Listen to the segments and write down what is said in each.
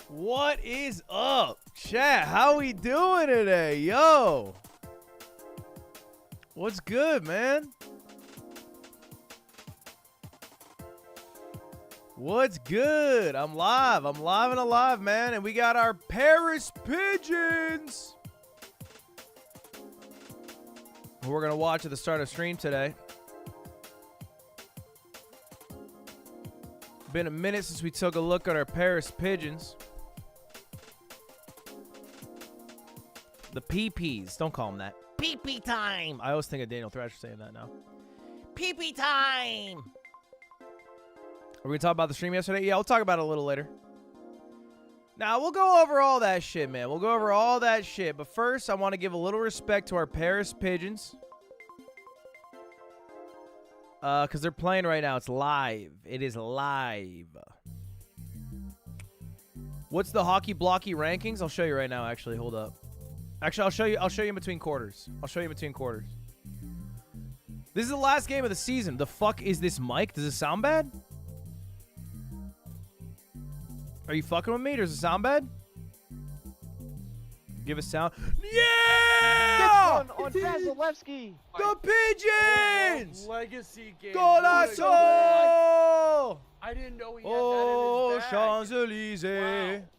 What is up, chat? How we doing today? Yo. What's good, man? What's good? I'm live. I'm live and alive, man. And we got our Paris Pigeons, who we're going to watch at the start of stream today. Been a minute since we took a look at our Paris Pigeons. The PPs. Don't call them that. PP time. I always think of Daniel Thrasher saying that now. PP time. Are we going to talk about the stream yesterday? Yeah, we'll talk about it a little later. Now, we'll go over all that shit, man. We'll go over all that shit. But first, I want to give a little respect to our Paris Pigeons. Because they're playing right now. It's live. It is live. What's the hockey blocky rankings? I'll show you right now, actually. Hold up. Actually, I'll show you in between quarters. I'll show you in between quarters. This is the last game of the season. The fuck is this mic? Does it sound bad? Are you fucking with me? Does it sound bad? Give a sound. Yeah! On Vasilevsky. The Pigeons! Legacy game. Golazo! I didn't know he had that in his bag. Champs-Élysées. Wow.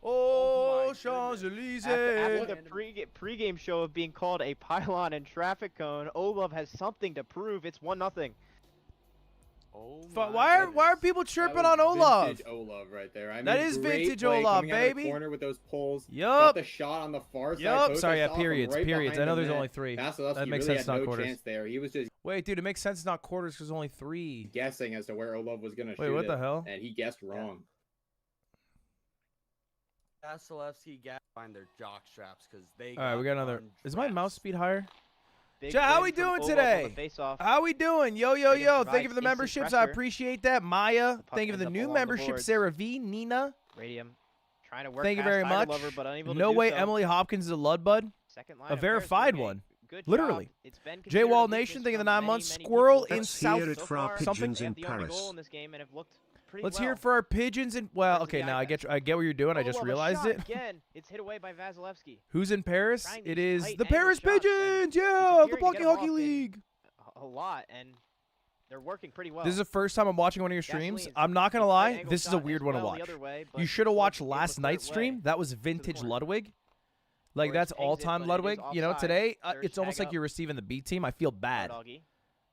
Oh, my Champs-Élysées. After the pregame show of being called a pylon and traffic cone, Olaf has something to prove. It's 1-0. Oh Why are people chirping on Olaf? Vintage Olaf right there. I mean, That is great vintage play Olaf, coming out of the baby. corner with those poles. Yup. Got the shot on the far side. Yup. Both Sorry, the yeah, shot from periods. right Periods. I behind know the there's net. only three. Vasilevsky That makes really sense, had not no quarters. chance there. He was just Wait, dude, it makes sense not quarters because only three. guessing as to where Olaf was going to shoot Wait, what the it, hell? and he guessed wrong. Vasilevsky got find their jock straps because they. All right, we got another. Is my mouse speed higher? Big Chat, how win we from doing Olaf today? on the face-off. How we doing? Yo, yo, Pigeons yo. Thank provides you for the instant memberships. I pressure. appreciate that. Maya, The puck thank you for the ends up new along the membership. boards. Sarah V, Nina. Radium trying to work Thank you past very Tiger much. Lover, but unable No to do way so. Emily Hopkins is a Ludbud. Second line A of verified Paris one. Good Literally. job. It's been J considered Wall a weakness Nation, thank you for the from 9 many, months. many Squirrel people. in Let's South hear it So for our far, pigeons they in have the only Paris. goal in this game and have looked pretty Let's well. hear it for our pigeons in. Well, Where's the okay, now guy? I get what you're doing. I Oh, just well, the realized shot it. Again, it's hit away by Vasilevsky. Who's in Paris? Trying It these is tight the angle Paris shots, and Pigeons. he's Yeah, appearing the to Blocky get 'em Hockey off in League. A lot, and they're working pretty well. This is the first time I'm watching one of your streams. Gasoline's I'm not gonna tight lie, angle this is a shot weird as one to well watch. the other way, but You should have watched Ludwig last able to night's clear it away. stream. That was vintage corner. Ludwig. Like Forrest that's hangs it, all-time but it is Ludwig. You know, offside. today There's it's almost tag like you're receiving the B team. I feel bad. Ardoggy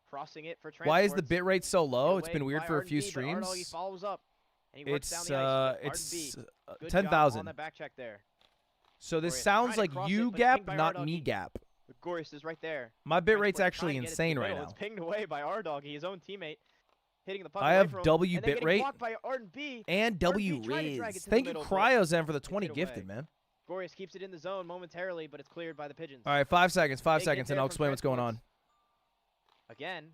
crossing it for Why is the transports. bit rate so low? Hit It's been away weird by for a few Ardoggy, but Ardoggy streams. follows up, and he works It's down the ice. it's Good job on 10,000. the back check there. So this Gorius sounds trying to like cross you it, but gap, pinged by not me Ardoggy. gap. But Gorius is right there. My bit rate's Transport actually trying to get it to insane the right middle. now. It's pinged away by Ardoggy, his own teammate, hitting the puck I away have from him, W and then bit getting rate blocked by R&B. and W RB trying to drag it Riz. to the Thank you, middle, but Cryozen, for the it's 20 hit gifted, away. man. Gorius keeps it in the zone momentarily, but it's cleared by the Pigeons. All right, 5 seconds, 5 Big hit seconds, and there I'll from explain what's going on. Transports. Again,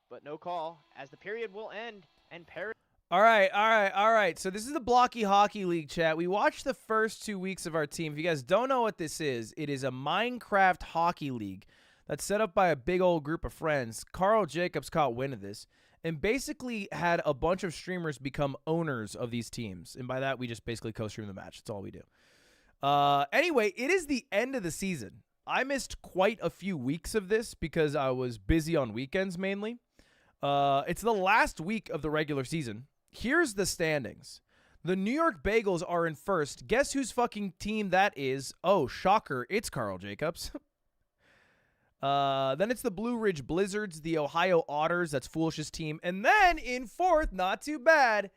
but no call, as the period will end, and Paris. All right. So this is the Blocky Hockey League, chat. We watched the first 2 weeks of our team. If you guys don't know what this is, it is a Minecraft hockey league that's set up by a big old group of friends. Carl Jacobs caught wind of this and basically had a bunch of streamers become owners of these teams. And by that, we just basically co-stream the match. That's all we do. Anyway, it is the end of the season. I missed quite a few weeks of this because I was busy on weekends mainly. It's the last week of the regular season. Here's the standings. The New York Bagels are in first. Guess whose fucking team that is? Oh, shocker. It's Carl Jacobs. Then it's the Blue Ridge Blizzards, the Ohio Otters. That's Foolish's team. And then in fourth, not too bad,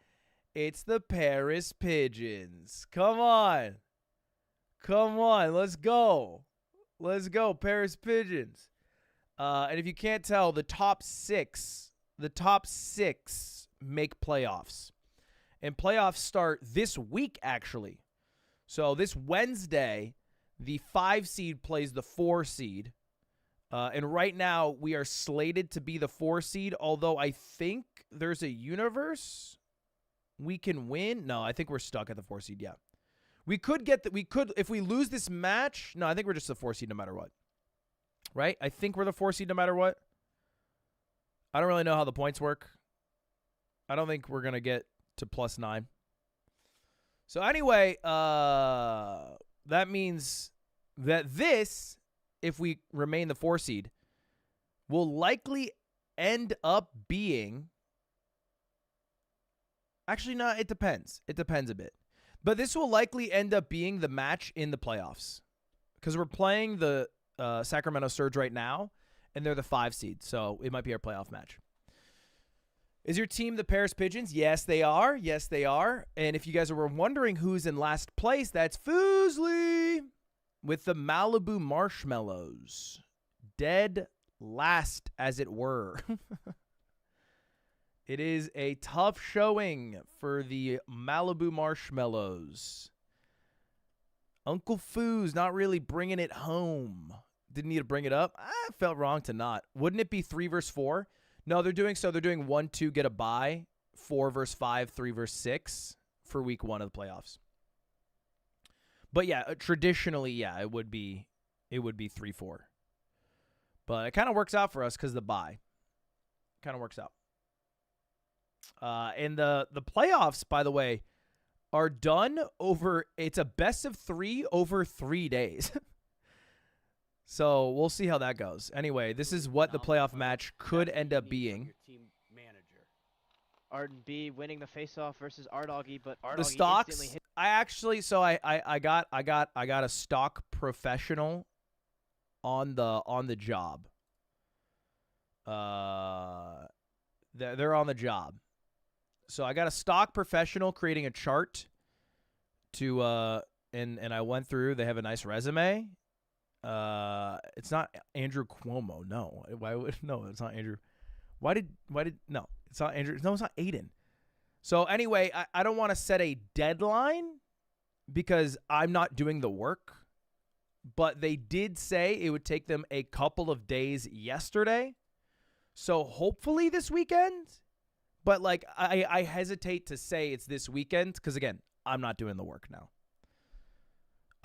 it's the Paris Pigeons. Come on. Let's go. Paris Pigeons. And if you can't tell, the top six make playoffs. And playoffs start this week, actually. So this Wednesday, the 5 seed plays the 4 seed. And right now, we are slated to be the 4 seed, although I think there's a universe we can win. No, I think we're stuck at the 4 seed, yeah. We could get that. We could, if we lose this match. No, I think we're just the 4 seed no matter what. Right? I think we're the 4 seed no matter what. I don't really know how the points work. I don't think we're going to get to +9. So anyway, that means that this, if we remain the 4 seed, will likely end up being... Actually, no, it depends. It depends a bit. But this will likely end up being the match in the playoffs. Because we're playing the Sacramento Surge right now, and they're the 5 seed. So it might be our playoff match. Is your team the Paris Pigeons? Yes, they are. Yes, they are. And if you guys were wondering who's in last place, that's Foosley with the Malibu Marshmallows. Dead last, as it were. It is a tough showing for the Malibu Marshmallows. Uncle Foos not really bringing it home. Didn't need to bring it up. I felt wrong to not. Wouldn't it be 3 versus 4? No, they're doing 1, 2, get a bye. 4 versus 5, 3 versus 6 for week 1 of the playoffs. But yeah, traditionally, yeah, it would be 3, 4. But it kind of works out for us because the bye. Kind of works out. And the playoffs, by the way, are done over, it's a best of 3 over 3 days. So we'll see how that goes. Anyway, this is what the playoff match could end up being. Your team manager. Arden B winning the face-off versus Ardoggy, but Ardoggy The stocks, instantly hit. I actually, so I got a stock professional on the job. They're on the job. So I got a stock professional creating a chart to and I went through. They have a nice resume. It's not Andrew Cuomo. No. Why would no? It's not Andrew. Why did no? It's not Andrew. No, it's not Aiden. So anyway, I don't want to set a deadline because I'm not doing the work. But they did say it would take them a couple of days yesterday. So hopefully this weekend. But like I hesitate to say it's this weekend because again, I'm not doing the work now.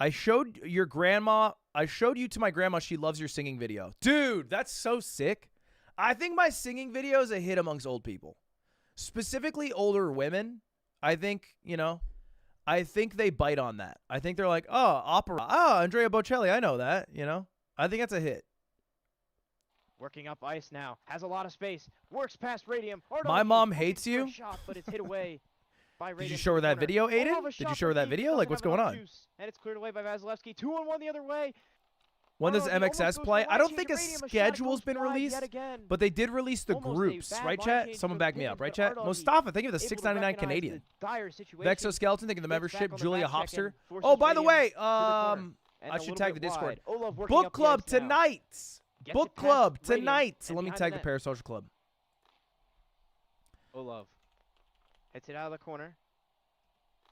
I showed you to my grandma. She loves your singing video. Dude, that's so sick. I think my singing video is a hit amongst old people. Specifically older women. I think, I think they bite on that. I think they're like, oh, opera. Oh, Andrea Bocelli. I know that, I think that's a hit. Working up ice now. Has a lot of space. Works past Radium. My mom hates you. Shot, but it's hit away. Did you show her that video, Aiden? Did you show her that video? Like, what's going on? And it's cleared away by Vasilevsky. 2-on-1 the other way. When does MXS play? I don't think a schedule's been released, but they did release the groups, right, chat? Someone back me up, right, chat? Mustafa, thank you for the $6.99 Canadian. Vexoskeleton, thank you for the membership. Julia Hofster. Oh, by the way, I should tag the Discord. Book club tonight. Book club tonight. So let me tag the Parasocial Club. Olov hits it out of the corner.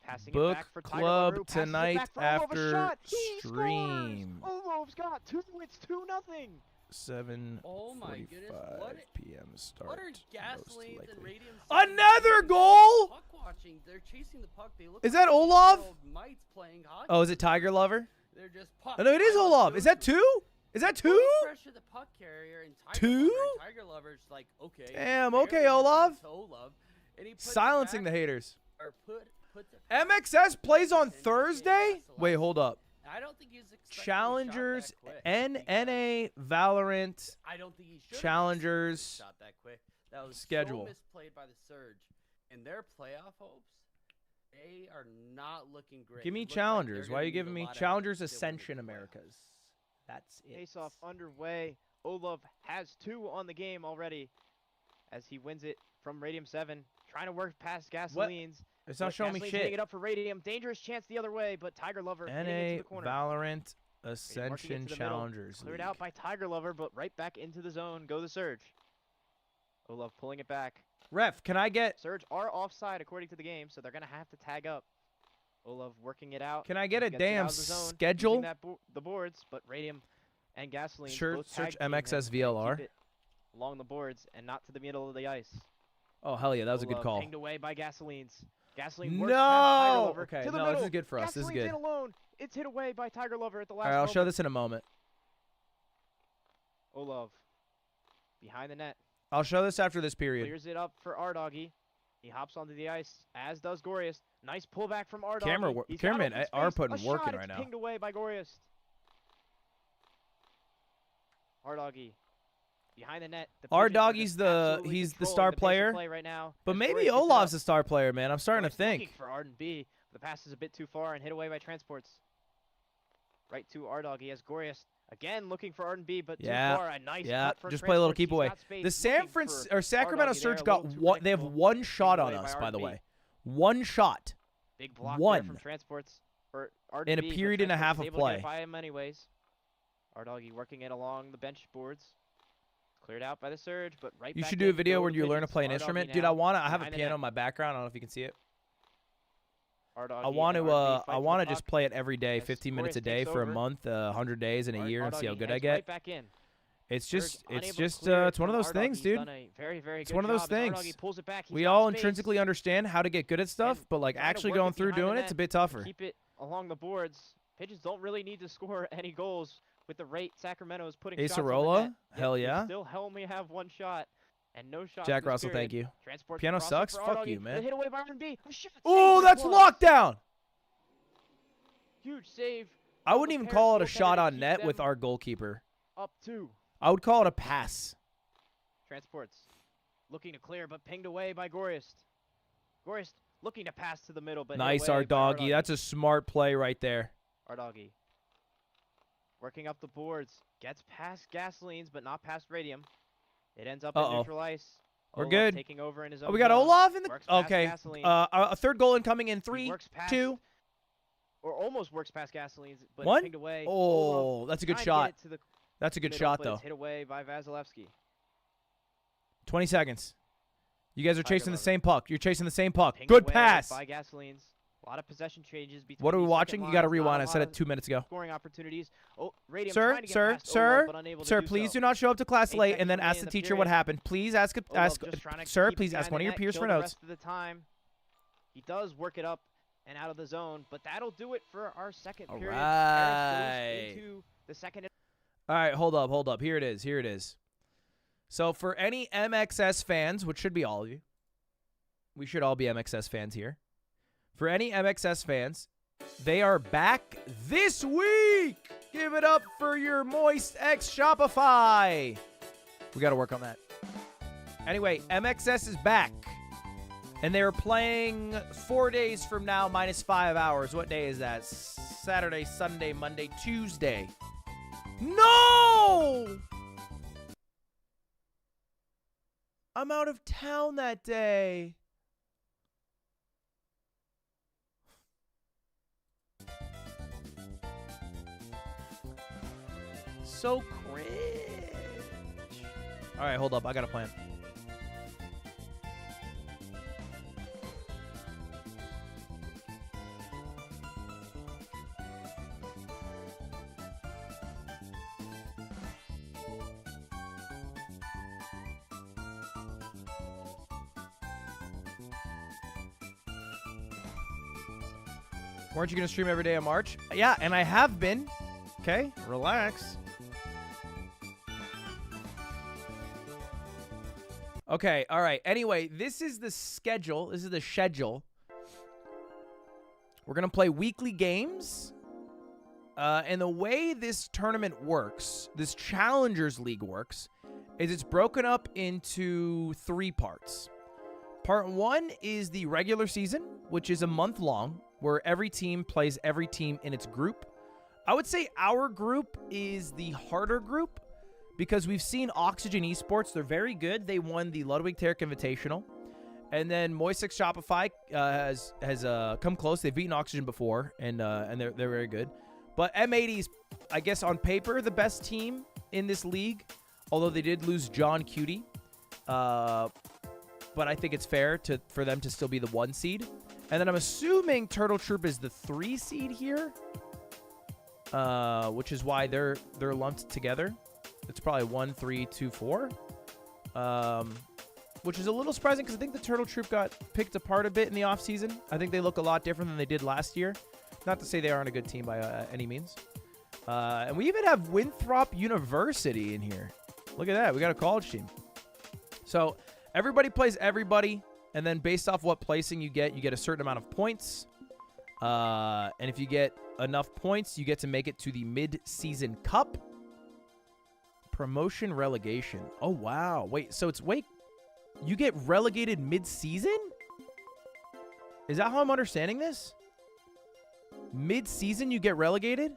Passing Book it back for club tonight after stream. Olov's got 2. It's 2-0. 7:45 Oh my goodness! p.m. start. What are Gasolines and Radium? Another goal! Puck watching. They're chasing the puck. They look Is like that Olov? Mites playing hockey. Oh, is it Tiger Lover? They're just puck. Oh, no, it is Olov. Is that 2? Is that 2? Pressure the puck carrier and Tiger 2? Lover, and Tiger Lover's like, okay. Damn, okay, Olov. And he puts it Silencing back, the haters. or puts it MXS plays on and Thursday? Gasolines. Wait, hold up. I don't think he's expecting Challengers, a shot that quick. NA, Valorant, I don't think he should Challengers, shot that quick. That was schedule. so misplayed by the Surge, and their playoff hopes, they are not looking great. Give me It looks like Challengers. they're Why are gonna you need giving a me lot of Challengers help to win Ascension the playoffs. Americas? That's it. Face-off underway. Olov has 2 on the game already as he wins it from Radium 7. Trying to work past Gasolines. It's not showing me Gasoline's hitting shit. it up for Radium. Dangerous chance the other way, but Tiger Lover hitting NA, into the corner. Valorant, Marking it Ascension, to the middle. Challengers Cleared League. out by Tiger Lover, but right back into the zone. Go the Surge. Olov pulling it back. Ref, can I get... Surge are offside according to the game, so they're going to have to tag up. Olaf working it out. Can I get a Gets it out damn of the zone, schedule? using that the boards, but Radium and Gasoline Sure, both search tag team him MXS and VLR. keep it along the boards and not to the middle of the ice. Oh, hell yeah, that was a good Olaf call. Pinged away by Gasolines. Gasoline works past Tiger No! Lover Okay, to the no, middle. this is good for us. This is Gasoline's good. in alone. It's hit away by Tiger Lover at the All last right, I'll moment. show this in a moment. Olaf behind the net. I'll show this after this period. Clears it up for Ardoggy. He hops onto the ice, as does Goriest. Nice pullback from Ardoggy. Cameraman are putting a work shot, in right it's now. pinged away by Goriest. Ardoggy behind the net. The Pigeons are Ardoggy's just the absolutely he's the controlling star pace of player, play right now, but as maybe Goriest gets it Olaf's up. the star player, man. I'm starting to Goriest think. looking for Arden B. The pass is a bit too far and hit away by Transports. Right to Ardoggy as Goriest again looking for Arden B, but too far. A nice cut from Just play a little Transports. keep He's away. got space, The looking for Sacramento Ardoggy Surge there, a got little too one. They have predictable. one shot on away by us, by the Arden B. way. One shot Big block One. there from Transports. Or Arden in a B, but period and a half Transports of is able to get play. by him anyways. Ardoggy working it along the bench boards. Cleared out by the Surge, but right You back should do a in video go where the you learn to Pigeons. play an Ardoggy instrument, dude. now I have a behind the piano net. in my background. I don't know if you can see it. Ardoggy I want and to Arden B fight I for want to the just puck. play it every day, As 15 minutes a Goriest day takes for a over. month, 100 days in a year, and see how Ardoggy good I heads get. right back in. It's Surge just unable to it's clear it one of from those things, Ardoggy. He's dude. done a very, very It's good one of those job as things. Ardoggy pulls it back. He's We got all space. intrinsically understand how to get good at stuff, And but like trying to actually work going it through behind the doing it's a net bit tougher. Keep it along the boards. Pigeons don't really need to score any goals with the rate Sacramento is putting shots on the Acerola, net. Yet hell they yeah. still only have one shot and no shots. Jack this Russell, period. thank you. Transports Piano across it sucks? for Fuck Ardoggy. you, man. The hit away by R&B. Oh, shit, Oh, save that's by Gloves. lockdown. Huge save. I wouldn't even call it a shot on keep net with them our goalkeeper. Up two. I would call it a pass. Transports looking to clear, but pinged away by Goriest. Goriest looking to pass to the middle, but hit Nice, away our by doggy. That's a smart play right there. Ardoggy working up the boards, gets past Gasolines, but not past Radium. It ends up in neutral ice. We're Olaf good. taking over in his Oh, own we got zone. Olaf in the. Works past Okay. Gasolines. A third goal incoming in He 3, works past, 2. or almost works past Gasolines, but One? pinged away. Oh, Olaf that's a good trying to shot. get it to the That's a good middle, shot but though. It's hit away by Vasilevsky. 20 seconds. You guys are Tiger chasing the Lover. same puck. You're chasing the same puck. Pinged Good away pass. by Gasolines. A lot of possession changes between What are we these watching? second You got to lines, not rewind. a I lot said it of 2 minutes ago. scoring opportunities. Oh, Radium Sir, trying to get sir, past sir, Olaf, but unable to sir, do please so. do not show up to class 8 late seconds and then remaining ask in the the teacher period. what happened. Please ask, Olaf just trying to sir, keep please ask behind one the of your net, peers kill for the notes. rest of the time. He does work it up and out of the zone, but that'll do it for our second All period. right. Paris goes into the second. All right, hold up. Here it is. So for any MXS fans, which should be all of you, we should all be MXS fans here. For any MXS fans, they are back this week. Give it up for your Moist X Shopify. We got to work on that. Anyway, MXS is back. And they're playing 4 days from now minus 5 hours. What day is that? Saturday, Sunday, Monday, Tuesday. No! I'm out of town that day. So cringe. All right, hold up. I got a plan. Weren't you going to stream every day in March? Yeah, and I have been. Okay, relax. Okay, all right. Anyway, this is the schedule. This is the schedule. We're going to play weekly games. And the way this tournament works, this Challengers League works, is it's broken up into 3 parts. Part 1 is the regular season, which is a month long, where every team plays every team in its group. I would say our group is the harder group because we've seen Oxygen Esports. They're very good. They won the Ludwig Invitational. And then Moisix Shopify has come close. They've beaten Oxygen before, and they're very good. But M80 is, I guess, on paper, the best team in this league, although they did lose John Cutie. But I think it's fair for them to still be the 1 seed. And then I'm assuming Turtle Troop is the 3 seed here, which is why they're lumped together. It's probably 1, 3, 2, 4, which is a little surprising because I think the Turtle Troop got picked apart a bit in the offseason. I think they look a lot different than they did last year. Not to say they aren't a good team by any means. And we even have Winthrop University in here. Look at that. We got a college team. So everybody plays everybody. And then based off what placing you get a certain amount of points. And if you get enough points, you get to make it to the mid-season cup. Promotion relegation. Oh, wow. Wait, so you get relegated mid-season? Is that how I'm understanding this? Mid-season you get relegated?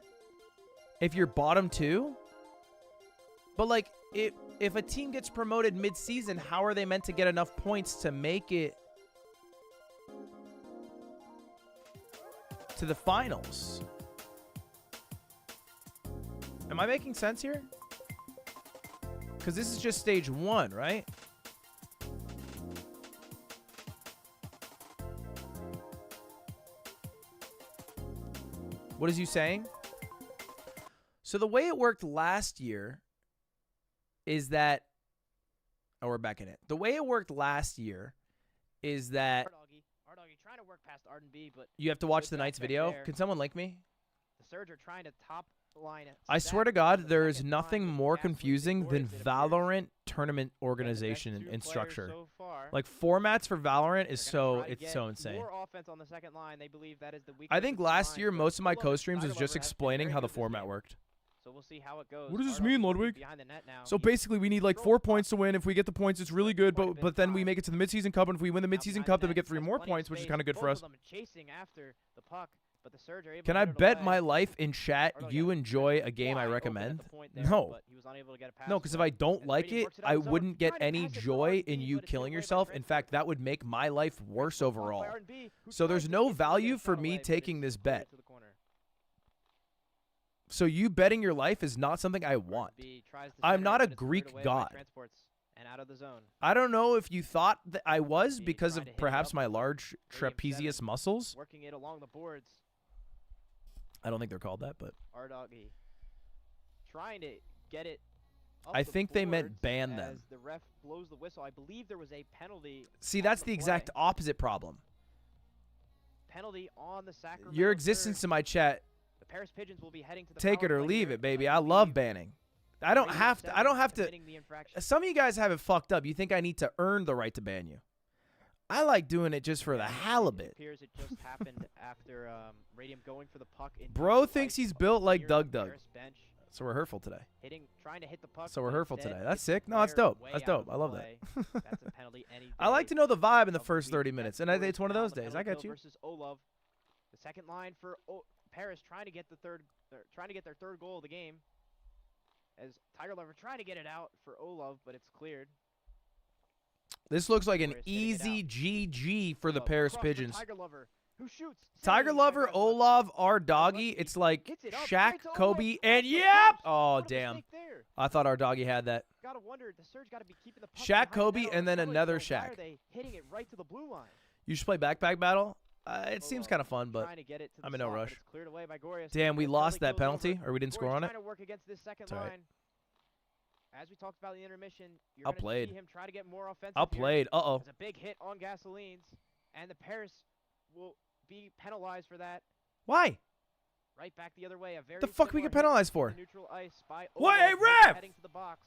If you're bottom 2? But, like, if a team gets promoted mid-season, how are they meant to get enough points to make it to the finals? Am I making sense here? Because this is just stage 1, right? What is you saying? So the way it worked last year is that, oh, we're back in it. The way it worked last year is that Ardoggy trying to work past Arden B, but you have to watch the good Knights back video. there. Can someone link me? The Surge are trying to top line it. I swear to God, there is nothing more Gasoline confusing than Warriors, it appears. Valorant tournament And the best organization two and players structure. so far, Like formats for Valorant is they're gonna so try to it's get so insane. More offense on the second line. They believe that is the weakness I of think the last line, year but most of my Olof- co-streams was Tiger just Lover has been explaining very how the good this format game. worked. So we'll see how it goes. What does this Ardoggy mean, is Ludwig? behind the net now. So He basically, we need like controls 4 the puck. points to win. If we get the points, it's really good. Quite a bit But then we time. make it to the midseason cup, and if we win the Now midseason behind cup, the then we net, get 3 has more plenty of points, which is space. kind of good for Both us. of them chasing after the puck, but the Surge are able Can to I put it bet away. my life in chat Ardoggy you got enjoy a game I wide open at recommend? the point there, No. but he was unable to get a pass No, because if away. I don't And like Brady it, works it out I in zone, wouldn't get trying to any pass it for joy RB, in you but it's killing hit away by yourself. In Transport. fact, that would make my life worse Transport blocked by overall. R&B, who So tries there's to no instantly get a value shot for away, me but taking it's this cleared bet. to the corner. So you betting your life is not something I want. R&B tries to I'm center not it, a but it's cleared Greek away by god. Transports and out of the zone. I don't know if you thought that I was R&B because trying of to hit it perhaps up. my large Radium trapezius 7 muscles. Working it along the boards. I don't think they're called that, but Ardoggy trying to get it up I the think they meant boards ban as them. the ref blows the whistle. I believe there was a penalty. see, on that's the the exact play. opposite problem. Penalty on the Sacramento Your existence Surge. in my chat, The Paris Pigeons will be heading to the take it power or play leave here, it, baby. and I love believe banning. I don't Radium have to. I 7 don't have to. committing the infraction. Some of you guys have it fucked up. You think I need to earn the right to ban you. I like doing it just for the And halibut. It appears it just happened after Radium going for the puck. In Bro right thinks he's up built like near Doug the Doug. Paris bench, So we're hurtful today. trying to hit the puck. So we're but hurtful instead today. That's hits sick. No, that's player dope. way That's out of dope. I the love play. that. That's a penalty any I like day to know the vibe in the of first week. 30 minutes, That's and Torres it's one of now those on the days. I penalty got kill you. versus Olov. The second line for Paris trying to get the trying to get their third goal of the game. As Tiger Lover trying to get it out for Olov, but it's cleared. This looks like an Torres hitting it easy out. GG for the Olov Paris across for Pigeons. Tiger Lover, who shoots. Tiger Saved by Lover, Brett Olov, Lutfi. our doggy. Lutfi It's like hits it up Shaq, straight to Kobe, Olov, and off the yep. post. Oh, What a damn. mistake there. I thought our doggy had that. Gotta wonder, the Surge gotta be keeping the puck Shaq, behind the Kobe, net on and the then penalty another kill. Why Shaq. are they hitting it right to the blue line? You should play backpack battle. It seems Olov kind of fun, but trying to get it to the I'm in no slot, but rush. it's cleared away by Gorius. damn, we The lost that kills over. penalty, or we didn't score Gorius on it. trying to work against this second It's all right. line. As we talked about in the intermission, you're Well gonna played. see him try to get more offensive. Outplayed. Uh-oh. There's a big hit on Gasolines, and the Paris will be penalized for that. Why? Right back the other way. A very The fuck we similar get hit penalized on for? neutral ice by What? Hey, Olov, ref! heading to the box.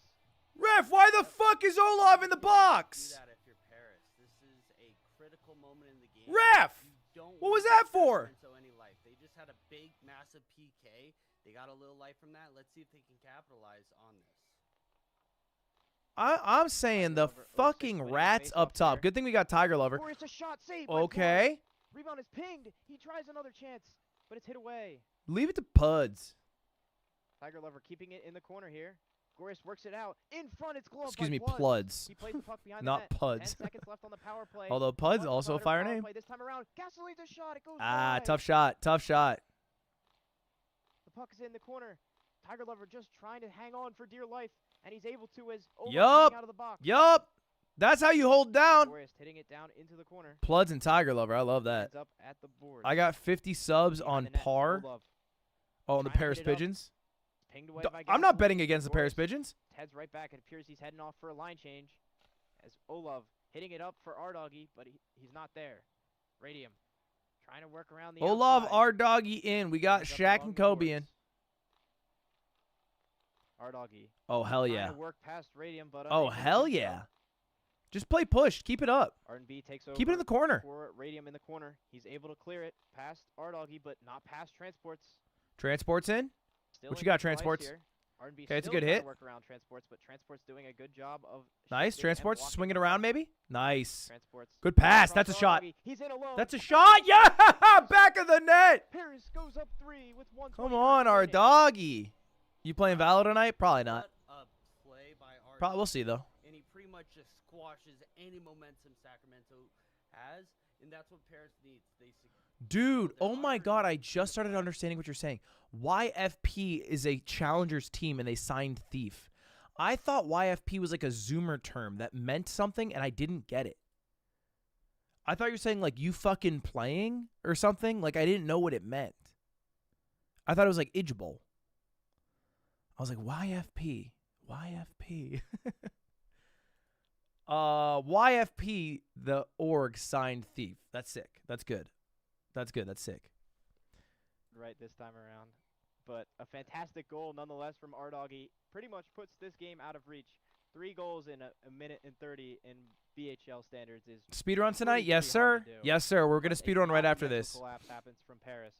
Ref, why the fuck is Olov in the Do box? that if you're Paris. This is a critical moment in the game. Ref! You don't What want was to that get pressure for? into any life. They just had a big, massive PK. They got a little life from that. Let's see if they can capitalize on this. I'm saying the Tiger Lover, 06 fucking winning rats face-off up top. there. Good thing we got Tiger Lover. Or it's a shot saved. by Plum. Okay. Rebound is pinged. He tries another chance, but it's hit away. Leave it to Puds. Tiger Lover keeping it in the corner here. Gorius works it out. In front, it's gloved Excuse by me, Pluds. Pluds. He plays the puck behind Not the net. Puds. 10 seconds left on the power play. Although Puds Pluds also a on the fire power name. play this time around. Gasoline's a shot. It goes Ah, wide. tough shot. Tough shot. The puck is in the corner. Tiger Lover just trying to hang on for dear life, and he's able to as Olaf Yup. coming out of the box. Yup. That's how you hold down. Forrest hitting it down into the corner. Ploods and Tiger Lover. I love that. Ends up at the board. I got 50 subs Behind on the net, par. Olov on the trying to Paris hit it up. Pigeons. pinged away by I'm not betting Gasoline. against the Paris Forrest Pigeons. heads right back. It appears he's heading off for a line change. As Olov hitting it up for Ardoggy, but he's not there. Radium trying to work around the Olaf, outside. our doggy in. We got Ends up Shaq along and the Kobe boards. in. Ardoggy Oh, hell trying yeah. to work past Radium, but Oh, unable to hell do so. yeah. Just play push. Keep it up. R&B takes over. Keep it in the corner. For Radium in the corner. He's able to clear it past Ardoggy, but not past Transports. Transports in. Still What you in got, control ice Transports? here. R&B Okay, it's a still good trying hit. to work around Transports, but Transports doing a good job of Nice. shifting and Transports. blocking Swing it the around, puck. maybe. Nice. Transports. Good pass. across That's a shot. Ardoggy. He's in alone. That's a shot. Yeah. Back of the net. Paris goes up 3 with 1. Come on, our doggy. You playing Valo tonight? Probably not. What a play by Ardoggy. Probably. We'll see, though. And he pretty much just squashes any momentum Sacramento has, and that's what Paris needs. Dude, they're oh my already God, I in the just started playoffs. understanding what you're saying. YFP is a challengers team and they signed Thief. I thought YFP was like a Zoomer term that meant something and I didn't get it. I thought you were saying like you fucking playing or something. Like I didn't know what it meant. I thought it was like Idjable. I was like, YFP. YFP. YFP, the org signed Thief. That's sick. That's good. That's good. That's sick. Right this time around. But a fantastic goal nonetheless from Ardoggy. Pretty much puts this game out of reach. 3 goals in a minute and 30 in BHL standards is Speedrun tonight? pretty Yes, hard sir. to do. Yes, sir. We're going to But a speedrun right after monumental this. collapse happens from Paris.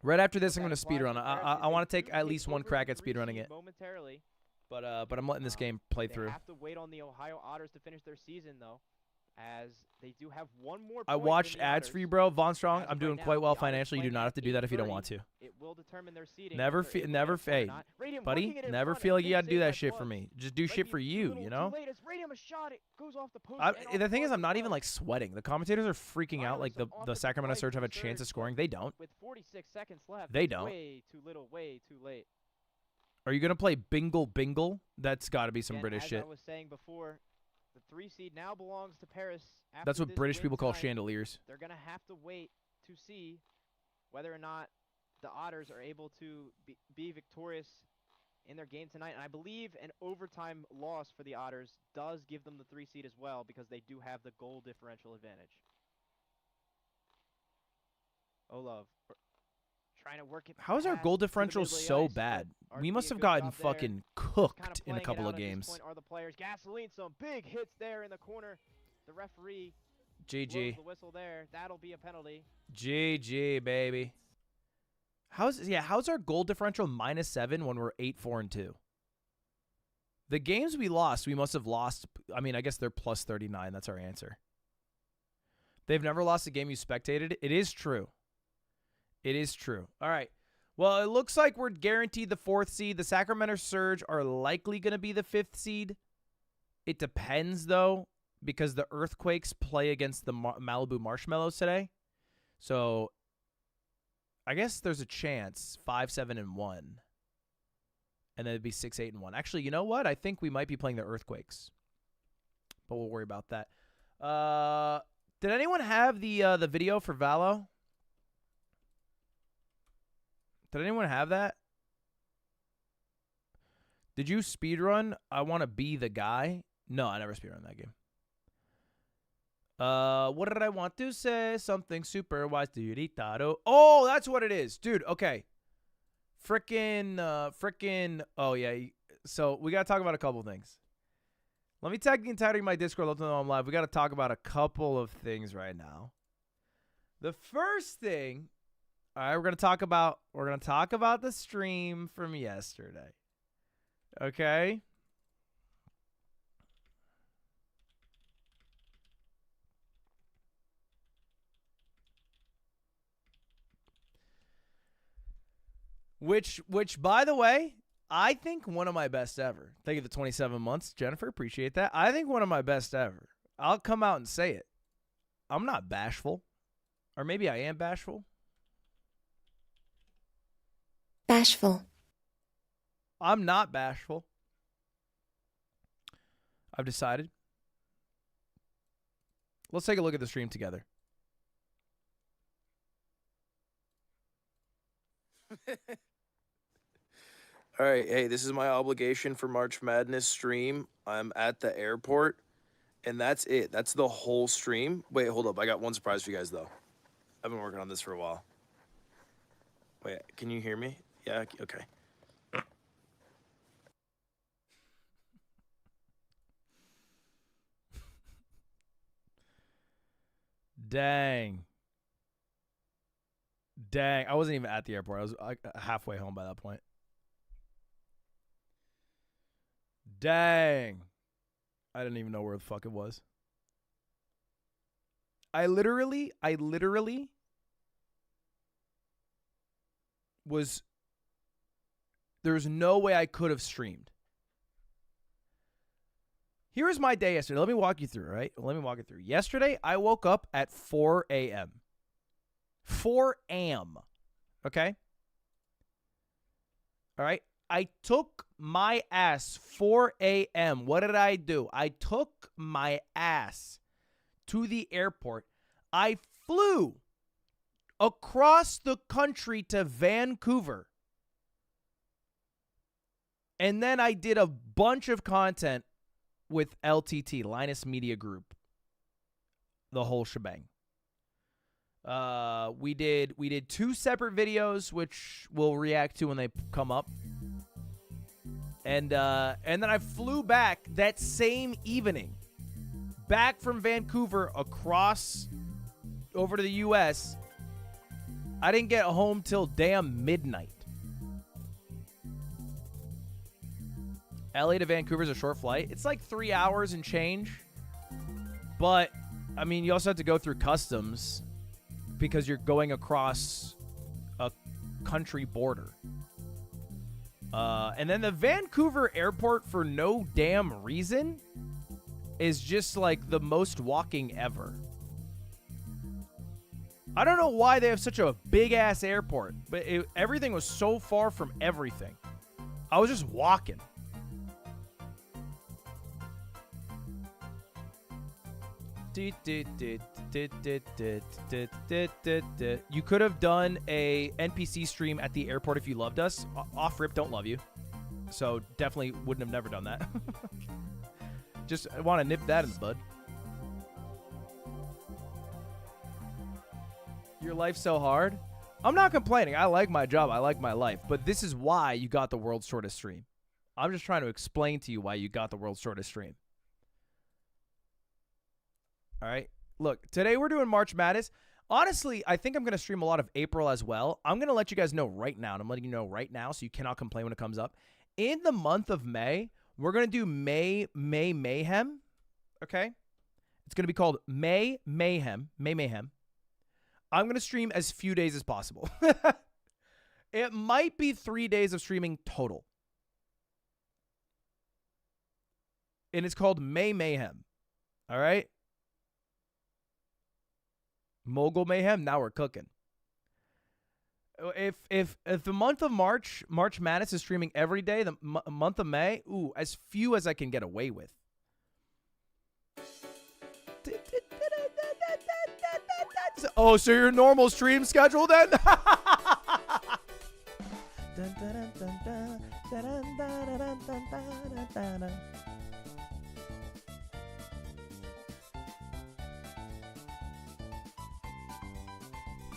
Right after this, But I'm going that to applies speedrun. to Paris I is want they to take do at take least one over crack the at 3 speedrunning seed it. momentarily. But I'm letting this Um, game play They through. have to wait on the Ohio Otters to finish their season, though, as they do have one more I point watched than the ads for Otters. you, bro. Von Strong, As I'm of doing right quite now, well the Otters financially. You do playing not at have to do that if you don't 8:30. want to. It will determine their seeding. Never if they're able to never get a point or hey, not. Radium buddy, working it in never front, feel a like you big got to do save by that shit for Plug. me. Just do Might shit be for a you, little you too know? late as Radium a shot, it goes off the post I, and off the thing is, glove I'm not as even well. like sweating. The commentators are freaking out like Wireless the off Sacramento play Surge have a from chance of Surge, scoring. but They don't. with 46 seconds left, They it's don't. way too little, way too late. Are you going to play Bingle Bingle? That's got to be some Again, British as shit. I was saying before, the 3 seed now belongs to Paris. After That's what this British win people call tonight. chandeliers. They're going to have to wait to see whether or not the Otters are able to be victorious in their game tonight. And I believe an overtime loss for the Otters does give them the 3 seed as well, because they do have the goal differential advantage. Olov trying to work it. How is our past goal to the differential middle of the so ice, but bad? We RP must a have good gotten job there. fucking Kinda cooked in a playing it couple out of at this games. point are the players. Gasoline, some big hits there in the corner. The referee blows GG. the whistle there. That'll be a penalty. GG, baby. How's our goal differential -7 when we're 8-4-2? The games we lost, we must have lost. I mean, I guess they're +39. That's our answer. They've never lost a game you spectated. It is true. It is true. All right. Well, it looks like we're guaranteed the 4th seed. The Sacramento Surge are likely going to be the 5th seed. It depends, though, because the Earthquakes play against the Malibu Marshmallows today. So I guess there's a chance 5-7-1. And then it'd be 6-8-1. Actually, you know what? I think we might be playing the Earthquakes. But we'll worry about that. Did anyone have the video for Valo? Did anyone have that? Did you speedrun? I want to be the guy. No, I never speedrun that game. What did I want to say? Something super wise. Oh, that's what it is. Dude, okay. Frickin', oh yeah. So we got to talk about a couple things. Let me tag the entirety of my Discord. Let them know I'm live. We got to talk about a couple of things right now. The first thing, all right, we're gonna talk about the stream from yesterday. Okay. Which, by the way, I think one of my best ever. Thank you for the 27 months, Jennifer. Appreciate that. I think one of my best ever. I'll come out and say it. I'm not bashful. Or maybe I am bashful. Bashful. I'm not bashful. I've decided. Let's take a look at the stream together. All right, hey, this is my obligation for March Madness stream. I'm at the airport, and that's it. That's the whole stream. Wait, hold up. I got one surprise for you guys, though. I've been working on this for a while. Wait, can you hear me? Yeah, okay. Dang. Dang. I wasn't even at the airport. I was halfway home by that point. Dang. I didn't even know where the fuck it was. I literally was, there's no way I could have streamed. Here was my day yesterday. Let me walk you through, right? Let me walk you through. Yesterday, I woke up at 4 a.m. 4 a.m. Okay? All right? I took my ass 4 a.m. What did I do? I took my ass to the airport. I flew across the country to Vancouver. And then I did a bunch of content with LTT, Linus Media Group. The whole shebang. We did 2 separate videos, which we'll react to when they come up. And then I flew back that same evening, back from Vancouver across over to the U.S. I didn't get home till damn midnight. LA to Vancouver is a short flight. It's like 3 hours and change. But, I mean, you also have to go through customs because you're going across a country border. And then the Vancouver airport, for no damn reason, is just like the most walking ever. I don't know why they have such a big-ass airport, but everything was so far from everything. I was just walking. You could have done a NPC stream at the airport if you loved us. Off rip, don't love you. So definitely wouldn't have never done that. Just want to nip that in the bud. Your life's so hard. I'm not complaining. I like my job. I like my life. But this is why you got the world's shortest stream. I'm just trying to explain to you why you got the world's shortest stream. All right. Look, today we're doing March Madness. Honestly, I think I'm going to stream a lot of April as well. I'm going to let you guys know right now, and I'm letting you know right now so you cannot complain when it comes up. In the month of May, we're going to do May Mayhem. Okay? It's going to be called May Mayhem. I'm going to stream as few days as possible. It might be 3 days of streaming total. And it's called May Mayhem. All right? Mogul Mayhem, now we're cooking. If the month of March Madness is streaming every day, the month of May, ooh, as few as I can get away with. Oh, so your normal stream schedule then?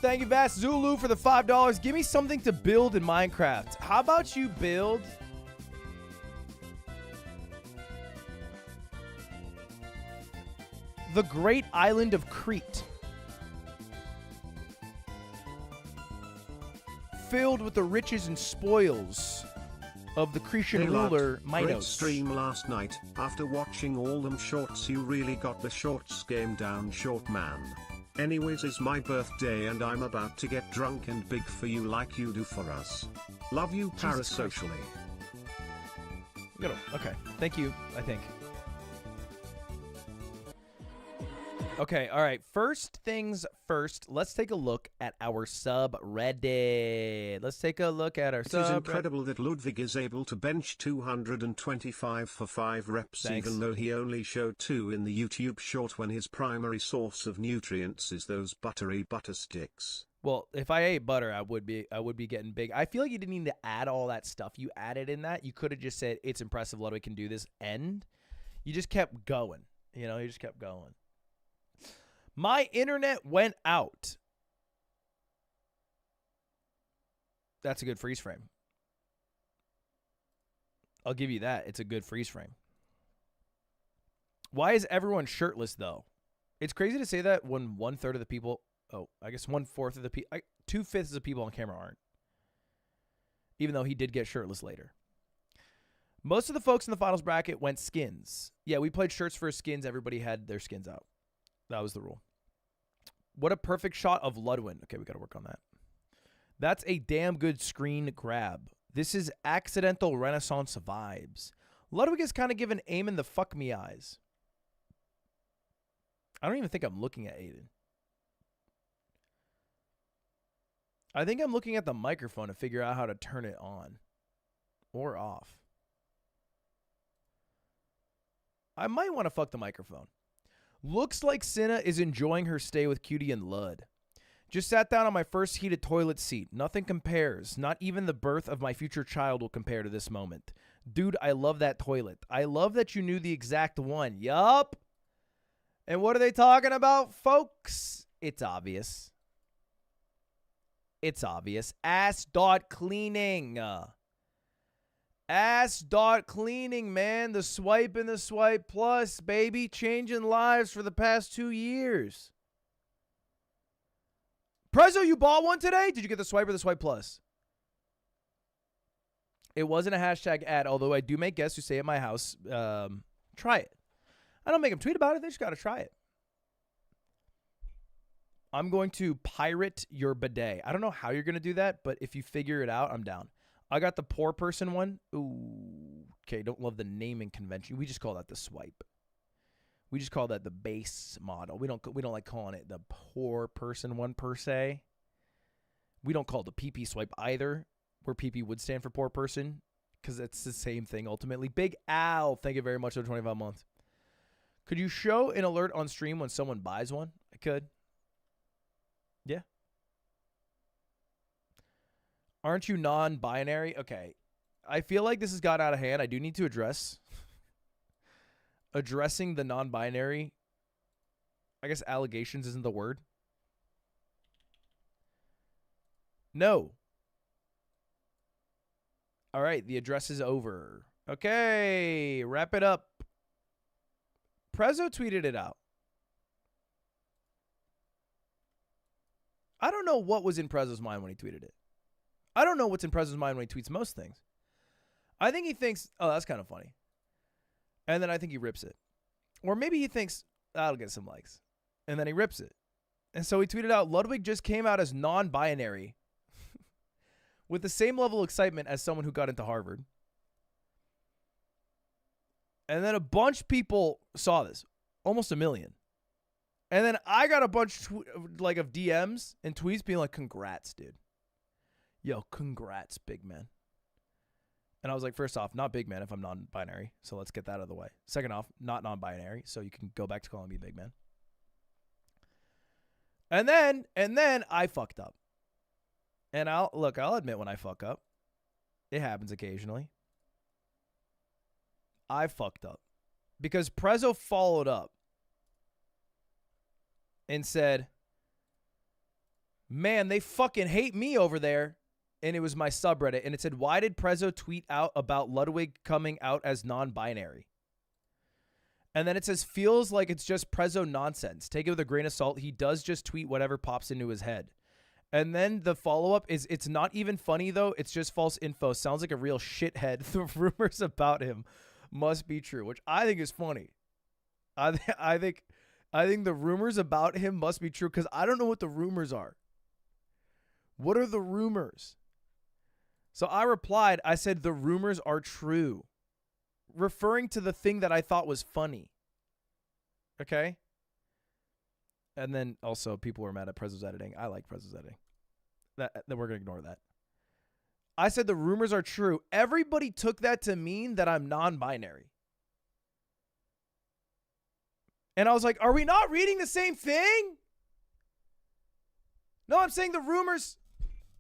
Thank you, Vast Zulu, for the $5. Give me something to build in Minecraft. How about you build the great island of Crete, filled with the riches and spoils of the Cretan ruler Great Minos. stream last night. After watching all them shorts, you really got the shorts game down, short man. Anyways, it's my birthday and I'm about to get drunk and big for you like you do for us. Love you parasocially. Okay, thank you, I think. Okay, all right. First things first, let's take a look at our subreddit. Let's take a look at our It is subreddit. incredible that Ludwig is able to bench 225 for 5 reps Thanks. even though he only showed 2 in the YouTube short when his primary source of nutrients is those buttery butter sticks. Well, if I ate butter, I would be getting big. I feel like you didn't need to add all that stuff you added in that. You could have just said, it's impressive Ludwig can do this, and you just kept going. You just kept going. My internet went out. That's a good freeze frame. I'll give you that. It's a good freeze frame. Why is everyone shirtless, though? It's crazy to say that when 1/3 of the people... Oh, I guess 1/4 of the people... 2/5 of the people on camera aren't. Even though he did get shirtless later. Most of the folks in the finals bracket went skins. Yeah, we played shirts for skins. Everybody had their skins out. That was the rule. What a perfect shot of Ludwig. Okay, we got to work on that. That's a damn good screen grab. This is accidental Renaissance vibes. Ludwig is kind of giving Eamon the fuck me eyes. I don't even think I'm looking at Aiden. I think I'm looking at the microphone to figure out how to turn it on or off. I might want to fuck the microphone. Looks like Cinna is enjoying her stay with Cutie and Lud. Just sat down on my first heated toilet seat. Nothing compares. Not even the birth of my future child will compare to this moment. Dude, I love that toilet. I love that you knew the exact one. Yup. And what are they talking about, folks? It's obvious. It's obvious. Ass dot cleaning. Ass dot cleaning, man. The swipe and the swipe plus, baby. Changing lives for the past 2 years. Prezzo, you bought one today? Did you get the swipe or the swipe plus? It wasn't a hashtag ad, although I do make guests who stay at my house. Try it. I don't make them tweet about it. They just got to try it. I'm going to pirate your bidet. I don't know how you're going to do that, but if you figure it out, I'm down. I got the poor person one. Ooh. Okay, don't love the naming convention. We just call that the swipe. We just call that the base model. We don't like calling it the poor person one per se. We don't call it the PP swipe either, where PP would stand for poor person, because it's the same thing ultimately. Big Al, thank you very much for the 25 months. Could you show an alert on stream when someone buys one? I could. Yeah. Aren't you non-binary? Okay. I feel like this has got out of hand. I do need to addressing the non-binary. I guess allegations isn't the word. No. All right, the address is over. Okay, wrap it up. Prezzo tweeted it out. I don't know what was in Prezzo's mind when he tweeted it. I don't know what's in Prezzo's mind when he tweets most things. I think he thinks, oh, that's kind of funny. And then I think he rips it. Or maybe he thinks, that'll get some likes. And then he rips it. And so he tweeted out, Ludwig just came out as non-binary with the same level of excitement as someone who got into Harvard. And then a bunch of people saw this. Almost 1 million. And then I got a bunch of DMs and tweets being like, congrats, dude. Yo, congrats, big man. And I was like, first off, not big man if I'm non-binary. So let's get that out of the way. Second off, not non-binary. So you can go back to calling me big man. And then I fucked up. And I'll admit when I fuck up. It happens occasionally. I fucked up. Because Prezzo followed up and said, man, they fucking hate me over there. And it was my subreddit. And it said, why did Prezzo tweet out about Ludwig coming out as non-binary? And then it says, feels like it's just Prezzo nonsense. Take it with a grain of salt. He does just tweet whatever pops into his head. And then the follow-up is, it's not even funny, though. It's just false info. Sounds like a real shithead. The rumors about him must be true, which I think is funny. I think the rumors about him must be true because I don't know what the rumors are. What are the rumors? So I replied, I said, the rumors are true. Referring to the thing that I thought was funny. Okay? And then also people were mad at Prezzo's editing. I like Prezzo's editing. Then we're going to ignore that. I said the rumors are true. Everybody took that to mean that I'm non-binary. And I was like, are we not reading the same thing? No, I'm saying the rumors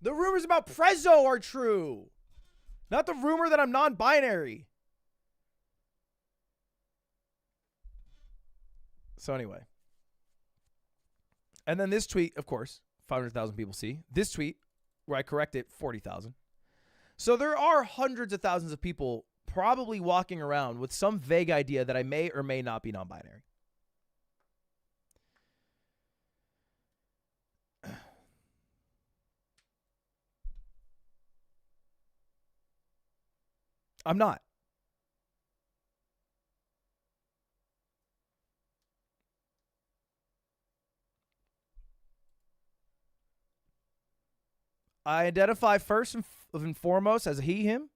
about Prezzo are true. Not the rumor that I'm non-binary. So anyway. And then this tweet, of course, 500,000 people see. This tweet, where I correct it, 40,000. So there are hundreds of thousands of people probably walking around with some vague idea that I may or may not be non-binary. I'm not. I identify first and foremost as a he, him.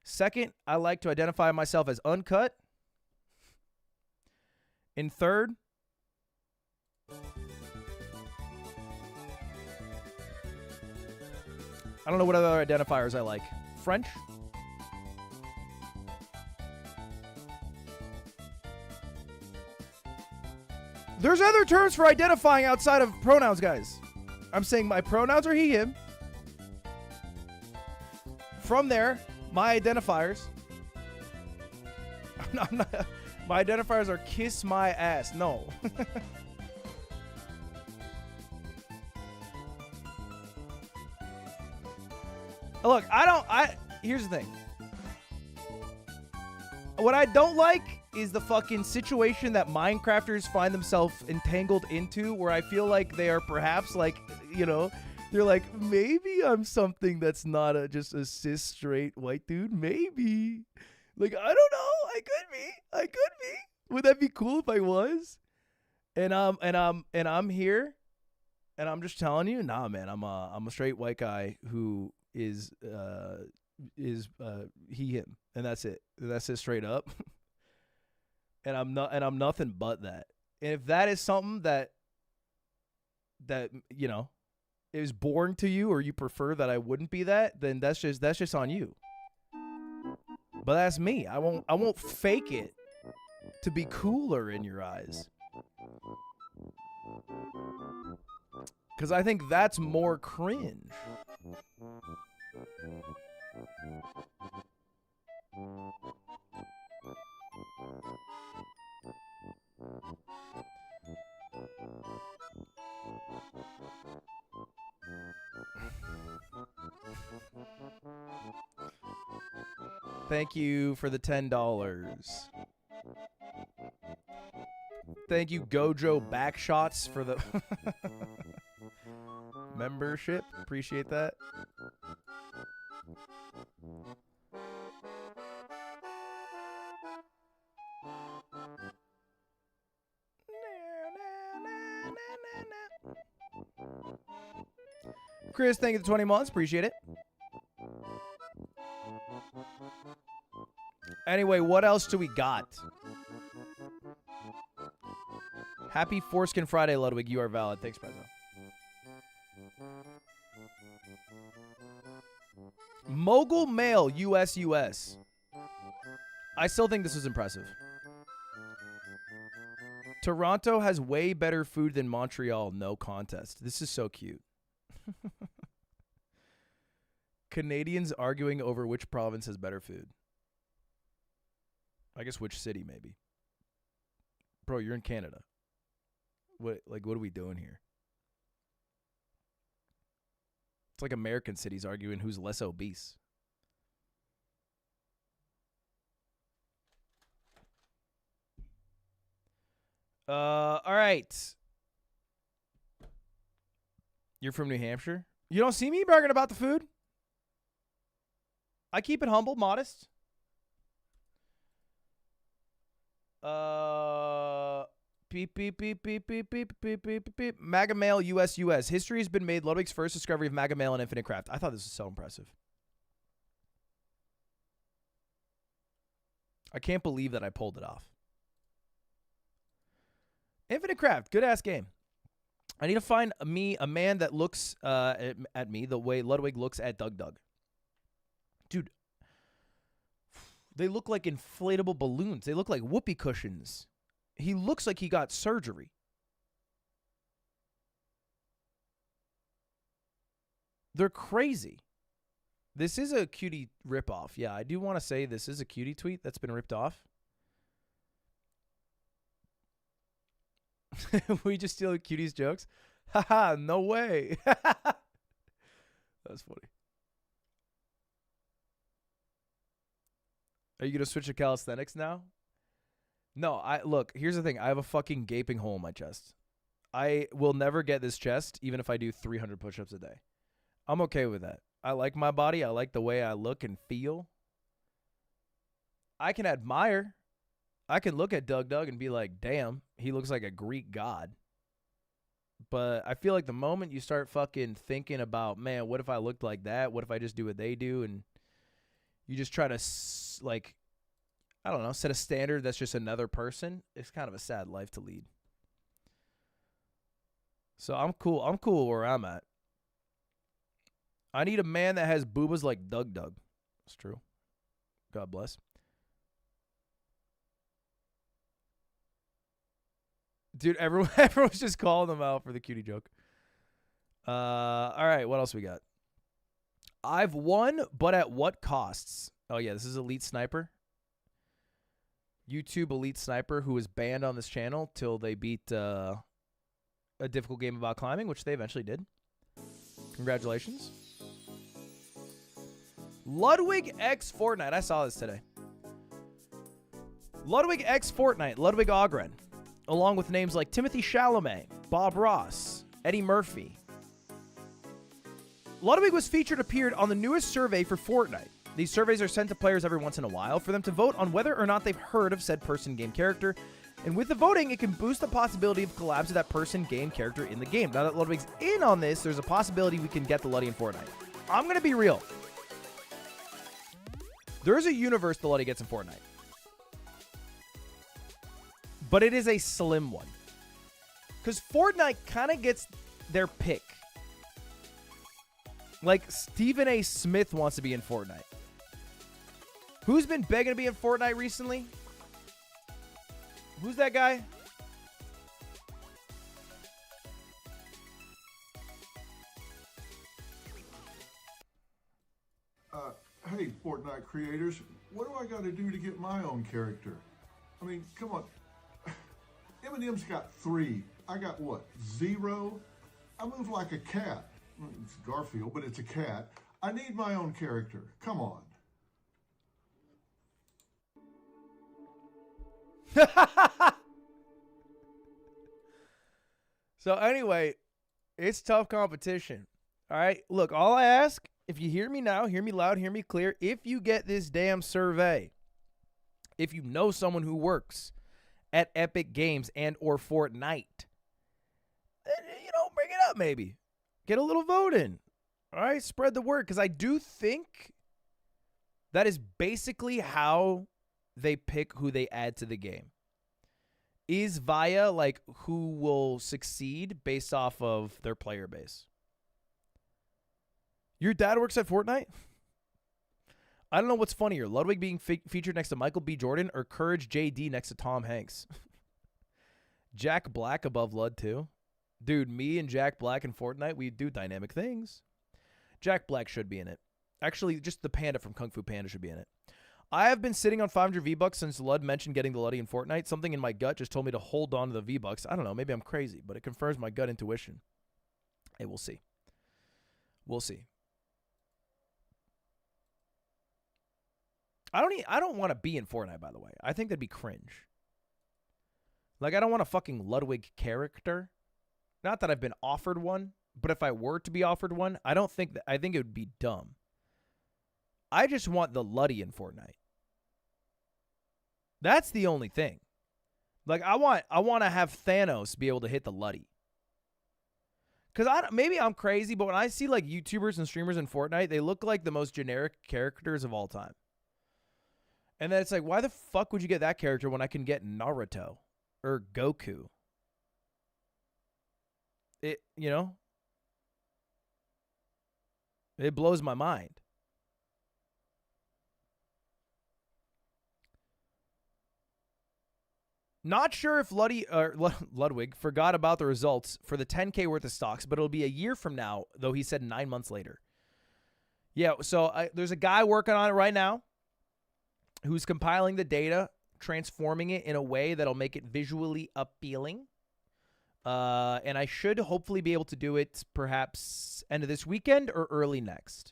Second, I like to identify myself as uncut. And third, I don't know what other identifiers I like. French. There's other terms for identifying outside of pronouns, guys. I'm saying my pronouns are he, him. From there, my identifiers. I'm not, my identifiers are kiss my ass. No. Look, here's the thing. What I don't like is the fucking situation that Minecrafters find themselves entangled into, where I feel like they are perhaps like, you know, they're like, maybe I'm something that's not just a cis straight white dude. Maybe. Like, I don't know. I could be. Would that be cool if I was? And I'm here, and I'm just telling you, nah, man, I'm a straight white guy who is he, him, and that's it. That's it straight up. And I'm nothing but that. And if that is something that you know is boring to you, or you prefer that I wouldn't be that, then that's just on you. But that's me. I won't fake it to be cooler in your eyes. Cause I think that's more cringe. Thank you for the $10. Thank you, Gojo Backshots, for the membership. Appreciate that. Chris, thank you for 20 months. Appreciate it. Anyway, what else do we got? Happy Foreskin Friday, Ludwig. You are valid. Thanks, Prezzo. Mogul Mail, US. I still think this is impressive. Toronto has way better food than Montreal. No contest. This is so cute. Canadians arguing over which province has better food. I guess which city, maybe. Bro, you're in Canada. What are we doing here? It's like American cities arguing who's less obese. All right. You're from New Hampshire? You don't see me bragging about the food? I keep it humble, modest. Beep, beep, beep, beep, beep, beep, beep, beep, beep. MAGA Mail, US. History has been made. Ludwig's first discovery of MAGA Mail and Infinite Craft. I thought this was so impressive. I can't believe that I pulled it off. Infinite Craft, good-ass game. I need to find a man that looks at me the way Ludwig looks at Doug. Dude, they look like inflatable balloons. They look like whoopee cushions. He looks like he got surgery. They're crazy. This is a cutie ripoff. Yeah, I do want to say this is a cutie tweet that's been ripped off. We just steal cuties jokes? Haha, no way. That's funny. Are you going to switch to calisthenics now? No, look, here's the thing. I have a fucking gaping hole in my chest. I will never get this chest even if I do 300 push-ups a day. I'm okay with that. I like my body. I like the way I look and feel. I can admire. I can look at Doug and be like, damn, he looks like a Greek god. But I feel like the moment you start fucking thinking about, man, what if I looked like that? What if I just do what they do? And you just try to, like, I don't know, set a standard that's just another person. It's kind of a sad life to lead. So I'm cool. I'm cool where I'm at. I need a man that has boobas like Doug. That's true. God bless. Dude, everyone's just calling them out for the cutie joke. All right, what else we got? I've won, but at what costs? Oh, yeah, this is Elite Sniper. YouTube Elite Sniper, who was banned on this channel till they beat a difficult game about climbing, which they eventually did. Congratulations. Ludwig X Fortnite. I saw this today. Ludwig X Fortnite. Ludwig Ogren. Along with names like Timothy Chalamet, Bob Ross, Eddie Murphy. Ludwig appeared on the newest survey for Fortnite. These surveys are sent to players every once in a while for them to vote on whether or not they've heard of said person game character. And with the voting, it can boost the possibility of collabs with that person game character in the game. Now that Ludwig's in on this, there's a possibility we can get the Luddy in Fortnite. I'm going to be real. There's a universe the Luddy gets in Fortnite. But it is a slim one. Because Fortnite kind of gets their pick. Like, Stephen A. Smith wants to be in Fortnite. Who's been begging to be in Fortnite recently? Who's that guy? Hey, Fortnite creators, what do I got to do to get my own character? I mean, come on. Eminem's got 3. I got what? 0? I move like a cat. It's Garfield, but it's a cat. I need my own character. Come on. So anyway, it's tough competition. All right, look, all I ask, if you hear me now, hear me loud, hear me clear, if you get this damn survey, if you know someone who works at Epic Games and or Fortnite, then, bring it up maybe. Get a little vote in. All right, spread the word, because I do think that is basically how they pick who they add to the game. Is via, like, who will succeed based off of their player base. Your dad works at Fortnite? I don't know what's funnier, Ludwig being featured next to Michael B. Jordan or Courage JD next to Tom Hanks. Jack Black above Lud, too. Dude, me and Jack Black in Fortnite, we do dynamic things. Jack Black should be in it. Actually, just the panda from Kung Fu Panda should be in it. I have been sitting on 500 V-Bucks since Lud mentioned getting the Luddy in Fortnite. Something in my gut just told me to hold on to the V-Bucks. I don't know, maybe I'm crazy, but it confirms my gut intuition. Hey, we'll see. We'll see. I don't want to be in Fortnite, by the way. I think that'd be cringe. Like, I don't want a fucking Ludwig character. Not that I've been offered one, but if I were to be offered one, I think it would be dumb. I just want the Luddy in Fortnite. That's the only thing. Like, I want to have Thanos be able to hit the Luddy. Because maybe I'm crazy, but when I see, like, YouTubers and streamers in Fortnite, they look like the most generic characters of all time. And then it's like, why the fuck would you get that character when I can get Naruto or Goku? it blows my mind. Not sure if Ludwig forgot about the results for the 10K worth of stocks, but it'll be a year from now, though he said 9 months later. Yeah, so there's a guy working on it right now who's compiling the data, transforming it in a way that'll make it visually appealing. And I should hopefully be able to do it perhaps end of this weekend or early next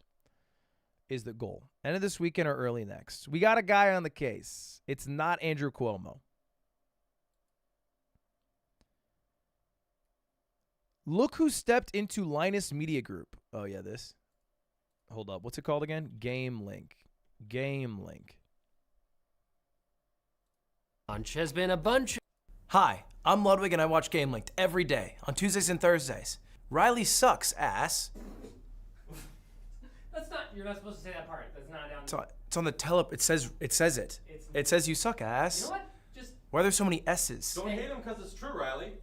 is the goal. End of this weekend or early next. We got a guy on the case. It's not Andrew Cuomo. Look who stepped into Linus Media Group. Oh, yeah, this. Hold up. What's it called again? Game Link. Lunch has been a bunch. Hi, I'm Ludwig, and I watch Game Linked every day on Tuesdays and Thursdays. Riley sucks, ass. That's not. You're not supposed to say that part. That's not down. It's on the It says it. It says you suck, ass. You know what? Just. Why are there so many S's? Don't hate him because it's true, Riley.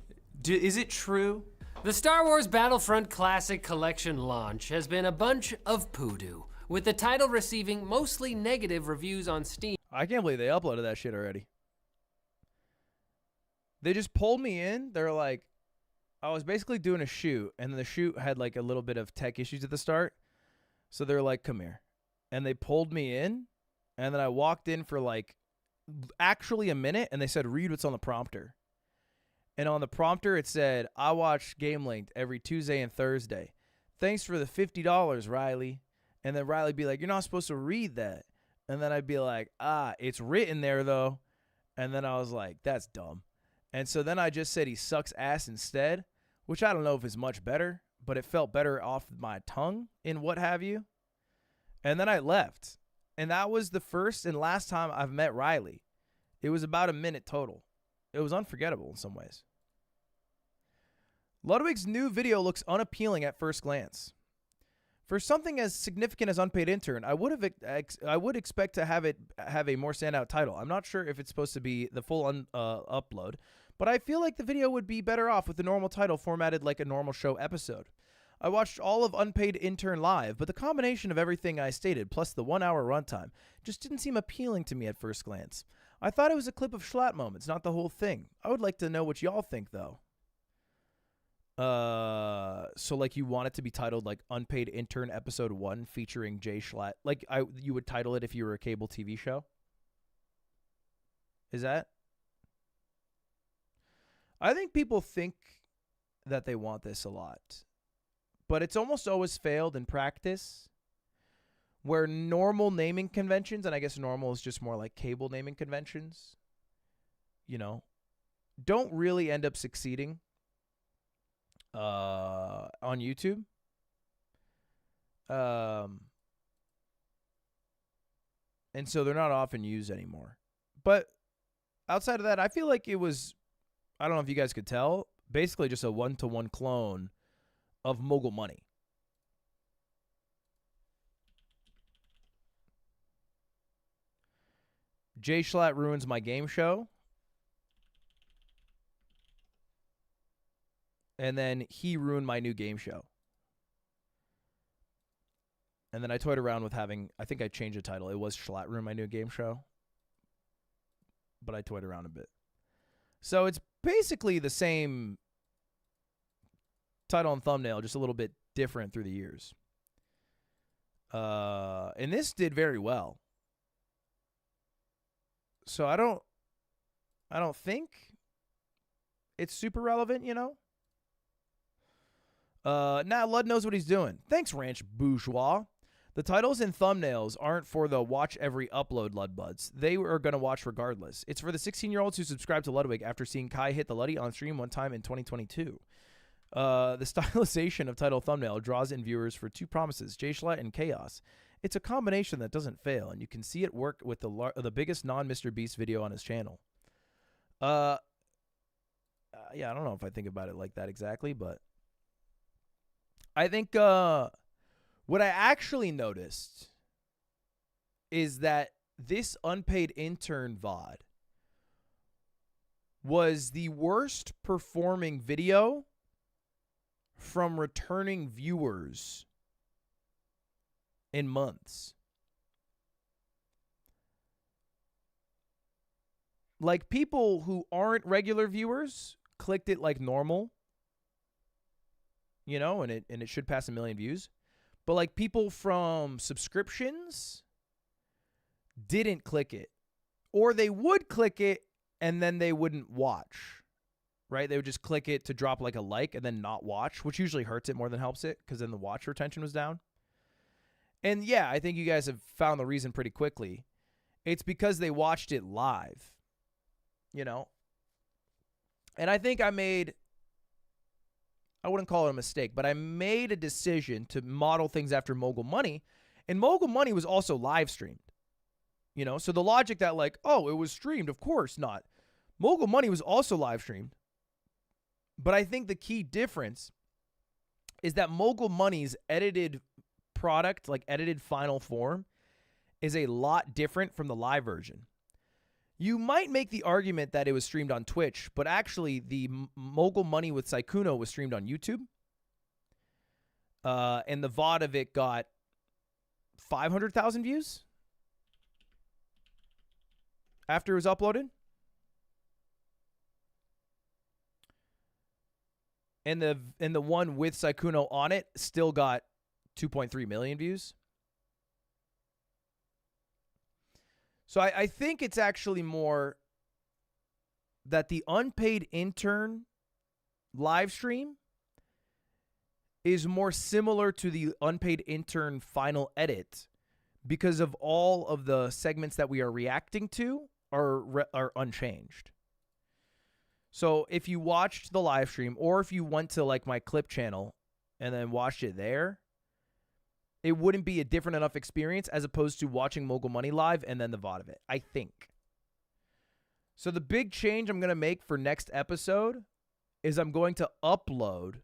Is it true? The Star Wars Battlefront Classic Collection launch has been a bunch of poo-doo, with the title receiving mostly negative reviews on Steam. I can't believe they uploaded that shit already. They just pulled me in. They're like, I was basically doing a shoot, and the shoot had like a little bit of tech issues at the start. So they're like, come here. And they pulled me in, and then I walked in for like actually a minute, and they said, read what's on the prompter. And on the prompter, it said, I watch Game Linked every Tuesday and Thursday. Thanks for the $50, Riley. And then Riley'd be like, you're not supposed to read that. And then I'd be like, it's written there, though. And then I was like, that's dumb. And so then I just said he sucks ass instead, which I don't know if it's much better, but it felt better off my tongue and what have you. And then I left. And that was the first and last time I've met Riley. It was about a minute total. It was unforgettable in some ways. Ludwig's new video looks unappealing at first glance. For something as significant as Unpaid Intern, I would expect to have it have a more standout title. I'm not sure if it's supposed to be the full upload, but I feel like the video would be better off with the normal title formatted like a normal show episode. I watched all of Unpaid Intern live, but the combination of everything I stated plus the 1 hour runtime just didn't seem appealing to me at first glance. I thought it was a clip of Schlatt moments, not the whole thing. I would like to know what y'all think, though. So like you want it to be titled like Unpaid Intern Episode 1 featuring Jay Schlatt. Like you would title it if you were a cable TV show? Is that? I think people think that they want this a lot. But it's almost always failed in practice. Where normal naming conventions, and I guess normal is just more like cable naming conventions, don't really end up succeeding on YouTube. And so they're not often used anymore. But outside of that, I feel like it was, I don't know if you guys could tell, basically just a one-to-one clone of Mogul Money. Jay Schlatt ruins my game show. And then he ruined my new game show. And then I toyed around with having, I think I changed the title. It was Schlatt ruined my new game show. But I toyed around a bit. So it's basically the same title and thumbnail, just a little bit different through the years. And this did very well. So I don't think it's super relevant, Now Lud knows what he's doing. Thanks, Ranch Bourgeois. The titles and thumbnails aren't for the watch every upload Lud buds. They are going to watch regardless. It's for the 16-year-olds who subscribe to Ludwig after seeing Kai hit the Luddy on stream one time in 2022. The stylization of title thumbnail draws in viewers for two promises, Jay Schlatt and Chaos. It's a combination that doesn't fail, and you can see it work with the biggest non-Mr. Beast video on his channel. Yeah, I don't know if I think about it like that exactly, but I think what I actually noticed is that this Unpaid Intern VOD was the worst performing video from returning viewers in months. Like, people who aren't regular viewers clicked it like normal, you know, and it should pass 1 million views. But like, people from subscriptions didn't click it, or they would click it and then they wouldn't watch, right? They would just click it to drop like a like and then not watch, which usually hurts it more than helps it, because then the watch retention was down. And yeah, I think you guys have found the reason pretty quickly. It's because they watched it live, you know? And I think I wouldn't call it a mistake, but I made a decision to model things after Mogul Money. And Mogul Money was also live streamed, you know? So the logic that like, oh, it was streamed, of course not. Mogul Money was also live streamed. But I think the key difference is that Mogul Money's edited product, like edited final form, is a lot different from the live version. You might make the argument that it was streamed on Twitch, but actually the Mogul Money with Sykkuno was streamed on YouTube. And the VOD of it got 500,000 views after it was uploaded. And the one with Sykkuno on it still got 2.3 million views. So I think it's actually more that the unpaid intern live stream is more similar to the unpaid intern final edit, because of all of the segments that we are reacting to are unchanged. So if you watched the live stream, or if you went to like my clip channel and then watched it there, it wouldn't be a different enough experience as opposed to watching Mogul Money live and then the VOD of it, I think. So the big change I'm going to make for next episode is I'm going to upload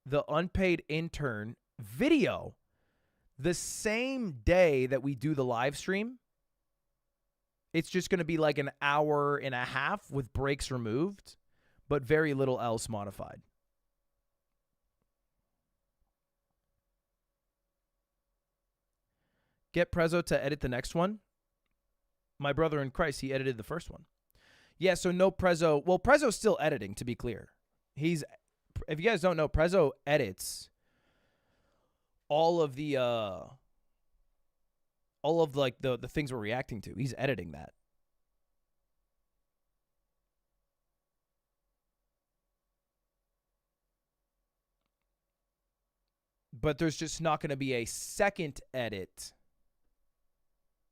the unpaid intern video the same day that we do the live stream. It's just going to be like an hour and a half with breaks removed, but very little else modified. Get Prezzo to edit the next one. My brother in Christ, he edited the first one. Yeah, so no Prezzo. Well, Prezzo's still editing, to be clear. If you guys don't know, Prezzo edits all of the things we're reacting to. He's editing that. But there's just not going to be a second edit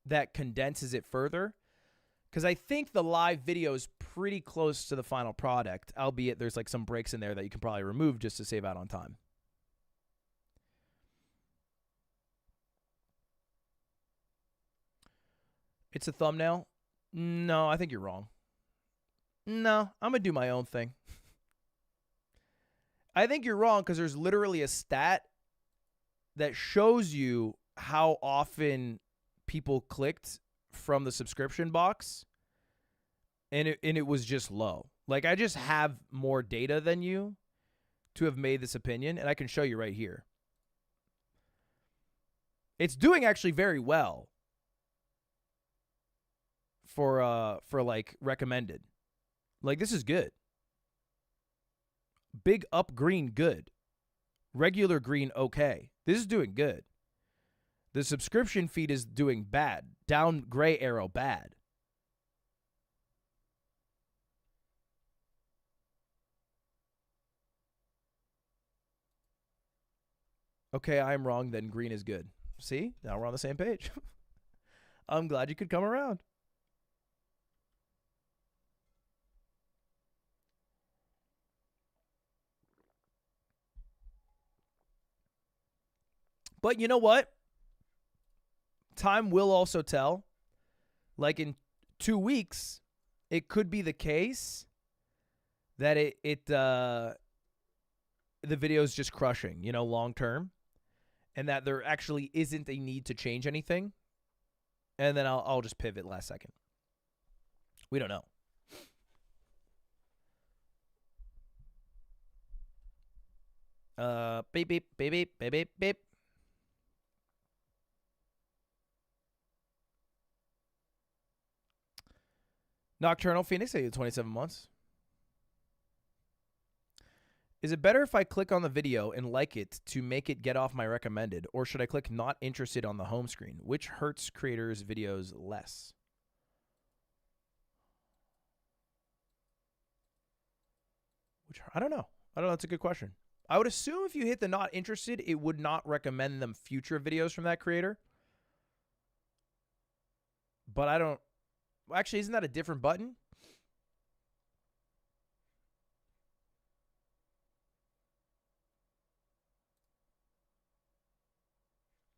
that condenses it further, because I think the live video is pretty close to the final product, albeit there's like some breaks in there that you can probably remove just to save out on time. It's a thumbnail? No, I think you're wrong. No, I'm going to do my own thing. I think you're wrong, because there's literally a stat that shows you how often people clicked from the subscription box, and it was just low. Like, I just have more data than you to have made this opinion, and I can show you right here. It's doing actually very well for like recommended. Like, this is good. Big up green, good. Regular green, okay. This is doing good. The subscription feed is doing bad. Down gray arrow, bad. Okay, I'm wrong, then green is good. See? Now we're on the same page. I'm glad you could come around. But you know what? Time will also tell. Like, in 2 weeks, it could be the case that the video is just crushing, you know, long term, and that there actually isn't a need to change anything, and then I'll just pivot last second. We don't know. Beep beep beep beep beep beep beep. Nocturnal Phoenix, 27 months. Is it better if I click on the video and like it to make it get off my recommended, or should I click not interested on the home screen? Which hurts creators' videos less? I don't know. That's a good question. I would assume if you hit the not interested, it would not recommend them future videos from that creator. But I don't. Actually, isn't that a different button?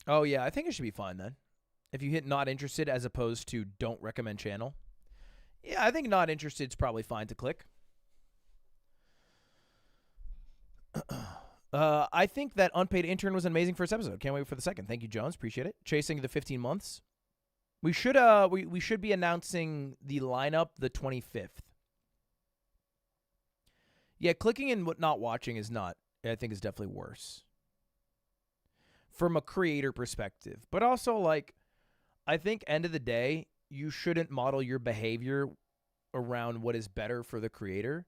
Oh, yeah. I think it should be fine then. If you hit not interested as opposed to don't recommend channel. Yeah, I think not interested is probably fine to click. I think that Unpaid Intern was an amazing first episode. Can't wait for the second. Thank you, Jones. Appreciate it. Chasing the 15 months. We should we should be announcing the lineup the 25th. Yeah, clicking and not watching is not, I think, is definitely worse. From a creator perspective. But also, like, I think end of the day, you shouldn't model your behavior around what is better for the creator.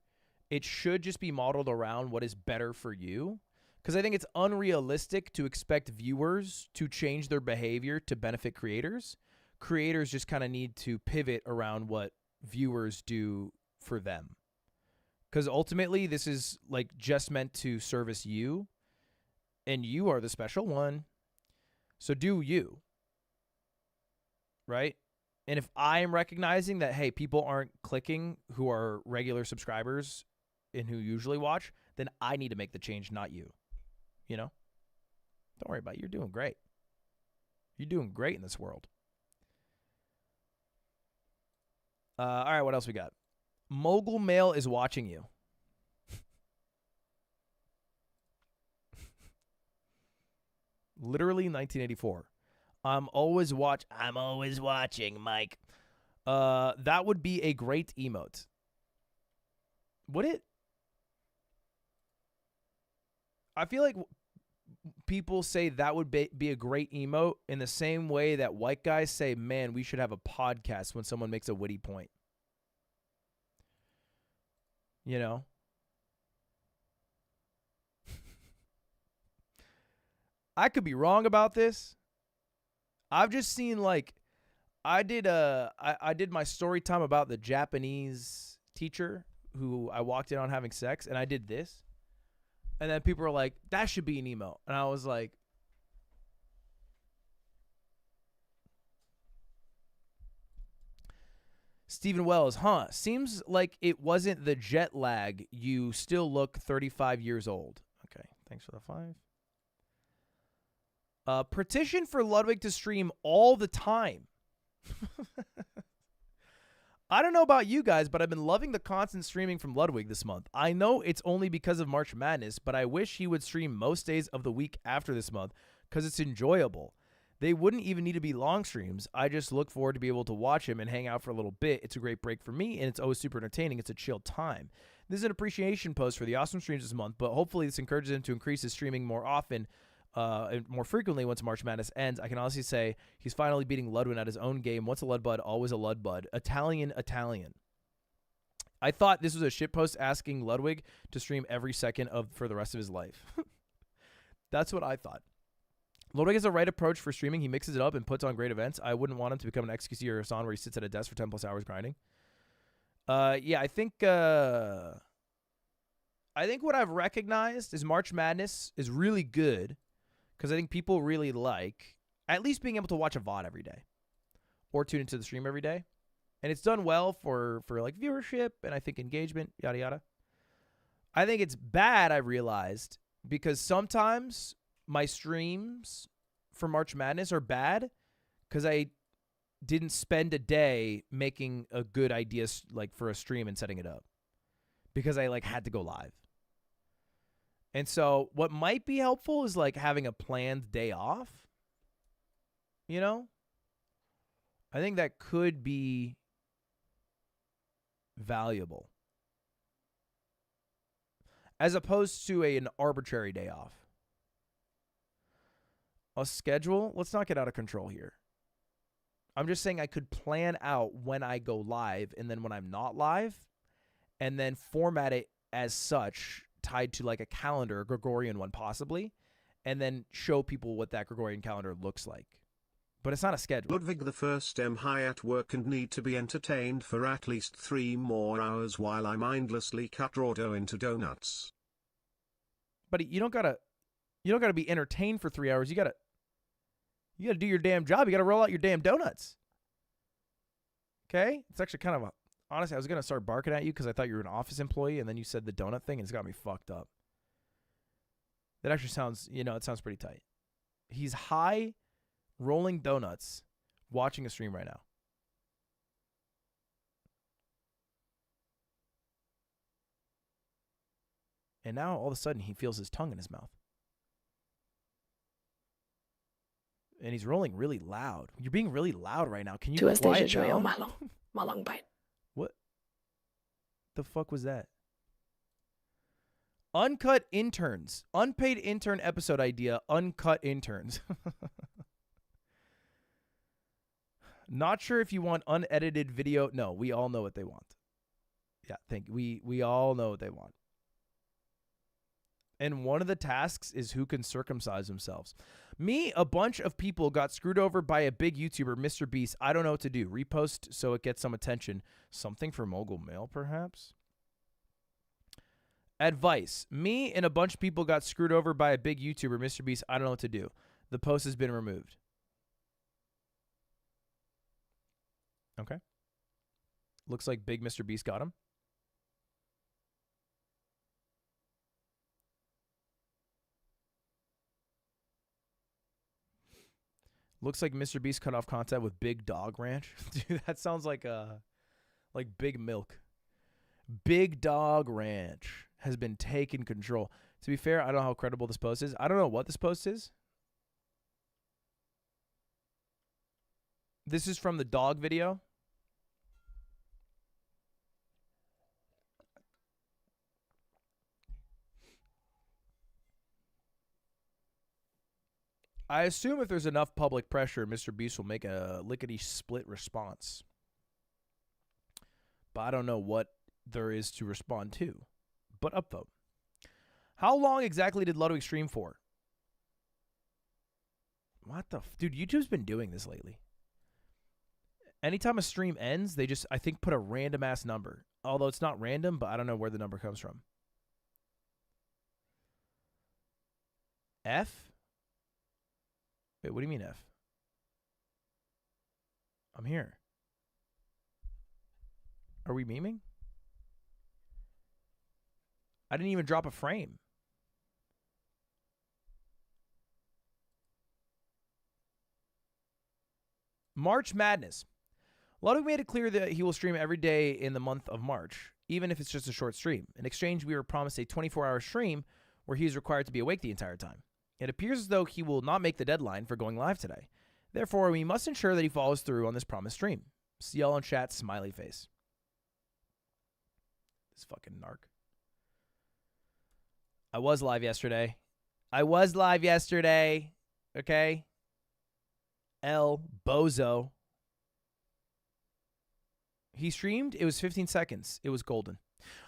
It should just be modeled around what is better for you. Because I think it's unrealistic to expect viewers to change their behavior to benefit creators. Creators just kind of need to pivot around what viewers do for them. Because ultimately, this is like just meant to service you. And you are the special one. So do you. Right? And if I am recognizing that, hey, people aren't clicking who are regular subscribers and who usually watch, then I need to make the change, not you. You know? Don't worry about it. You're doing great. You're doing great in this world. All right, what else we got? Mogul Mail is watching you. Literally 1984. I'm always watching, Mike. That would be a great emote. Would it? I feel like people say that would be a great emote in the same way that white guys say, man, we should have a podcast when someone makes a witty point. You know? I could be wrong about this. I've just seen, like, I did my story time about the Japanese teacher who I walked in on having sex, and I did this. And then people were like, that should be an emote. And I was like, Stephen Wells, seems like it wasn't the jet lag. You still look 35 years old. Okay, thanks for the 5. Petition for Ludwig to stream all the time. I don't know about you guys, but I've been loving the constant streaming from Ludwig this month. I know it's only because of March Madness, but I wish he would stream most days of the week after this month because it's enjoyable. They wouldn't even need to be long streams. I just look forward to be able to watch him and hang out for a little bit. It's a great break for me, and it's always super entertaining. It's a chill time. This is an appreciation post for the awesome streams this month, but hopefully this encourages him to increase his streaming more often and more frequently once March Madness ends. I can honestly say he's finally beating Ludwig at his own game. Once a Ludbud, always a Ludbud. Italian. I thought this was a shitpost asking Ludwig to stream every second for the rest of his life. That's what I thought. Ludwig has the right approach for streaming. He mixes it up and puts on great events. I wouldn't want him to become an XQC or a Hassan where he sits at a desk for 10 plus hours grinding. Yeah, I think what I've recognized is March Madness is really good. Because I think people really like at least being able to watch a VOD every day or tune into the stream every day. And it's done well for like viewership and I think engagement, yada, yada. I think it's bad, I realized, because sometimes my streams for March Madness are bad because I didn't spend a day making a good idea like for a stream and setting it up because I like had to go live. And so what might be helpful is like having a planned day off, you know? I think that could be valuable. as opposed to an arbitrary day off. A schedule? Let's not get out of control here. I'm just saying I could plan out when I go live and then when I'm not live, and then format it as such, tied to like a calendar, a Gregorian one possibly, and then show people what that Gregorian calendar looks like. But it's not a schedule. Ludwig the first am high at work and need to be entertained for at least 3 more hours while I mindlessly cut raw dough into donuts. But you don't gotta be entertained for 3 hours. You gotta do your damn job. You gotta roll out your damn donuts. Okay? It's actually kind of honestly, I was gonna start barking at you because I thought you were an office employee, and then you said the donut thing, and it's got me fucked up. That actually sounds, it sounds pretty tight. He's high, rolling donuts, watching a stream right now. And now all of a sudden he feels his tongue in his mouth. And he's rolling really loud. You're being really loud right now. Can you quiet down? What the fuck was that? Uncut interns. Unpaid intern episode idea. Uncut interns. Not sure if you want unedited video. No, we all know what they want. Yeah, we all know what they want. And one of the tasks is who can circumcise themselves. Me, a bunch of people got screwed over by a big YouTuber, Mr. Beast. I don't know what to do. Repost so it gets some attention. Something for Mogul Mail, perhaps? Advice. Me and a bunch of people got screwed over by a big YouTuber, Mr. Beast. I don't know what to do. The post has been removed. Okay. Looks like big Mr. Beast got him. Looks like Mr. Beast cut off contact with Big Dog Ranch. Dude, that sounds like Big Milk. Big Dog Ranch has been taking control. To be fair, I don't know how credible this post is. I don't know what this post is. This is from the dog video. I assume if there's enough public pressure, Mr. Beast will make a lickety-split response. But I don't know what there is to respond to. But upvote. How long exactly did Ludwig stream for? What the... Dude, YouTube's been doing this lately. Anytime a stream ends, they just, I think, put a random-ass number. Although it's not random, but I don't know where the number comes from. F? Wait, what do you mean F? I'm here. Are we memeing? I didn't even drop a frame. March Madness. Ludwig made it clear that he will stream every day in the month of March, even if it's just a short stream. In exchange, we were promised a 24-hour stream where he is required to be awake the entire time. It appears as though he will not make the deadline for going live today. Therefore, we must ensure that he follows through on this promised stream. See y'all in chat, smiley face. This fucking narc. I was live yesterday. Okay? El Bozo. He streamed. It was 15 seconds. It was golden.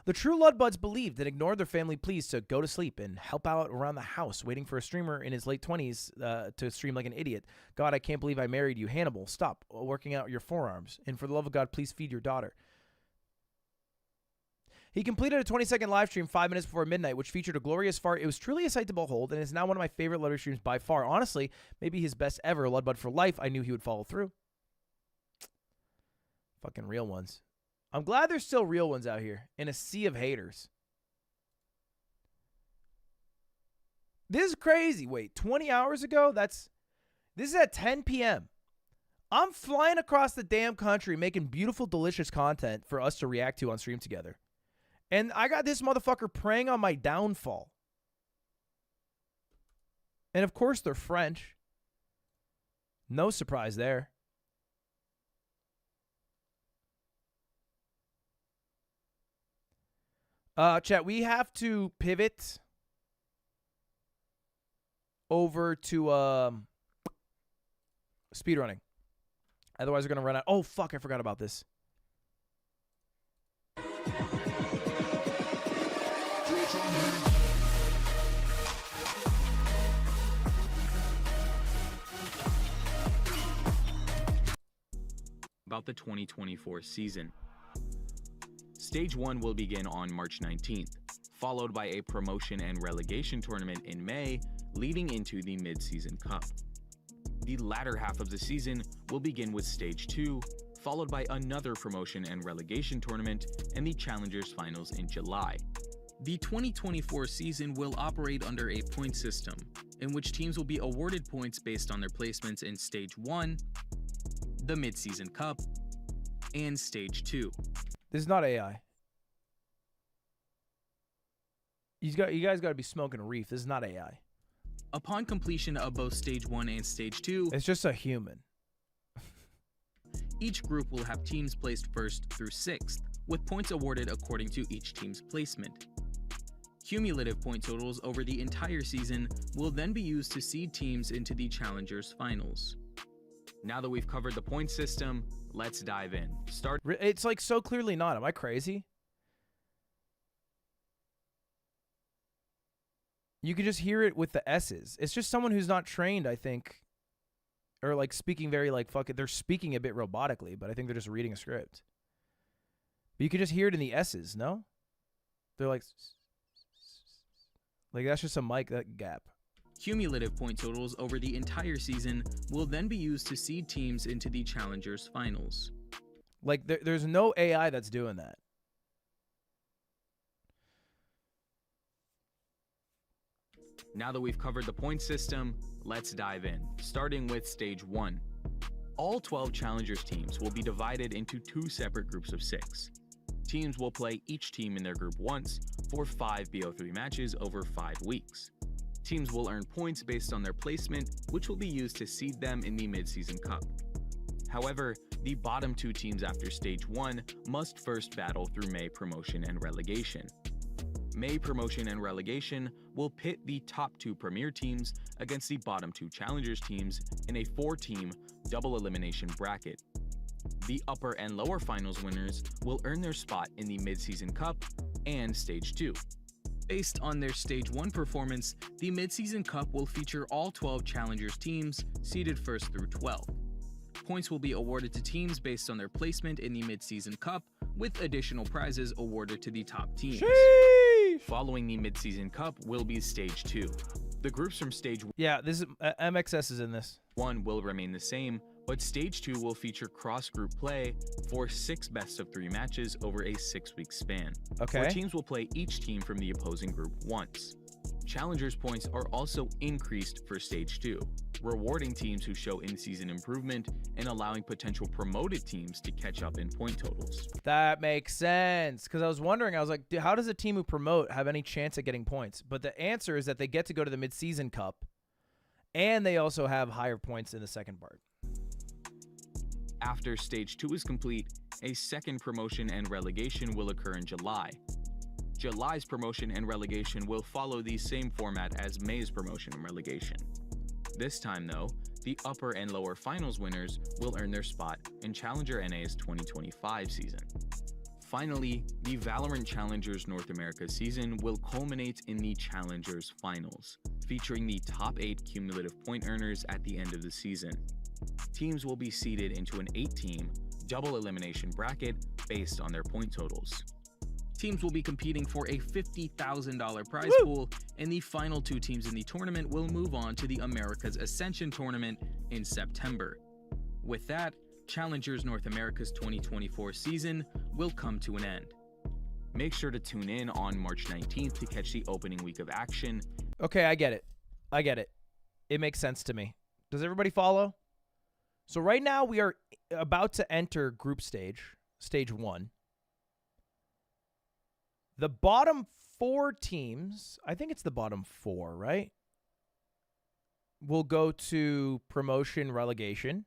The true Ludbuds believed and ignored their family pleas to go to sleep and help out around the house, waiting for a streamer in his late 20s to stream like an idiot. God, I can't believe I married you. Hannibal, stop working out your forearms. And for the love of God, please feed your daughter. He completed a 20-second live stream 5 minutes before midnight, which featured a glorious fart. It was truly a sight to behold, and is now one of my favorite Ludwig streams by far. Honestly, maybe his best ever. Ludbud for life. I knew he would follow through. Fucking real ones. I'm glad there's still real ones out here in a sea of haters. This is crazy. Wait, 20 hours ago? This is at 10 p.m. I'm flying across the damn country making beautiful, delicious content for us to react to on stream together. And I got this motherfucker preying on my downfall. And of course they're French. No surprise there. Chat, we have to pivot over to speedrunning. Otherwise, we're going to run out. Oh, fuck, I forgot about this. About the 2024 season. Stage 1 will begin on March 19th, followed by a promotion and relegation tournament in May, leading into the Mid-Season Cup. The latter half of the season will begin with Stage 2, followed by another promotion and relegation tournament and the Challengers Finals in July. The 2024 season will operate under a point system, in which teams will be awarded points based on their placements in Stage 1, the Mid-Season Cup, and Stage 2. This is not AI. You guys got to be smoking a reef. This is not AI. Upon completion of both Stage 1 and Stage 2, It's just a human. each group will have teams placed 1st through 6th, with points awarded according to each team's placement. Cumulative point totals over the entire season will then be used to seed teams into the Challengers Finals. Now that we've covered the point system, let's dive in. It's like so clearly not. Am I crazy? You can just hear it with the S's. It's just someone who's not trained, I think. Or like speaking very like fuck it. They're speaking a bit robotically, but I think they're just reading a script. But you can just hear it in the S's, no? They're like that's just a mic gap. Cumulative point totals over the entire season will then be used to seed teams into the Challengers Finals. Like there's no AI that's doing that. Now that we've covered the point system, let's dive in, starting with Stage 1. All 12 Challengers teams will be divided into 2 separate groups of 6. Teams will play each team in their group once for 5 BO3 matches over 5 weeks. Teams will earn points based on their placement, which will be used to seed them in the Mid-Season Cup. However, the bottom 2 teams after Stage 1 must first battle through May Promotion and Relegation. May Promotion and Relegation will pit the top 2 Premier teams against the bottom 2 Challengers teams in a 4-team double elimination bracket. The upper and lower finals winners will earn their spot in the Mid-Season Cup and Stage 2. Based on their Stage 1 performance, the Mid-Season Cup will feature all 12 Challengers teams seeded 1st through 12th. Points will be awarded to teams based on their placement in the Mid-Season Cup, with additional prizes awarded to the top teams. Sheesh. Following the Mid-Season Cup will be Stage 2. The groups from Stage Yeah, this is MXS is in this. 1 will remain the same, but Stage 2 will feature cross-group play for 6 best-of-3 matches over a 6-week span. Okay. Where teams will play each team from the opposing group once. Challengers points are also increased for Stage 2, rewarding teams who show in-season improvement and allowing potential promoted teams to catch up in point totals. That makes sense. Because I was wondering, I was like, how does a team who promote have any chance at getting points? But the answer is that they get to go to the Mid-Season Cup, and they also have higher points in the second part. After Stage 2 is complete, a second promotion and relegation will occur in July. July's promotion and relegation will follow the same format as May's promotion and relegation. This time, though, the upper and lower finals winners will earn their spot in Challenger NA's 2025 season. Finally, the Valorant Challengers North America season will culminate in the Challengers Finals, featuring the top 8 cumulative point earners at the end of the season. Teams will be seeded into an 8-team double elimination bracket based on their point totals. Teams will be competing for a $50,000 prize pool, and the final 2 teams in the tournament will move on to the America's Ascension Tournament in September. With that, Challengers North America's 2024 season will come to an end. Make sure to tune in on March 19th to catch the opening week of action. Okay, I get it. I get it. It makes sense to me. Does everybody follow? So right now we are about to enter group stage, Stage 1. The bottom 4 teams, I think it's the bottom 4, right? Will go to promotion relegation.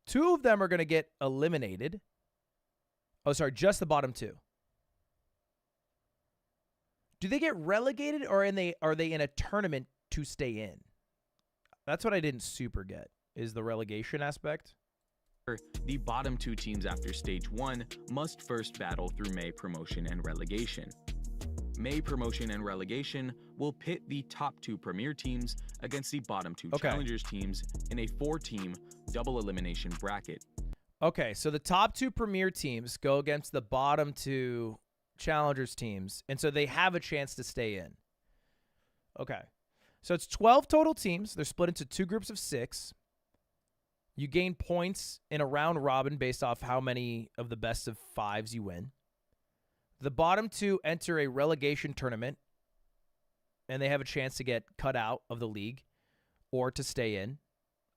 2 of them are going to get eliminated. Oh, sorry, just the bottom 2. Do they get relegated, or are they in a tournament to stay in? That's what I didn't super get, is the relegation aspect. The bottom 2 teams after Stage 1 must first battle through May Promotion and Relegation. May Promotion and Relegation will pit the top 2 Premier teams against the bottom 2 Challengers teams in a 4-team double elimination bracket. Okay, so the top 2 Premier teams go against the bottom 2 Challengers teams, and so they have a chance to stay in. Okay. So it's 12 total teams. They're split into 2 groups of 6. You gain points in a round robin based off how many of the best of 5s you win. The bottom 2 enter a relegation tournament, and they have a chance to get cut out of the league or to stay in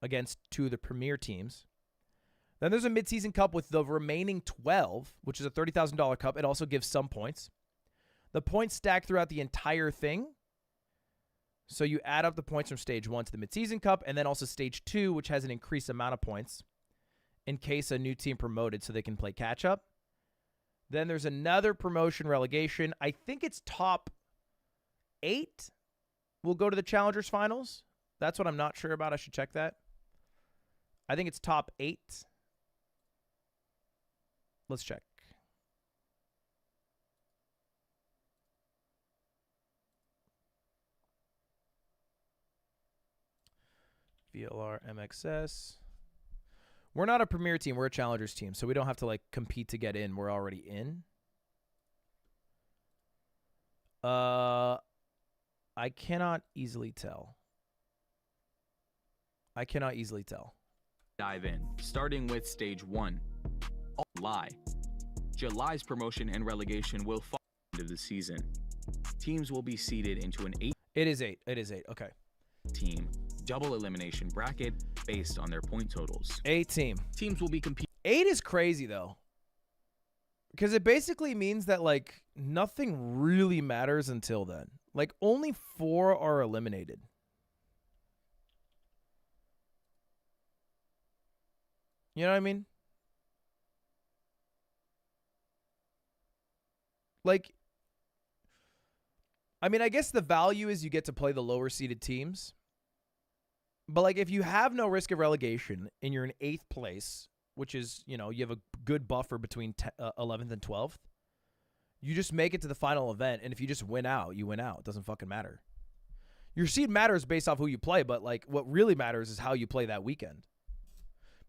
against 2 of the Premier teams. Then there's a midseason cup with the remaining 12, which is a $30,000 cup. It also gives some points. The points stack throughout the entire thing. So you add up the points from Stage 1 to the midseason cup, and then also Stage 2, which has an increased amount of points in case a new team promoted so they can play catch-up. Then there's another promotion relegation. I think it's top 8 will go to the Challengers Finals. That's what I'm not sure about. I should check that. I think it's top 8. Let's check. VLR MXS. We're not a Premier team. We're a Challengers team, so we don't have to like compete to get in. We're already in. I cannot easily tell. Dive in, starting with Stage 1. July's promotion and relegation will follow at the end of the season. Teams will be seeded into an 8. It is 8. Okay. Team double elimination bracket based on their point totals. 8 team. Teams will be competing. 8 is crazy though, because it basically means that like nothing really matters until then. Like only 4 are eliminated. You know what I mean? Like, I mean, I guess the value is you get to play the lower seeded teams. But like if you have no risk of relegation and you're in 8th place, which is, you know, you have a good buffer between 11th and 12th, you just make it to the final event, and if you just win out, you win out. It doesn't fucking matter. Your seed matters based off who you play, but like what really matters is how you play that weekend.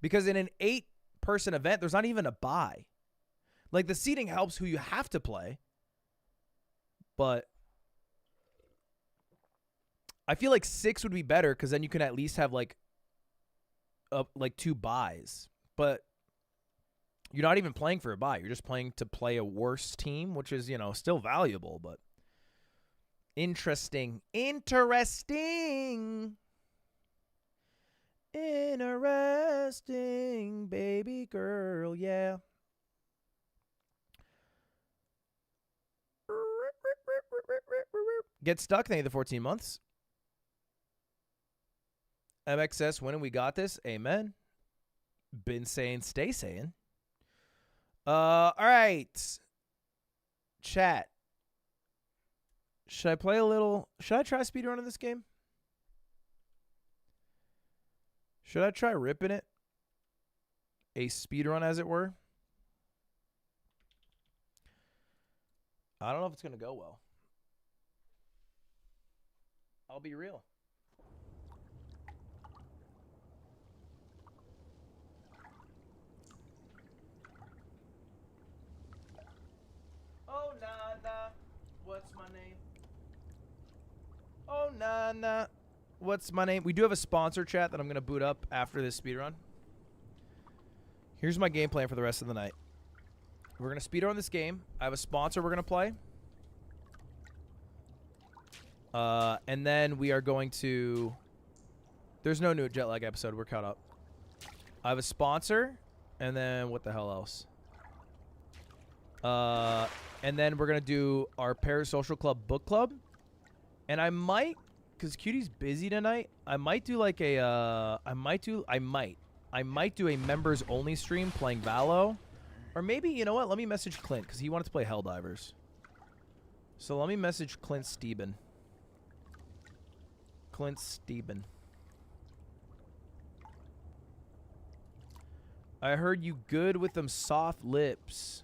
Because in an 8-person event, there's not even a bye. Like the seeding helps who you have to play, but I feel like 6 would be better because then you can at least have like 2 buys. But you're not even playing for a bye. You're just playing to play a worse team, which is, you know, still valuable, but interesting. Interesting, baby girl, yeah. Get stuck, thank you the 14 months. MXS winning, we got this. Amen. Been saying, stay saying. All right. Chat. Should I play a little? Should I try speedrunning this game? Should I try ripping it? A speedrun, as it were. I don't know if it's going to go well. I'll be real. Oh, Nana, what's my name? Oh, Nana, what's my name? We do have a sponsor chat that I'm going to boot up after this speedrun. Here's my game plan for the rest of the night. We're going to speedrun this game. I have a sponsor we're going to play. And then we are going to... There's no new jet lag episode. We're caught up. I have a sponsor. And then what the hell else? And then we're going to do our Parasocial Club book club. And I might, because Cutie's busy tonight, I might do like a... I might do a members only stream playing Valo. Or maybe, you know what? Let me message Clint because he wanted to play Helldivers. So let me message Clint Steeben. Clint Steeben. I heard you good with them soft lips.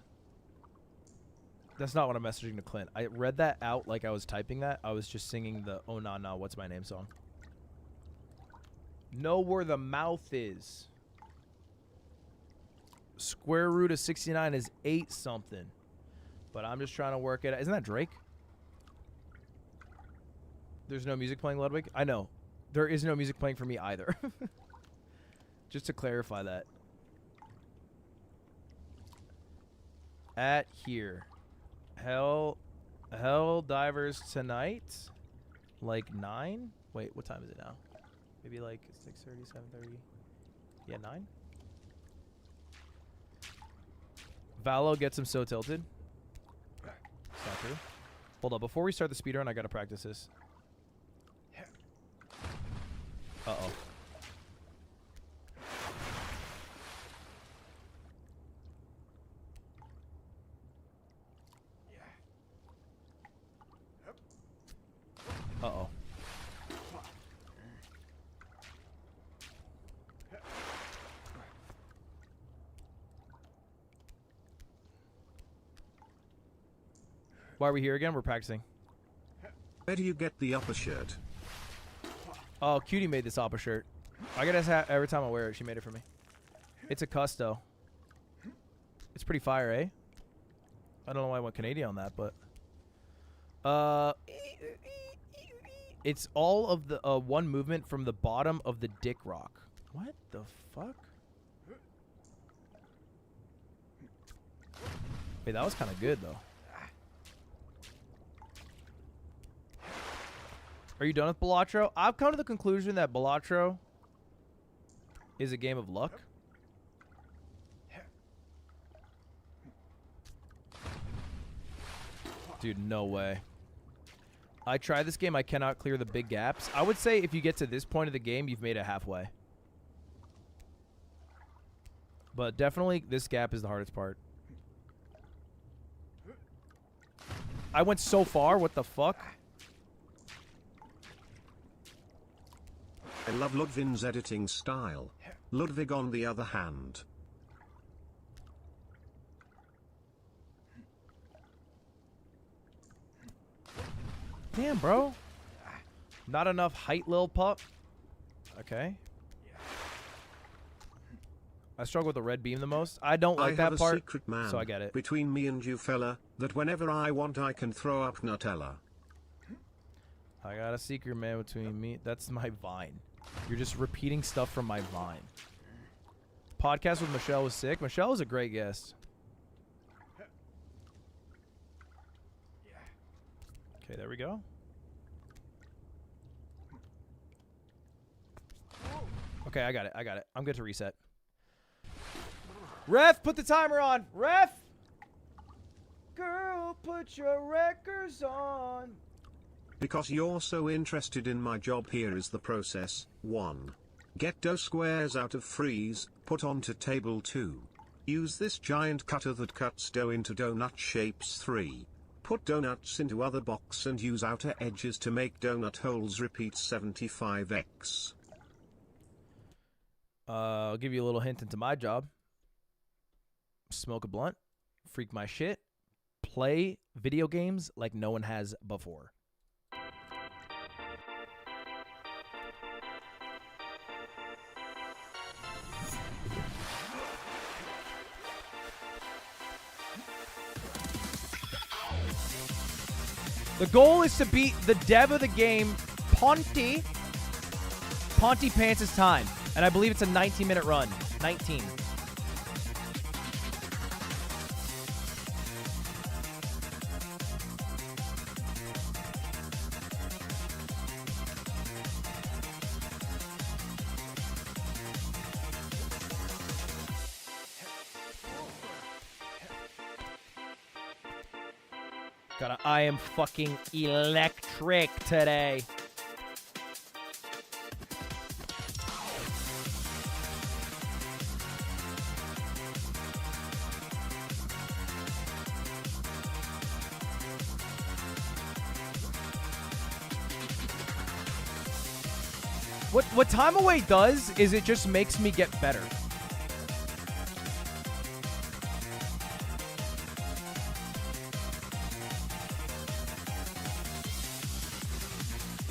That's not what I'm messaging to Clint. I read that out like I was typing that. I was just singing the Oh Nah Nah What's My Name song. Know where the mouth is. Square root of 69 is 8 something. But I'm just trying to work it out. Isn't that Drake? There's no music playing, Ludwig? I know. There is no music playing for me either. Just to clarify that. At here. Hell divers tonight. Like 9? Wait, what time is it now? Maybe like 6:30, 7:30. Yeah, 9? Valo gets him so tilted. It's not true. Hold up, before we start the speedrun, I gotta practice this. Uh-oh. Uh-oh. Why are we here again? We're practicing. Where do you get the upper shirt? Oh, Cutie made this upper shirt. I get it every time I wear it. She made it for me. It's a custo. It's pretty fire, eh? I don't know why I went Canadian on that, but... It's all of the one movement from the bottom of the dick rock. What the fuck? Wait, that was kind of good, though. Are you done with Balatro? I've come to the conclusion that Balatro is a game of luck. Dude, no way. I tried this game. I cannot clear the big gaps. I would say if you get to this point of the game, you've made it halfway. But definitely this gap is the hardest part. I went so far. What the fuck? I love Ludwig's editing style. Ludwig on the other hand. Damn, bro. Not enough height, lil pup. Okay. I struggle with the red beam the most. I don't like that part, secret man so I get it. Between me and you, fella, that whenever I want I can throw up Nutella. I got a secret man between me. That's my Vine. You're just repeating stuff from my Vine. Podcast with Michelle was sick. Michelle was a great guest. Okay, there we go. Okay, I got it. I got it. I'm good to reset. Ref, put the timer on. Ref! Girl, put your records on. Because you're so interested in my job, here is the process. 1. Get dough squares out of freeze, put onto table 2. Use this giant cutter that cuts dough into donut shapes. 3. Put donuts into other box and use outer edges to make donut holes. Repeat 75x. I'll give you a little hint into my job. Smoke a blunt, freak my shit, play video games like no one has before. The goal is to beat the dev of the game, Ponty Pants' time. And I believe it's a 19-minute run. 19. I am fucking electric today. What time away does is it just makes me get better.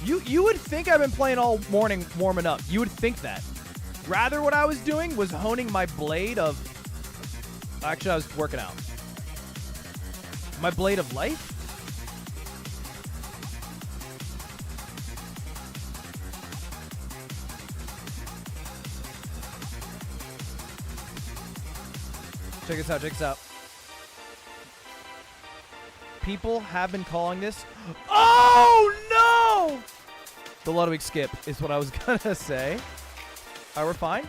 You would think I've been playing all morning warming up. You would think that. Rather, what I was doing was honing my blade of... Actually, I was working out. My blade of life? Check this out, check this out. People have been calling this... Oh, no! The Ludwig skip is what I was gonna say. Alright, we're fine.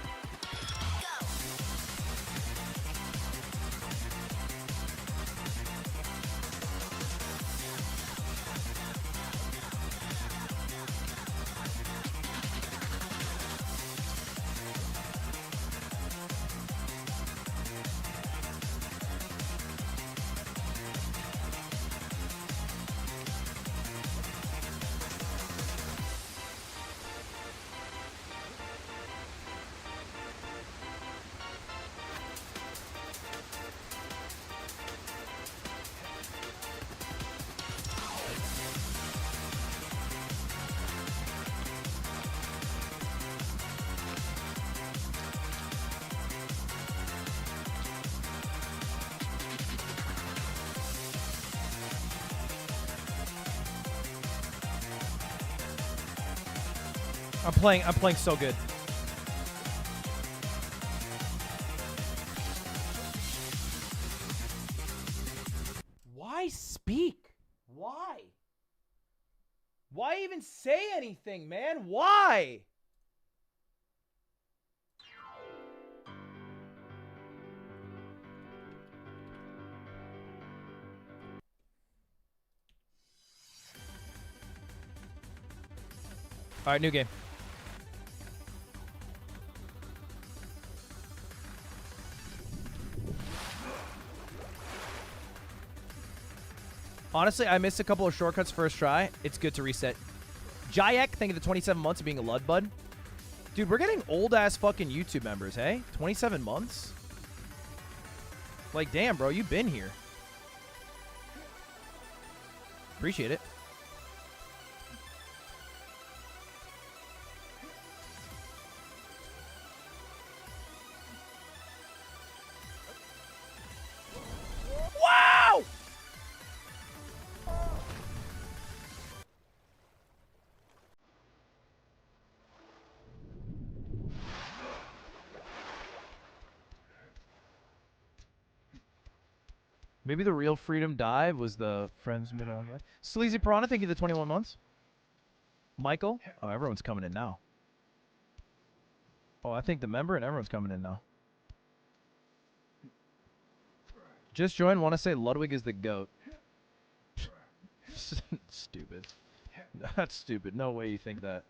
I'm playing so good. Why speak? Why? Why even say anything, man? Why? All right, new game. Honestly, I missed a couple of shortcuts first try. It's good to reset. Jayek, thank you for the 27 months of being a Lud Bud. Dude, we're getting old-ass fucking YouTube members, hey? 27 months? Like, damn, bro, you've been here. Appreciate it. Wow! Maybe the real freedom dive was the friends mid on. Sleazy Piranha, thank you for the 21 months. Michael, oh, everyone's coming in now. Oh, I think the member and everyone's coming in now. Just joined. Want to say Ludwig is the GOAT. Stupid. That's stupid. No way you think that.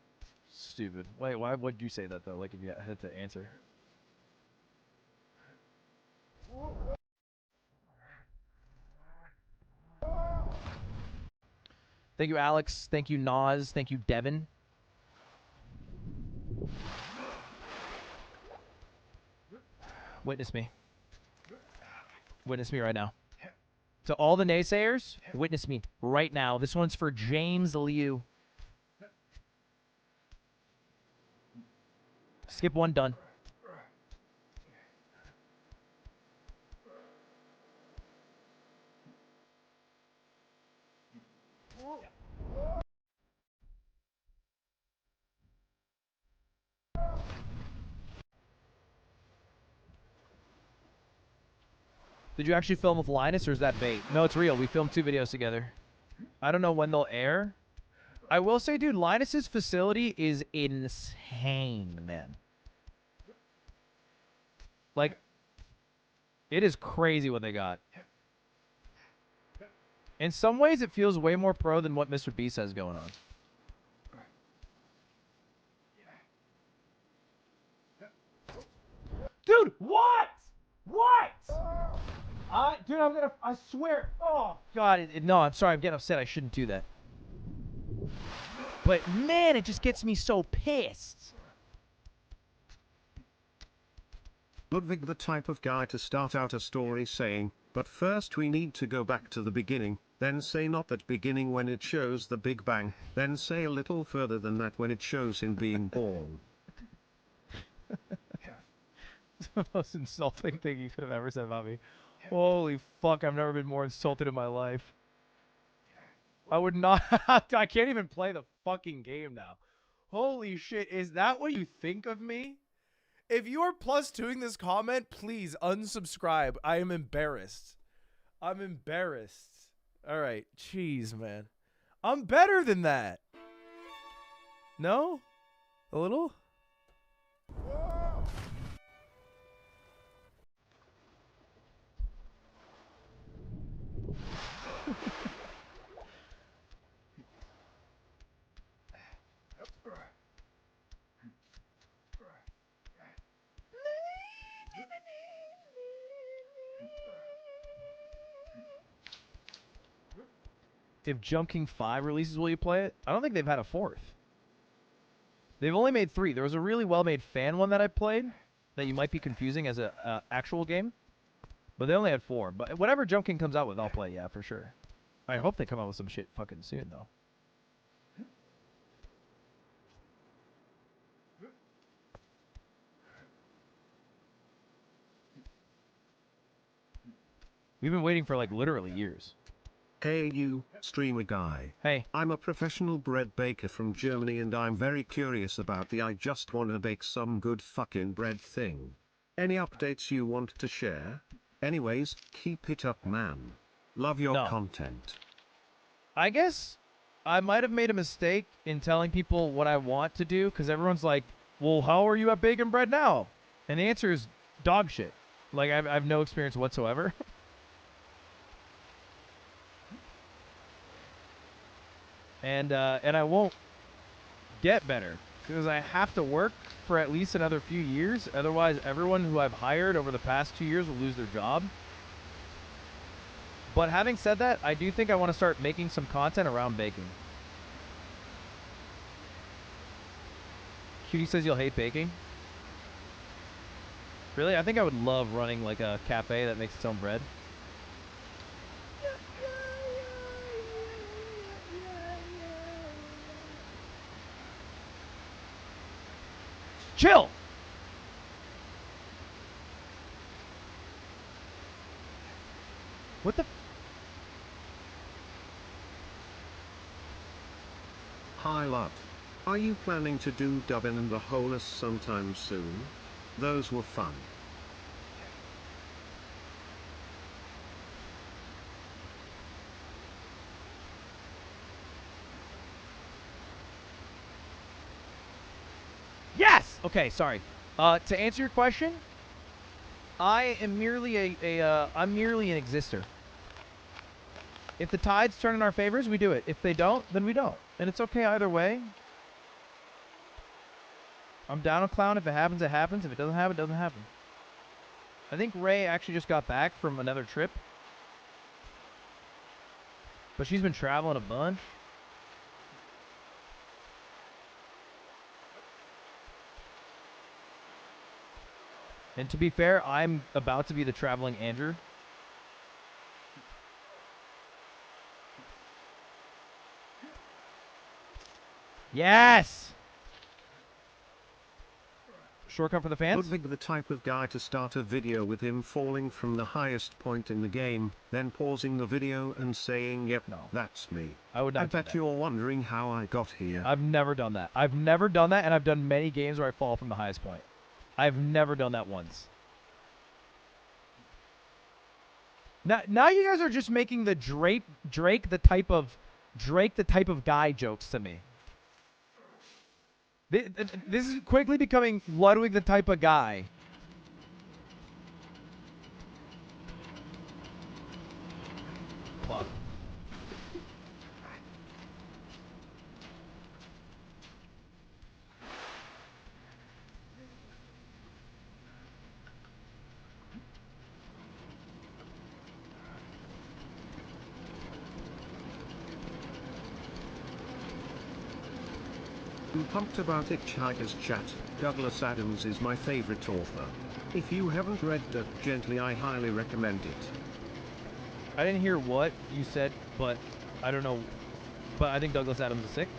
Stupid. Wait, why would you say that though? Like if you had to answer. Thank you, Alex. Thank you, Nas. Thank you, Devin. Witness me. Witness me right now. To all the naysayers, witness me right now. This one's for James Liu. Skip one, done. Did you actually film with Linus, or is that bait? No, it's real. We filmed 2 videos together. I don't know when they'll air. I will say, dude, Linus's facility is insane, man. Like, it is crazy what they got. In some ways, it feels way more pro than what Mr. Beast has going on. Dude, what? What? Dude, I swear. Oh, God. No, I'm sorry. I'm getting upset. I shouldn't do that. But man, it just gets me so pissed. Ludwig, the type of guy to start out a story saying, but first we need to go back to the beginning, then say not that beginning when it shows the Big Bang, then say a little further than that when it shows him being born. It's the most insulting thing you could have ever said about me. Holy fuck, I've never been more insulted in my life. I would not. I can't even play the fucking game now. Holy shit, is that what you think of me? If you are +2ing this comment, please unsubscribe. I am embarrassed. I'm embarrassed. All right, jeez, man. I'm better than that. No? A little? If Jump King 5 releases, will you play it? I don't think they've had a 4th. They've only made 3. There was a really well-made fan one that I played that you might be confusing as a actual game. But they only had 4. But whatever Jump King comes out with, I'll play, yeah, for sure. I hope they come out with some shit fucking soon, though. We've been waiting for, like, literally years. Hey you, streamer guy. Hey. I'm a professional bread baker from Germany and I'm very curious about the I just wanna bake some good fucking bread thing. Any updates you want to share? Anyways, keep it up, man. Love your content. I guess I might have made a mistake in telling people what I want to do, because everyone's like, well, how are you at baking bread now? And the answer is dog shit. Like, I've no experience whatsoever. And I won't get better, because I have to work for at least another few years. Otherwise, everyone who I've hired over the past 2 years will lose their job. But having said that, I do think I want to start making some content around baking. Cutie says you'll hate baking. Really? I think I would love running like a cafe that makes its own bread. Chill! What the? Hi love. Are you planning to do Dubbin and the Holus sometime soon? Those were fun. Yes! Okay, sorry. To answer your question, I am merely I'm merely an exister. If the tides turn in our favors, we do it. If they don't, then we don't. And it's okay either way. I'm down a clown. If it happens, it happens. If it doesn't happen, it doesn't happen. I think Ray actually just got back from another trip. But she's been traveling a bunch. And to be fair, I'm about to be the traveling Andrew. Yes! Shortcut for the fans? Ludwig, the type of guy to start a video with him falling from the highest point in the game, then pausing the video and saying, yep, no, that's me. I would not I do bet that. you're wondering how I got here. I've never done that. I've never done that, and I've done many games where I fall from the highest point. I've never done that once. Now you guys are just making the Drake the type of guy jokes to me. This is quickly becoming Ludwig the type of guy. Fuck. I'm pumped about Hitchhiker's Chat. Douglas Adams is my favorite author. If you haven't read Dirt Gently, I highly recommend it. I didn't hear what you said, but I don't know. But I think Douglas Adams is sick.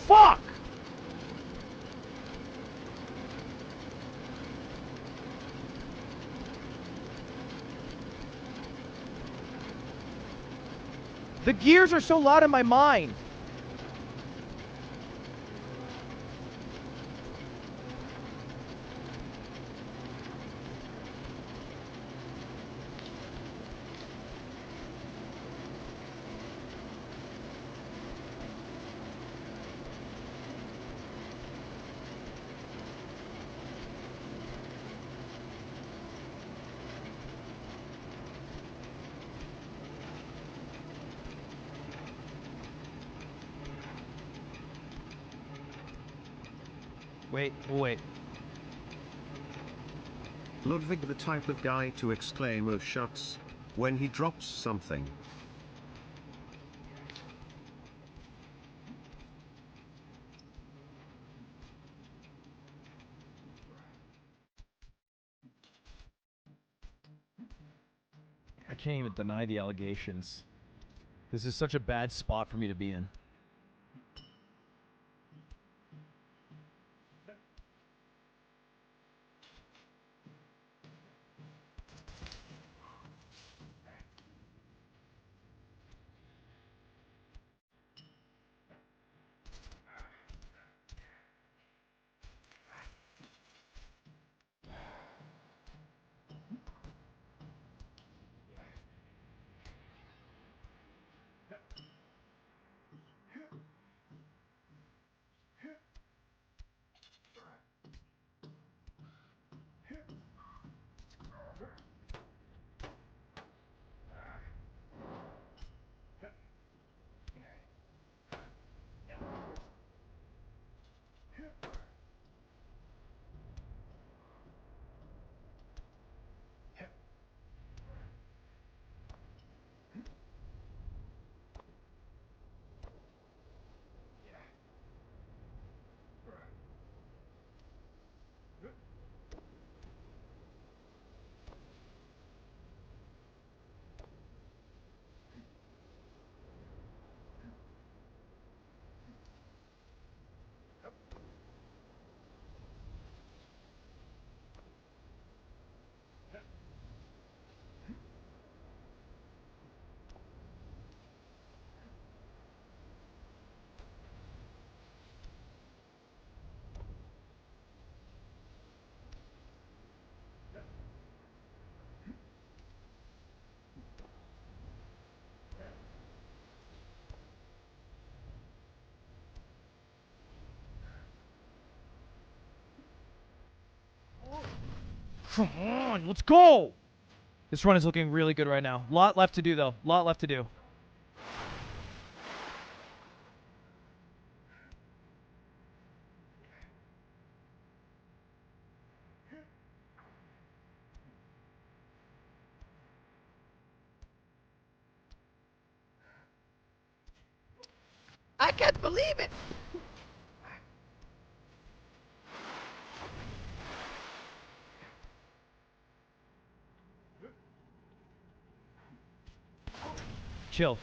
Fuck! The gears are so loud in my mind. Wait. Ludwig the type of guy to exclaim "oh shucks" when he drops something. I can't even deny the allegations. This is such a bad spot for me to be in. Come on, let's go! This run is looking really good right now. Lot left to do, though. Lot left to do. I can't believe it! Chill.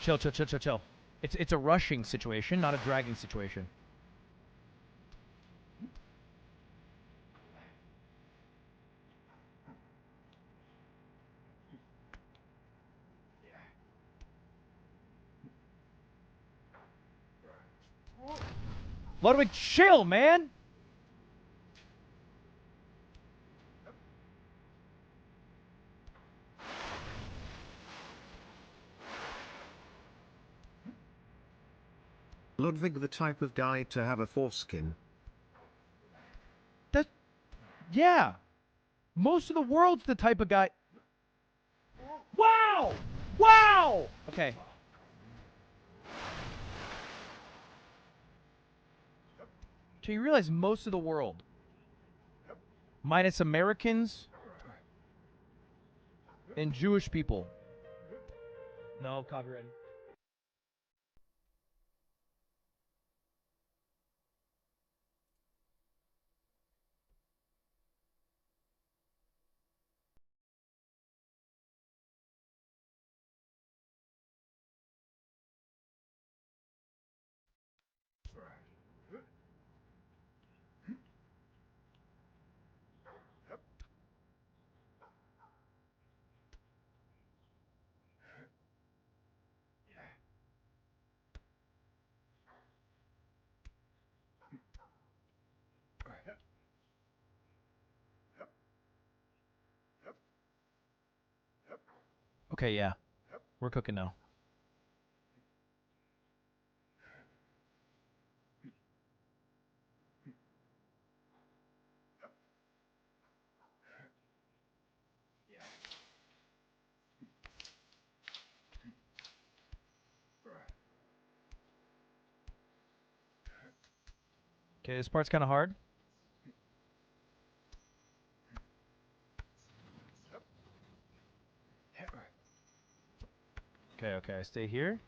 It's a rushing situation, not a dragging situation. Ludwig, chill, man! Ludwig the type of guy to have a foreskin. Yeah. Most of the world's the type of guy... Wow! Wow! Okay. So you realize most of the world, minus Americans and Jewish people. No, copyright. Okay, yeah. We're cooking now. Okay, this part's kind of hard. Okay, I stay here.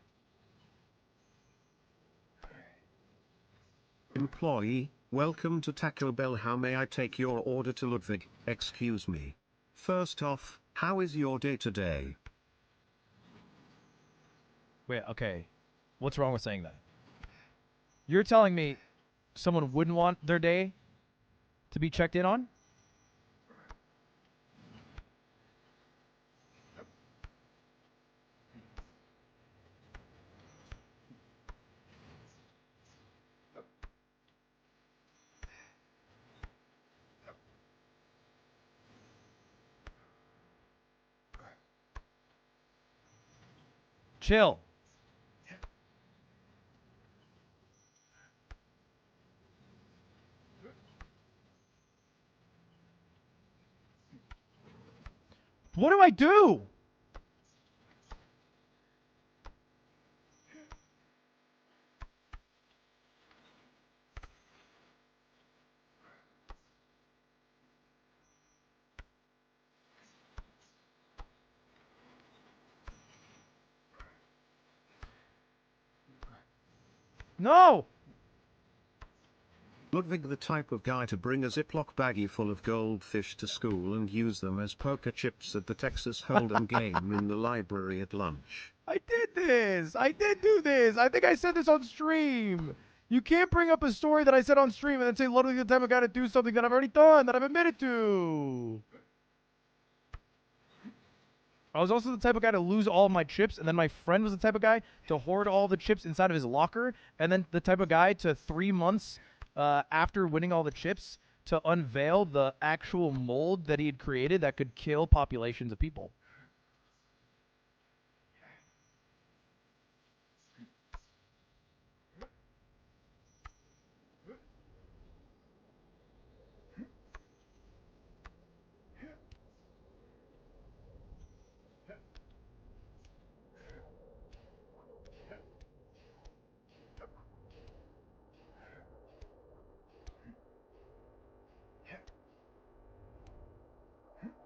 Employee, welcome to Taco Bell. How may I take your order to Ludwig? Excuse me. First off, how is your day today? Wait, okay. What's wrong with saying that? You're telling me someone wouldn't want their day to be checked in on? Chill. What do I do? No! Ludwig, the type of guy to bring a Ziploc baggie full of goldfish to school and use them as poker chips at the Texas Hold'em game in the library at lunch. I did this! I did do this! I think I said this on stream! You can't bring up a story that I said on stream and then say Ludwig the type of guy to do something that I've already done, that I've admitted to! I was also the type of guy to lose all of my chips, and then my friend was the type of guy to hoard all the chips inside of his locker, and then the type of guy to 3 months after winning all the chips to unveil the actual mold that he had created that could kill populations of people.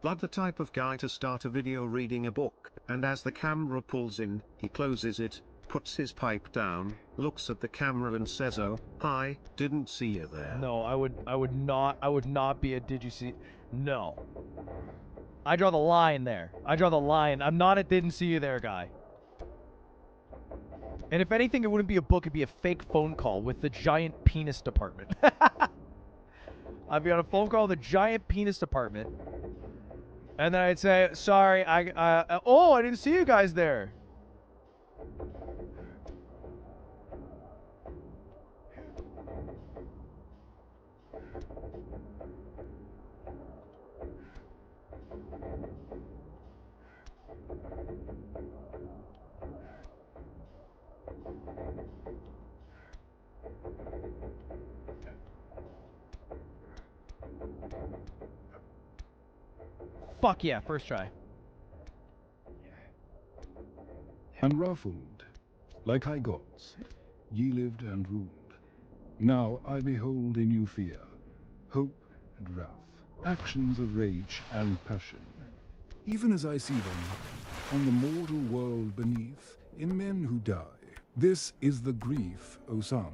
Lud, the type of guy to start a video reading a book, and as the camera pulls in, he closes it, puts his pipe down, looks at the camera and says, "Oh, hi, didn't see you there." No, I would not be a did you see? No. I draw the line there. I draw the line. I'm not a didn't see you there guy. And if anything, it wouldn't be a book, it'd be a fake phone call with the giant penis department. I'd be on a phone call with the giant penis department. And then I'd say, sorry, oh, I didn't see you guys there. Fuck yeah, first try. Unruffled, like high gods, ye lived and ruled. Now I behold a new fear, hope and wrath, actions of rage and passion. Even as I see them, on the mortal world beneath, in men who die, this is the grief, O son,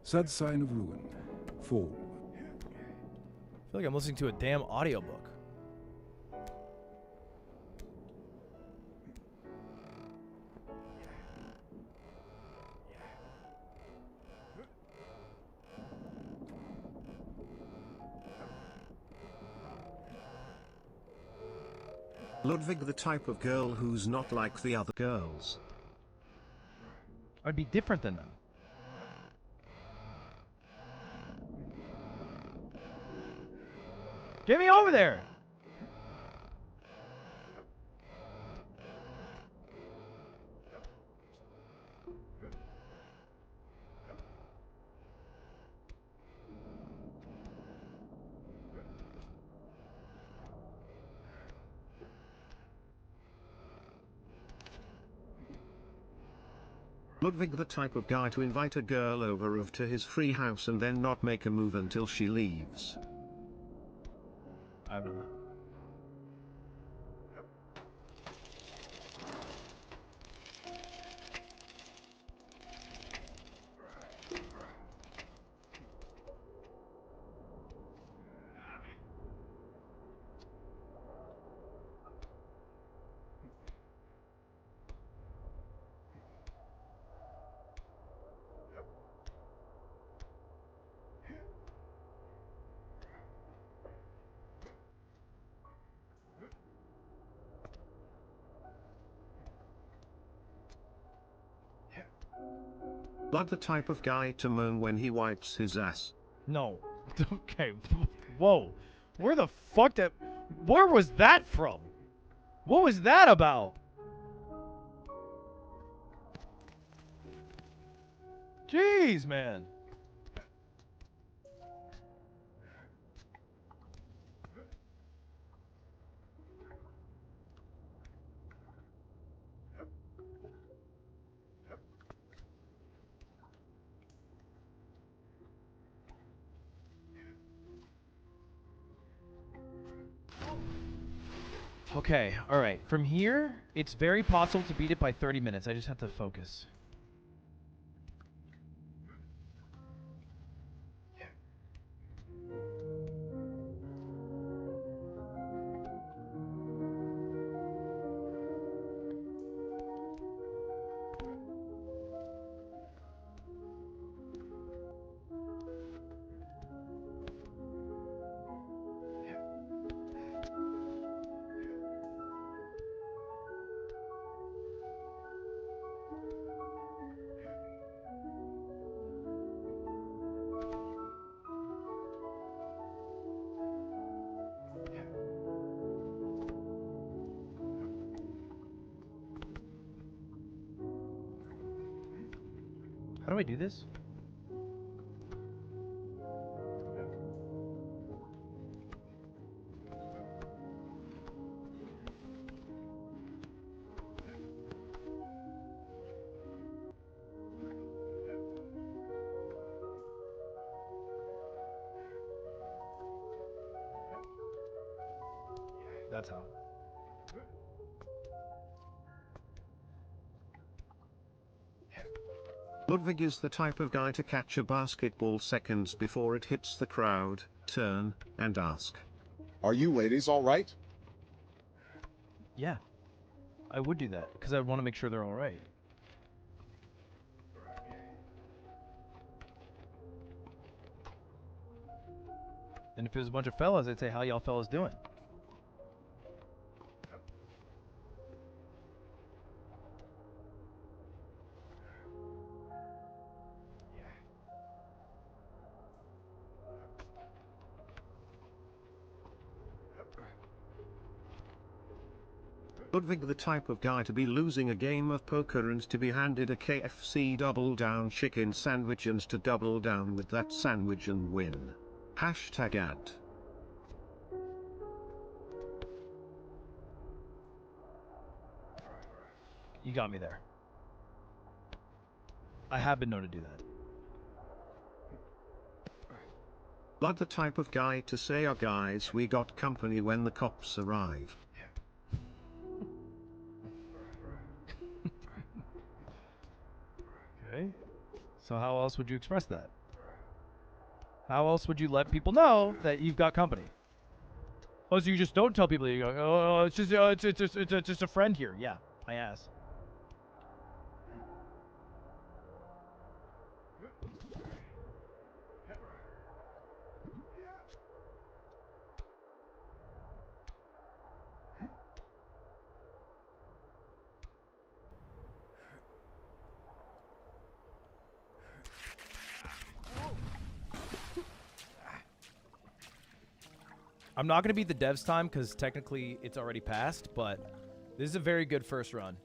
sad sign of ruin, fall. I feel like I'm listening to a damn audiobook. Ludwig, the type of girl who's not like the other girls. I'd be different than them. Get me over there! Ludwig, the type of guy to invite a girl over to his free house and then not make a move until she leaves. I don't know. Lud, the type of guy to moan when he wipes his ass. No. Okay. Whoa. Where the fuck did... Where was that from? What was that about? Jeez, man. Okay, alright. From here, it's very possible to beat it by 30 minutes. I just have to focus. How do I do this? That's how. Ludwig is the type of guy to catch a basketball seconds before it hits the crowd, turn, and ask, "Are you ladies all right?" Yeah. I would do that, because I would want to make sure they're alright. And if it was a bunch of fellas, I'd say, how y'all fellas doing? Ludwig, the type of guy to be losing a game of poker and to be handed a KFC double down chicken sandwich and to double down with that sandwich and win. Hashtag ad. You got me there. I have been known to do that. But the type of guy to say, "Oh guys, we got company" when the cops arrive. Okay. So how else would you express that? How else would you let people know that you've got company? Oh, so you just don't tell people that you go, oh, it's just a friend here. Yeah, my ass. I'm not going to beat the devs time because technically it's already passed, but this is a very good first run.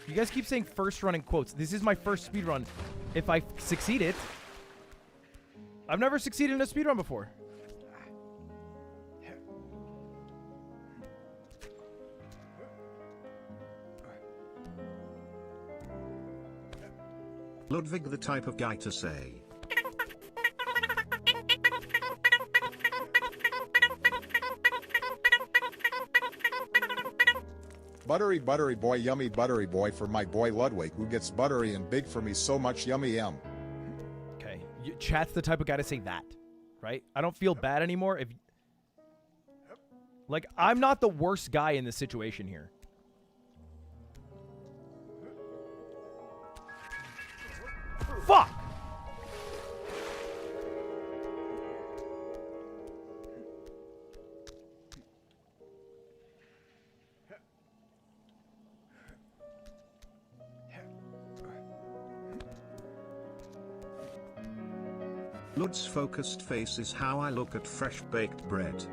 You guys keep saying first run in quotes. This is my first speed run. If I succeed it, I've never succeeded in a speed run before. Ludwig the type of guy to say, Buttery buttery boy, yummy buttery boy for my boy Ludwig, who gets buttery and big for me so much, yummy yum. Okay, chat's the type of guy to say that, right? I don't feel bad anymore if... Like, I'm not the worst guy in this situation here. Fuck! Lud's focused face is how I look at fresh baked bread.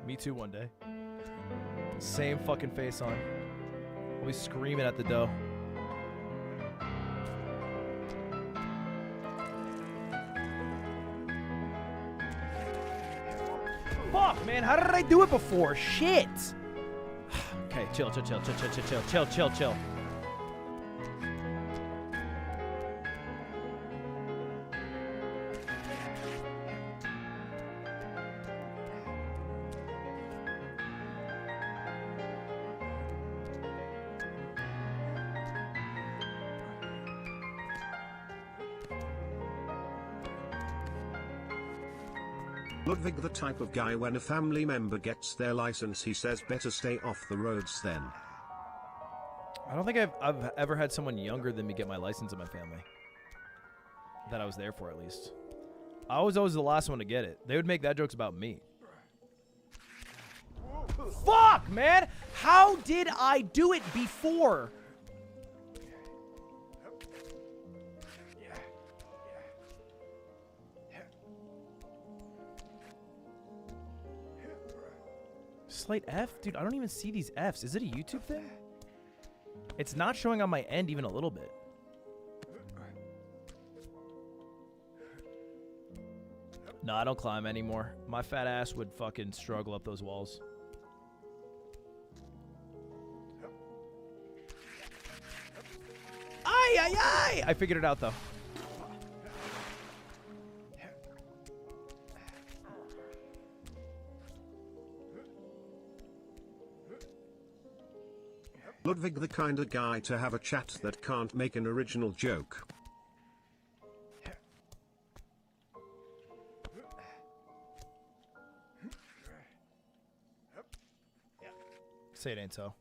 Me too one day. Same fucking face on. I'll be screaming at the dough. Fuck, man, how did I do it before? Shit! Okay, chill. Ludwig the type of guy when a family member gets their license he says better stay off the roads then. I don't think I've ever had someone younger than me get my license in my family. That I was there for, at least. I was always the last one to get it. They would make that jokes about me. Fuck, man! How did I do it before? Slight F? Dude, I don't even see these Fs. Is it a YouTube thing? It's not showing on my end even a little bit. No, I don't climb anymore. My fat ass would fucking struggle up those walls. Ay, ay, ay! I figured it out, though. Ludwig the kind of guy to have a chat that can't make an original joke. Say it ain't so.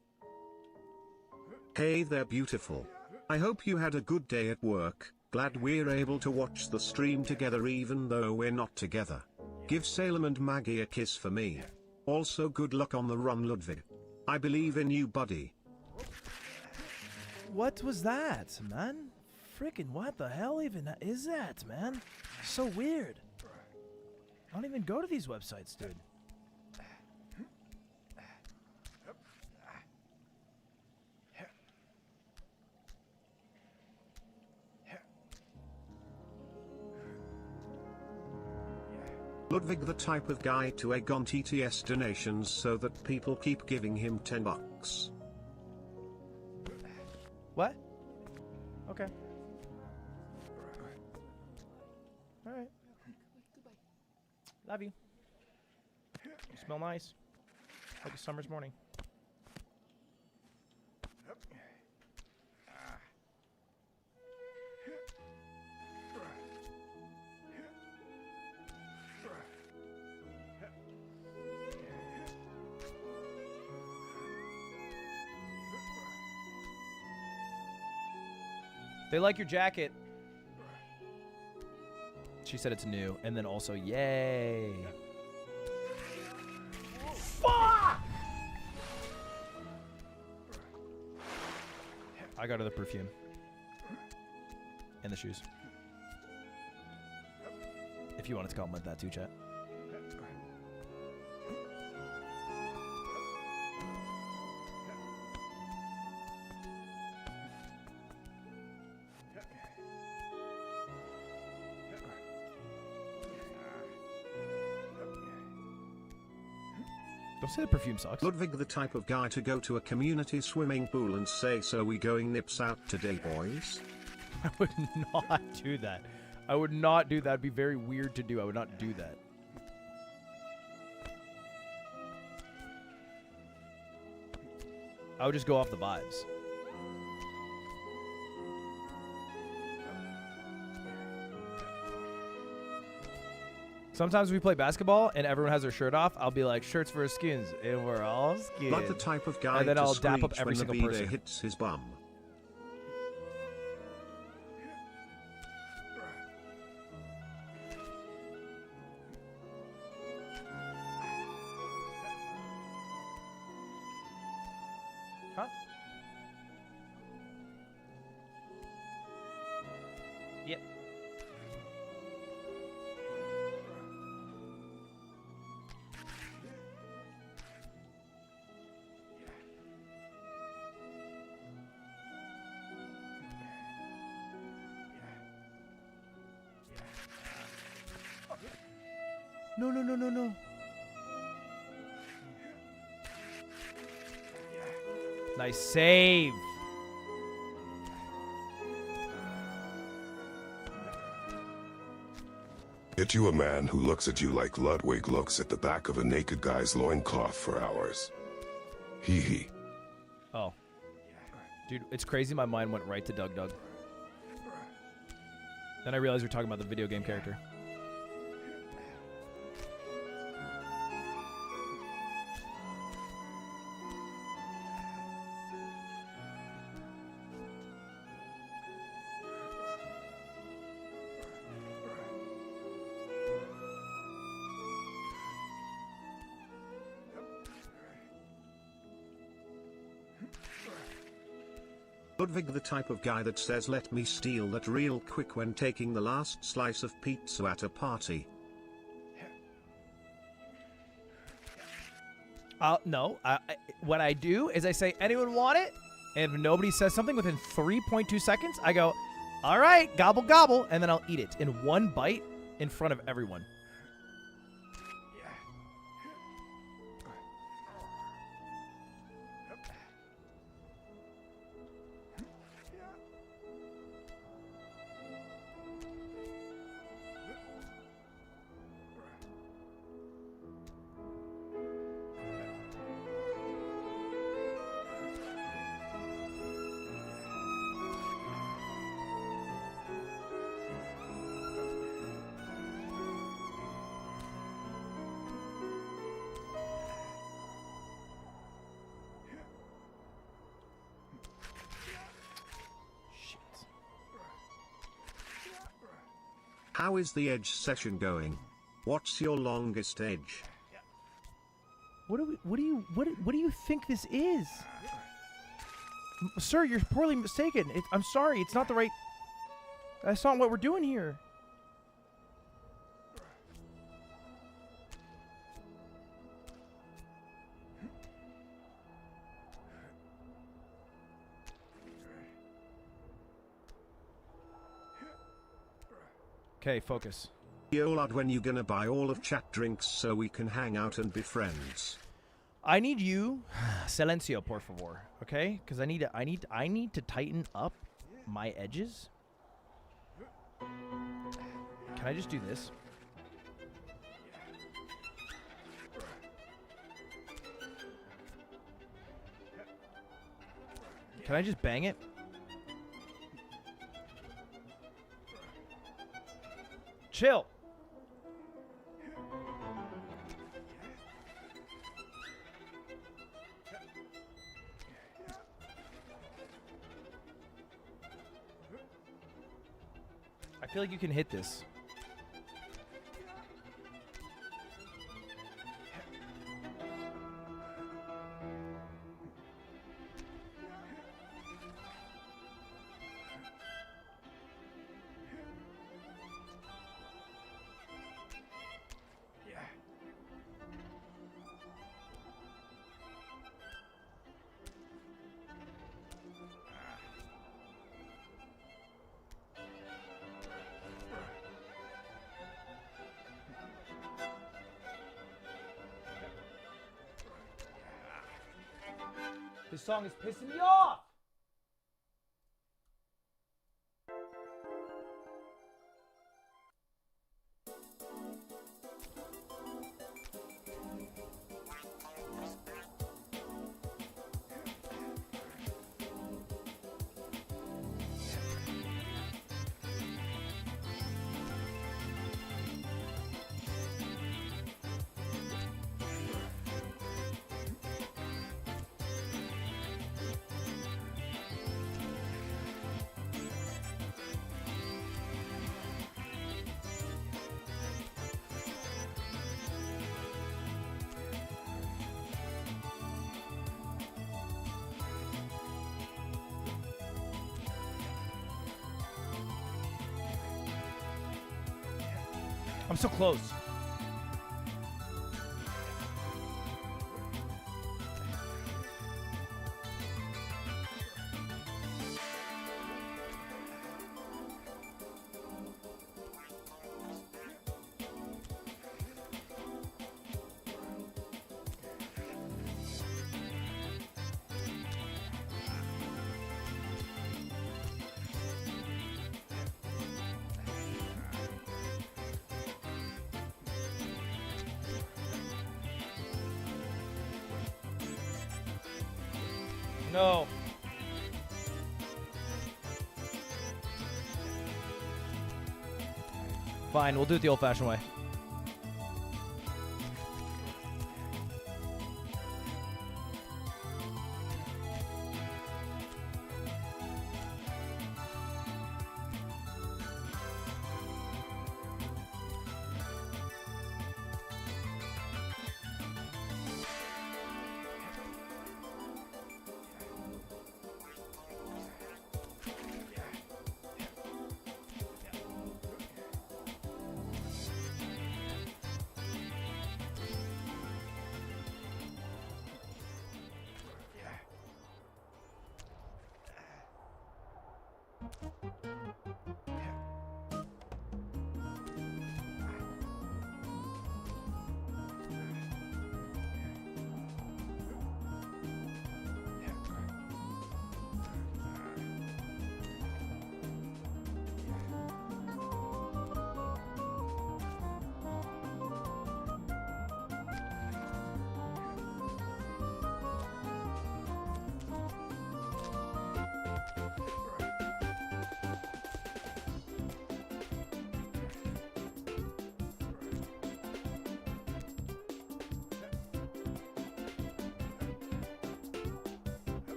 Hey there beautiful. I hope you had a good day at work. Glad we're able to watch the stream together even though we're not together. Give Salem and Maggie a kiss for me. Also good luck on the run, Ludwig. I believe in you, buddy. What was that, man? freaking what the hell even is that, man? So weird. I don't even go to these websites, dude. Ludwig the type of guy to egg on TTS donations so that people keep giving him $10. What? Okay. All right. Love you. You smell nice. Like a summer's morning. They like your jacket. She said it's new. And then also, yay. Fuck! I got her the perfume. And the shoes. If you wanted to compliment that too, chat. Don't say the perfume sucks. Ludwig the type of guy to go to a community swimming pool and say, so we going nips out today, boys? I would not do that. I would not do that. It'd be very weird to do. I would not do that. I would just go off the vibes. Sometimes we play basketball and everyone has their shirt off. I'll be like, shirts for skins, and we're all skins. Like the type of guy and then to I'll dap up screech every when the single bidet person. hits his bum. Huh? Yep. No, no, no, no, no. Nice save. Get you a man who looks at you like Ludwig looks at the back of a naked guy's loincloth for hours. Hee hee. Oh. Dude, it's crazy my mind went right to Doug Doug. Then I realized we're talking about the video game character. Ludwig the type of guy that says let me steal that real quick when taking the last slice of pizza at a party. No. What I do is I say, anyone want it? And if nobody says something within 3.2 seconds, I go, all right, gobble, gobble. And then I'll eat it in one bite in front of everyone. How is the edge session going? What's your longest edge? What do you think this is? Sir, you're poorly mistaken. I'm sorry, it's not the right... That's not what we're doing here. Okay, focus. Yo lad, when you gonna buy all of chat drinks so we can hang out and be friends? I need you, silencio, por favor. Okay, because I need to tighten up my edges. Can I just do this? Can I just bang it? Chill. I feel like you can hit this. This song is pissing me off! I'm so close. No. Fine, we'll do it the old-fashioned way.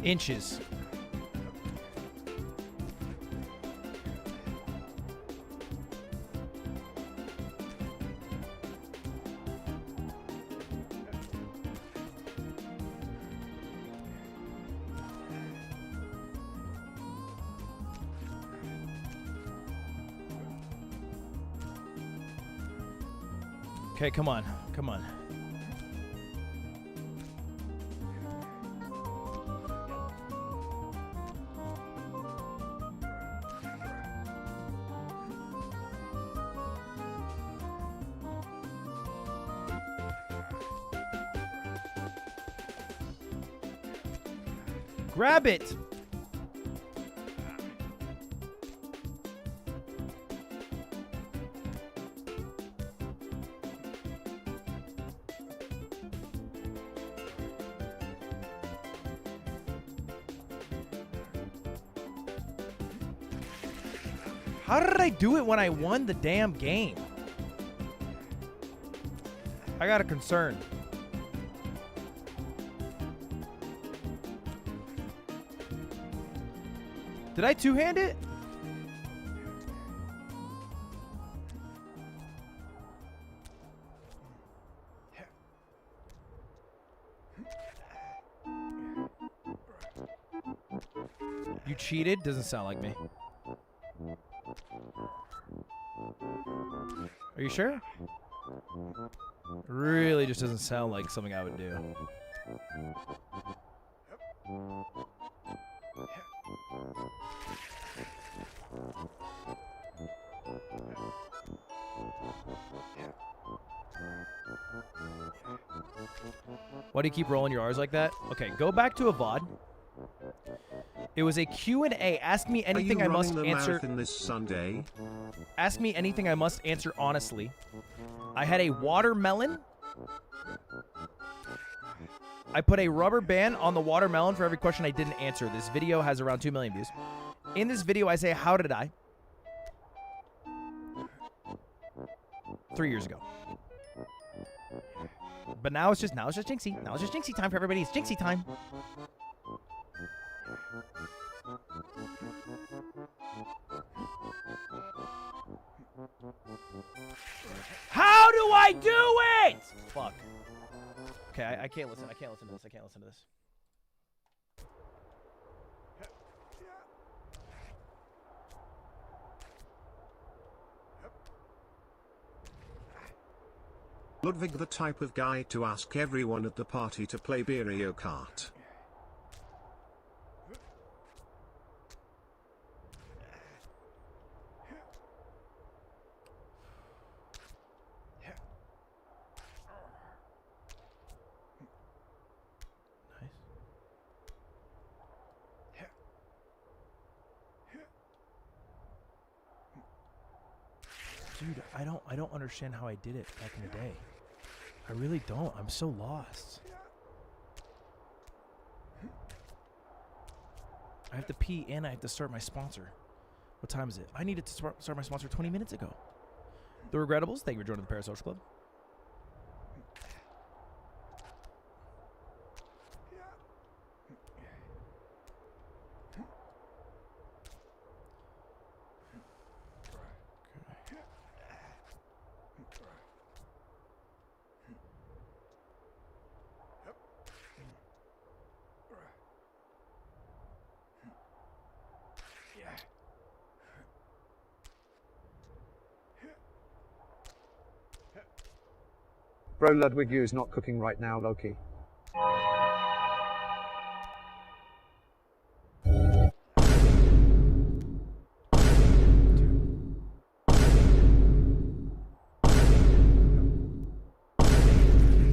Inches. Okay, come on. Come on. Grab it! How did I do it when I won the damn game? I got a concern. Did I two-hand it? You cheated? Doesn't sound like me. Are you sure? Really just doesn't sound like something I would do. Why do you keep rolling your R's like that? Okay, go back to a VOD. It was a Q&A. Ask me anything I must answer. This Sunday? Ask me anything I must answer honestly. I had a watermelon. I put a rubber band on the watermelon for every question I didn't answer. This video has around 2 million views. In this video, I say, how did I? 3 years ago. But now it's just Jinxie. Now it's just Jinxie time for everybody. It's Jinxie time. How do I do it? Fuck. Okay, I can't listen. I can't listen to this. I can't listen to this. Ludwig, the type of guy to ask everyone at the party to play Mario Kart. Dude, I don't understand how I did it back in the day. I really don't. I'm so lost. I have to pee and I have to start my sponsor. What time is it? I needed to start my sponsor 20 minutes ago. The Regrettables, thank you for joining the Parasocial Club. Bro, Ludwig, you is not cooking right now, Loki.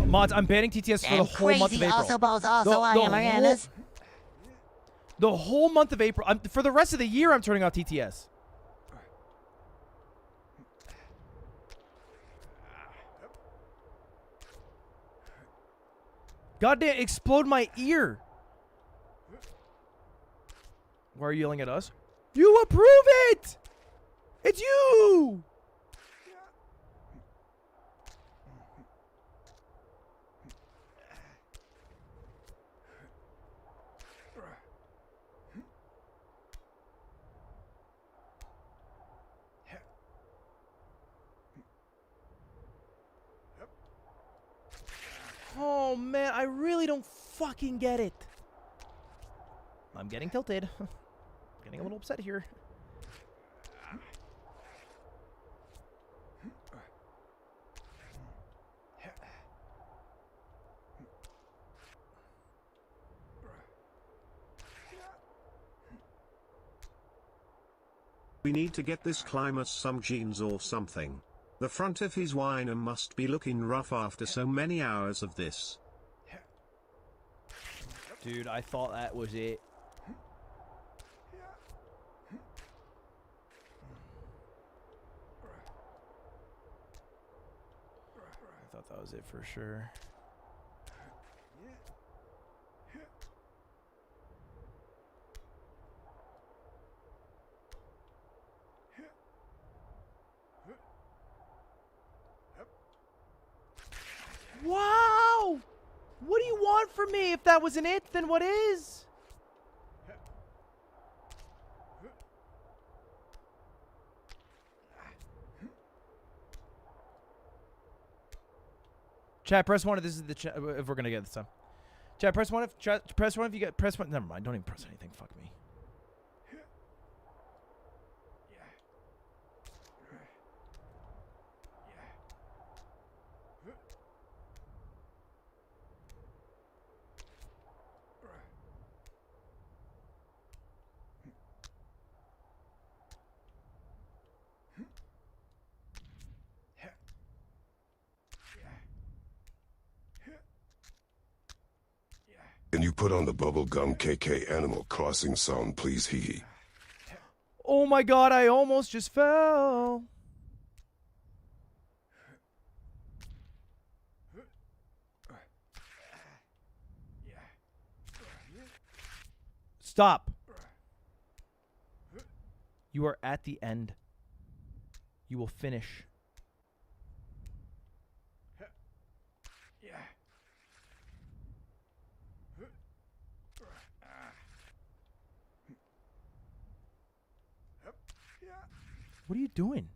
Mods, I'm banning TTS for the whole month of April. Also balls also I am Ariana's. The whole month of April. For the rest of the year, I'm turning off TTS. Goddamn, explode my ear. Why are you yelling at us? You approve it! It's you! Oh man, I really don't fucking get it. I'm getting tilted. Getting a little upset here. We need to get this climber some jeans or something. The front of his whiner must be looking rough after so many hours of this. Dude, I thought that was it. I thought that was it for sure. Wow! What do you want from me? If that wasn't it, then what is? Chat, press 1 if this is the chat, if we're gonna get this time. Chat, press 1 if press 1 if you get press 1. Never mind, don't even press anything. Fuck me. Can you put on the bubblegum KK Animal Crossing song, please? Hee hee. Oh my god, I almost just fell. Stop. You are at the end. You will finish. What are you doing?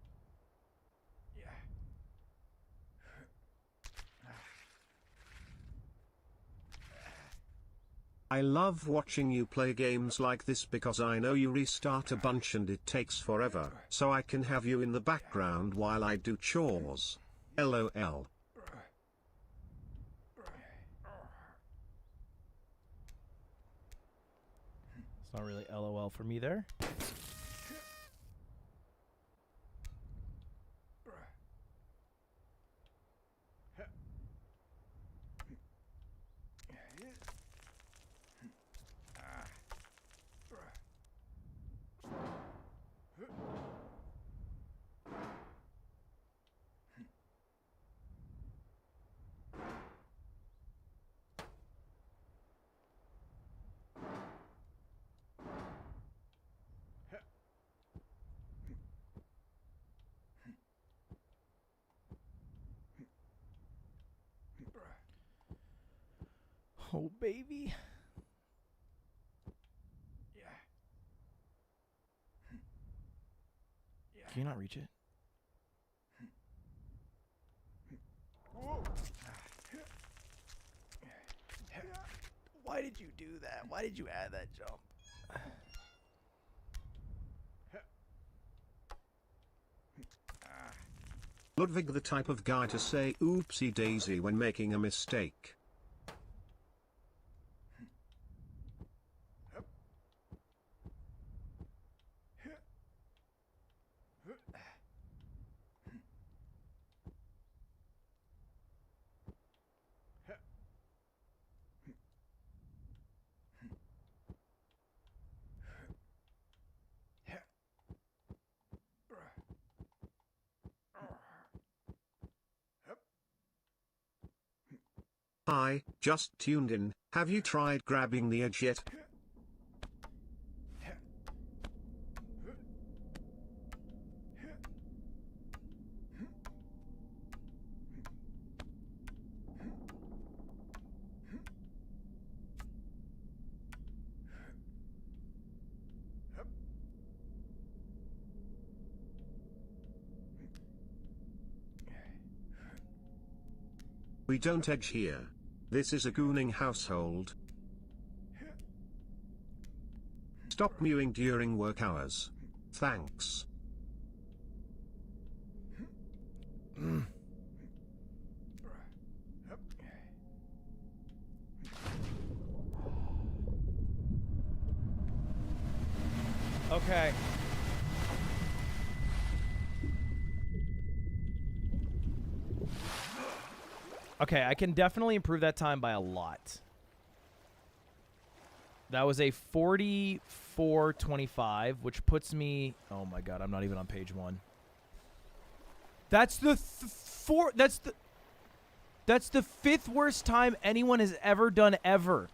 I love watching you play games like this because I know you restart a bunch and it takes forever, so I can have you in the background while I do chores. LOL. It's not really LOL for me there. Oh, baby. Can you not reach it? Why did you do that? Why did you add that jump? Ludwig, the type of guy to say oopsie daisy when making a mistake. Hi, just tuned in. Have you tried grabbing the edge yet? We don't edge here. This is a gooning household. Stop mewing during work hours. Thanks. Okay. Okay, I can definitely improve that time by a lot. That was a 44:25, which puts me... Oh my god, I'm not even on page 1. That's the That's the 5th worst time anyone has ever done ever.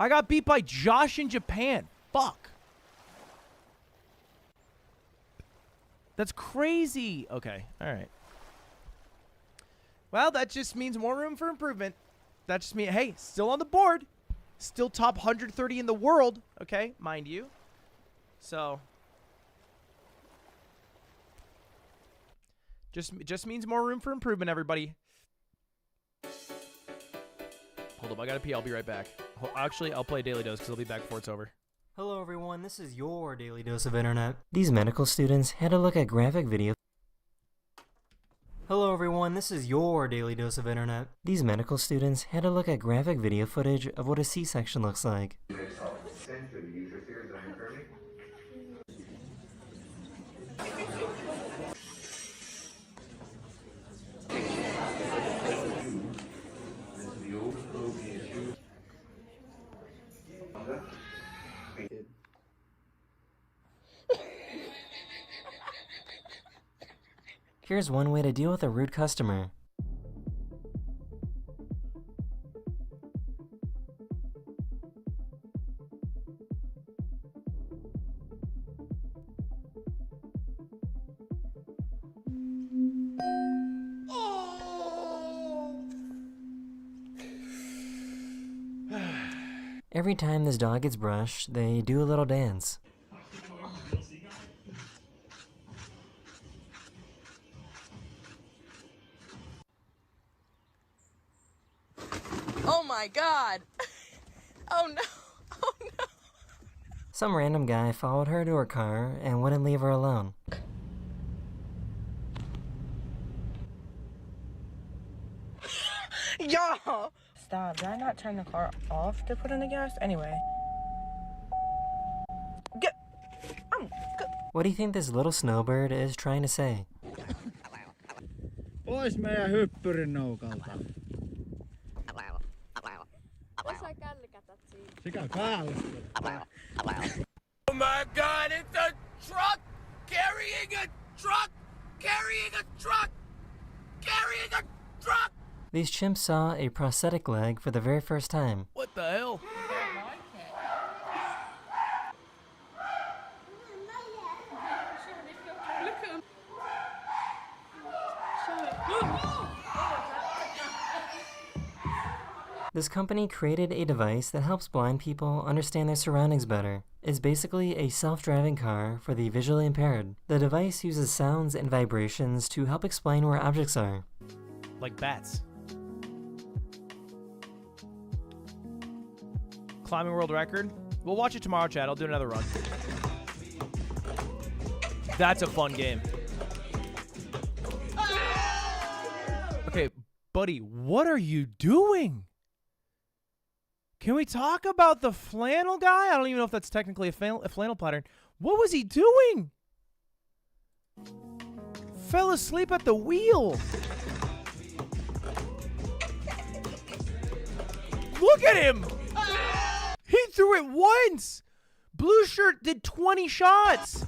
I got beat by Josh in Japan. Fuck. That's crazy. Okay, all right. Well, that just means more room for improvement. That just means, hey, still on the board. Still top 130 in the world, okay, mind you. So, just means more room for improvement, everybody. Hold up, I gotta pee. I'll be right back. Actually, I'll play Daily Dose because I'll be back before it's over. Hello everyone, this is your Daily Dose of Internet. These medical students had to look at graphic video. Hello everyone, this is your Daily Dose of Internet. These medical students had to look at graphic video footage of what a C-section looks like. Here's one way to deal with a rude customer. Every time this dog gets brushed, they do a little dance. Oh my god! Oh no! Oh no! Some random guy followed her to her car and wouldn't leave her alone. Y'all! Stop, did I not turn the car off to put in the gas? Anyway. What do you think this little snowbird is trying to say? Pois meidän hyppyrin noukalta. Oh my god, it's a truck carrying a truck carrying a truck carrying a truck! These chimps saw a prosthetic leg for the very first time. What the hell? This company created a device that helps blind people understand their surroundings better. It's basically a self-driving car for the visually impaired. The device uses sounds and vibrations to help explain where objects are. Like bats. Climbing world record. We'll watch it tomorrow, Chad. I'll do another run. That's a fun game. Okay, buddy, what are you doing? Can we talk about the flannel guy? I don't even know if that's technically a flannel pattern. What was he doing? Fell asleep at the wheel. Look at him. He threw it once. Blue shirt did 20 shots.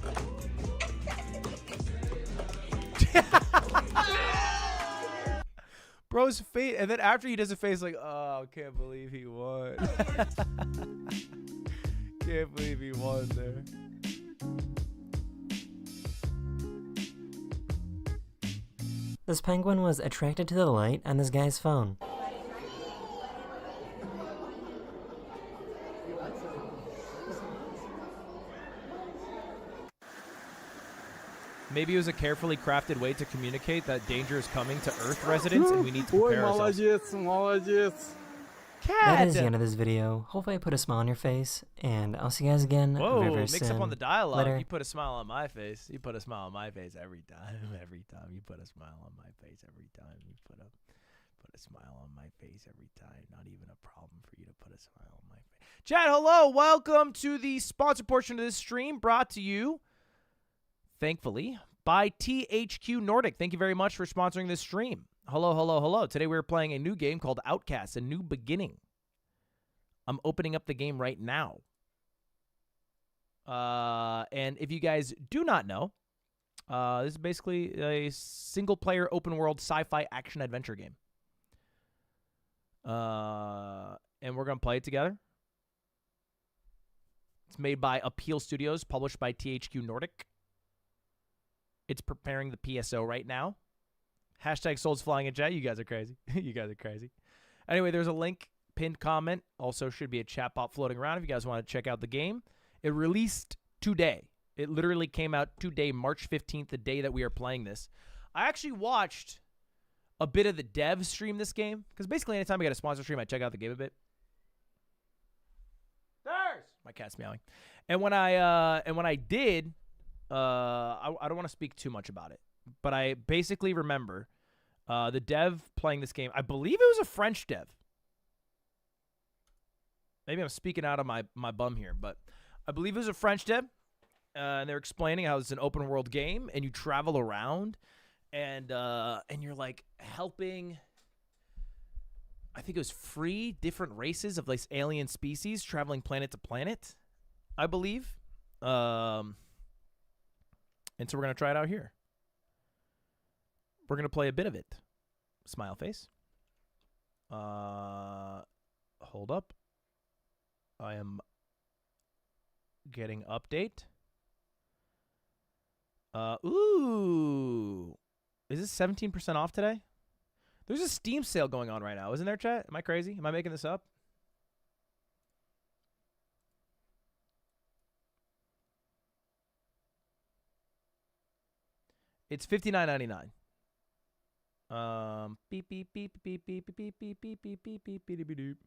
Bro's face, and then after he does a face like, oh, can't believe he won. Can't believe he won there. This penguin was attracted to the light on this guy's phone. Maybe it was a carefully crafted way to communicate that danger is coming to Earth residents and we need to prepare ourselves. That is the end of this video. Hopefully I put a smile on your face, and I'll see you guys again Whoa, very, very mix soon. up on the dialogue. Later. You put a smile on my face. You put a smile on my face every time. Every time you put a smile on my face every time. You put a smile on my face every time. Not even a problem for you to put a smile on my face. Chad, hello. Welcome to the sponsor portion of this stream brought to you, thankfully, by THQ Nordic. Thank you very much for sponsoring this stream. Hello, hello, hello. Today we're playing a new game called Outcast, A New Beginning. I'm opening up the game right now. And if you guys do not know, this is basically a single-player open-world sci-fi action-adventure game. And we're going to play it together. It's made by Appeal Studios, published by THQ Nordic. It's preparing the PSO right now. Hashtag Souls Flying in chat. You guys are crazy. You guys are crazy. Anyway, there's a link, pinned comment. Also should be a chat bot floating around if you guys want to check out the game. It released today. It literally came out today, March 15th, the day that we are playing this. I actually watched a bit of the dev stream this game, because basically anytime I get a sponsor stream, I check out the game a bit. There's my cat's meowing. And when I did, I don't want to speak too much about it, but I basically remember the dev playing this game. I believe it was a French dev. Maybe I'm speaking out of my bum here, but I believe it was a French dev. And they're explaining how it's an open world game, and you travel around, and you're like helping. I think it was free different races of like alien species traveling planet to planet, I believe. And so we're gonna try it out here. We're gonna play a bit of it. Smile face. Hold up. I am getting update. Ooh. Is this 17% off today? There's a Steam sale going on right now. Isn't there, chat? Am I crazy? Am I making this up? It's $59.99. Beep beep beep beep beep beep beep beep beep beep beep beep beep beep beep.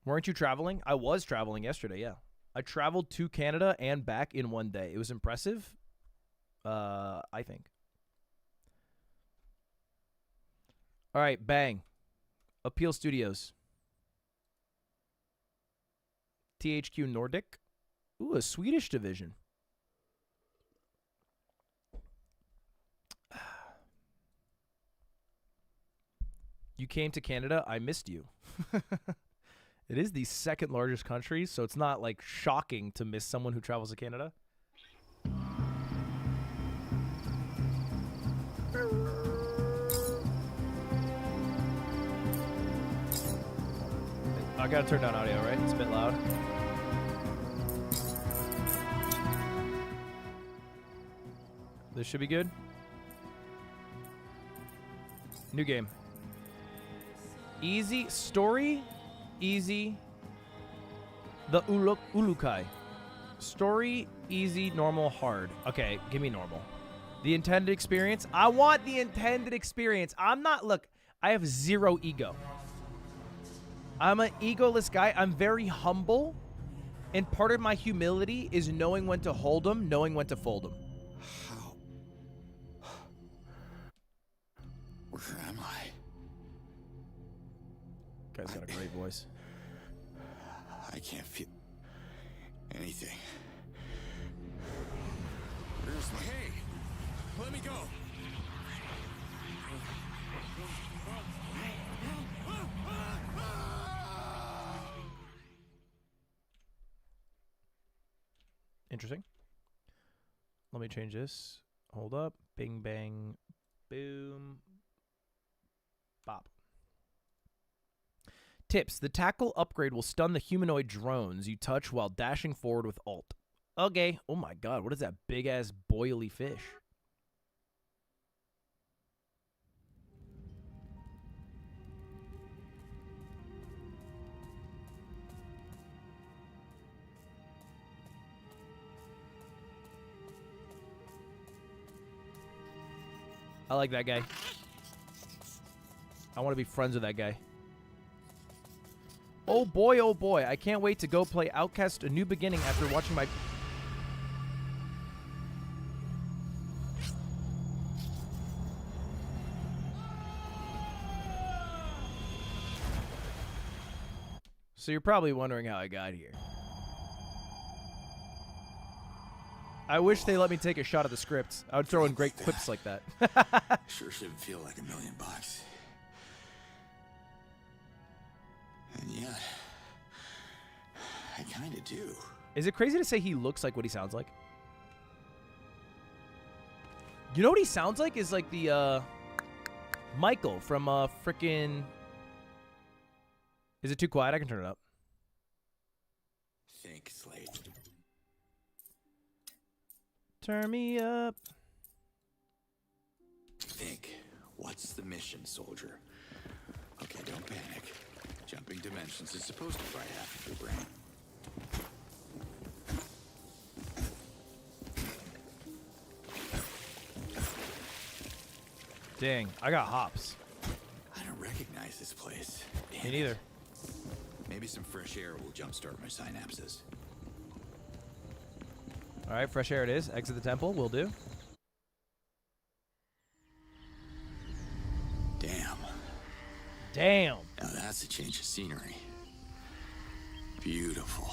Weren't you traveling? I was traveling yesterday, yeah. I traveled to Canada and back in one day. It was impressive, I think. All right, bang. Appeal Studios. THQ Nordic. Ooh, a Swedish division. You came to Canada, I missed you. It is the second largest country, so it's not like shocking to miss someone who travels to Canada. I gotta turn down audio, right? It's a bit loud. This should be good. New game. Easy story, easy. The Ulukai. Story, easy, normal, hard. Okay, give me normal. The intended experience. I want the intended experience. I'm not, look, I have zero ego. I'm an egoless guy. I'm very humble. And part of my humility is knowing when to hold them, knowing when to fold them. How? Where am I? Guy's got a great voice. I can't feel anything. Where's my... Hey! Let me go! Interesting. Let me change this. Hold up. Bing, bang, boom, bop. Tips. The tackle upgrade will stun the humanoid drones you touch while dashing forward with Alt. Okay. Oh my god, what is that big-ass boily fish? I like that guy. I want to be friends with that guy. Oh boy, I can't wait to go play Outcast A New Beginning after watching my... So you're probably wondering how I got here. I wish they let me take a shot at the script. I would throw in great clips like that. Sure shouldn't feel like $1 million. And yet, I kind of do. Is it crazy to say he looks like what he sounds like? You know what he sounds like is like the Michael from frickin'. Is it too quiet? I can turn it up. Think, Slade. Turn me up. Think. What's the mission, soldier? Okay, don't panic. Jumping dimensions is supposed to fry half of your brain. Dang, I got hops. I don't recognize this place. Me neither. Maybe some fresh air will jumpstart my synapses. All right, fresh air it is. Exit the temple. Will do. Damn. Damn. Now that's a change of scenery. Beautiful.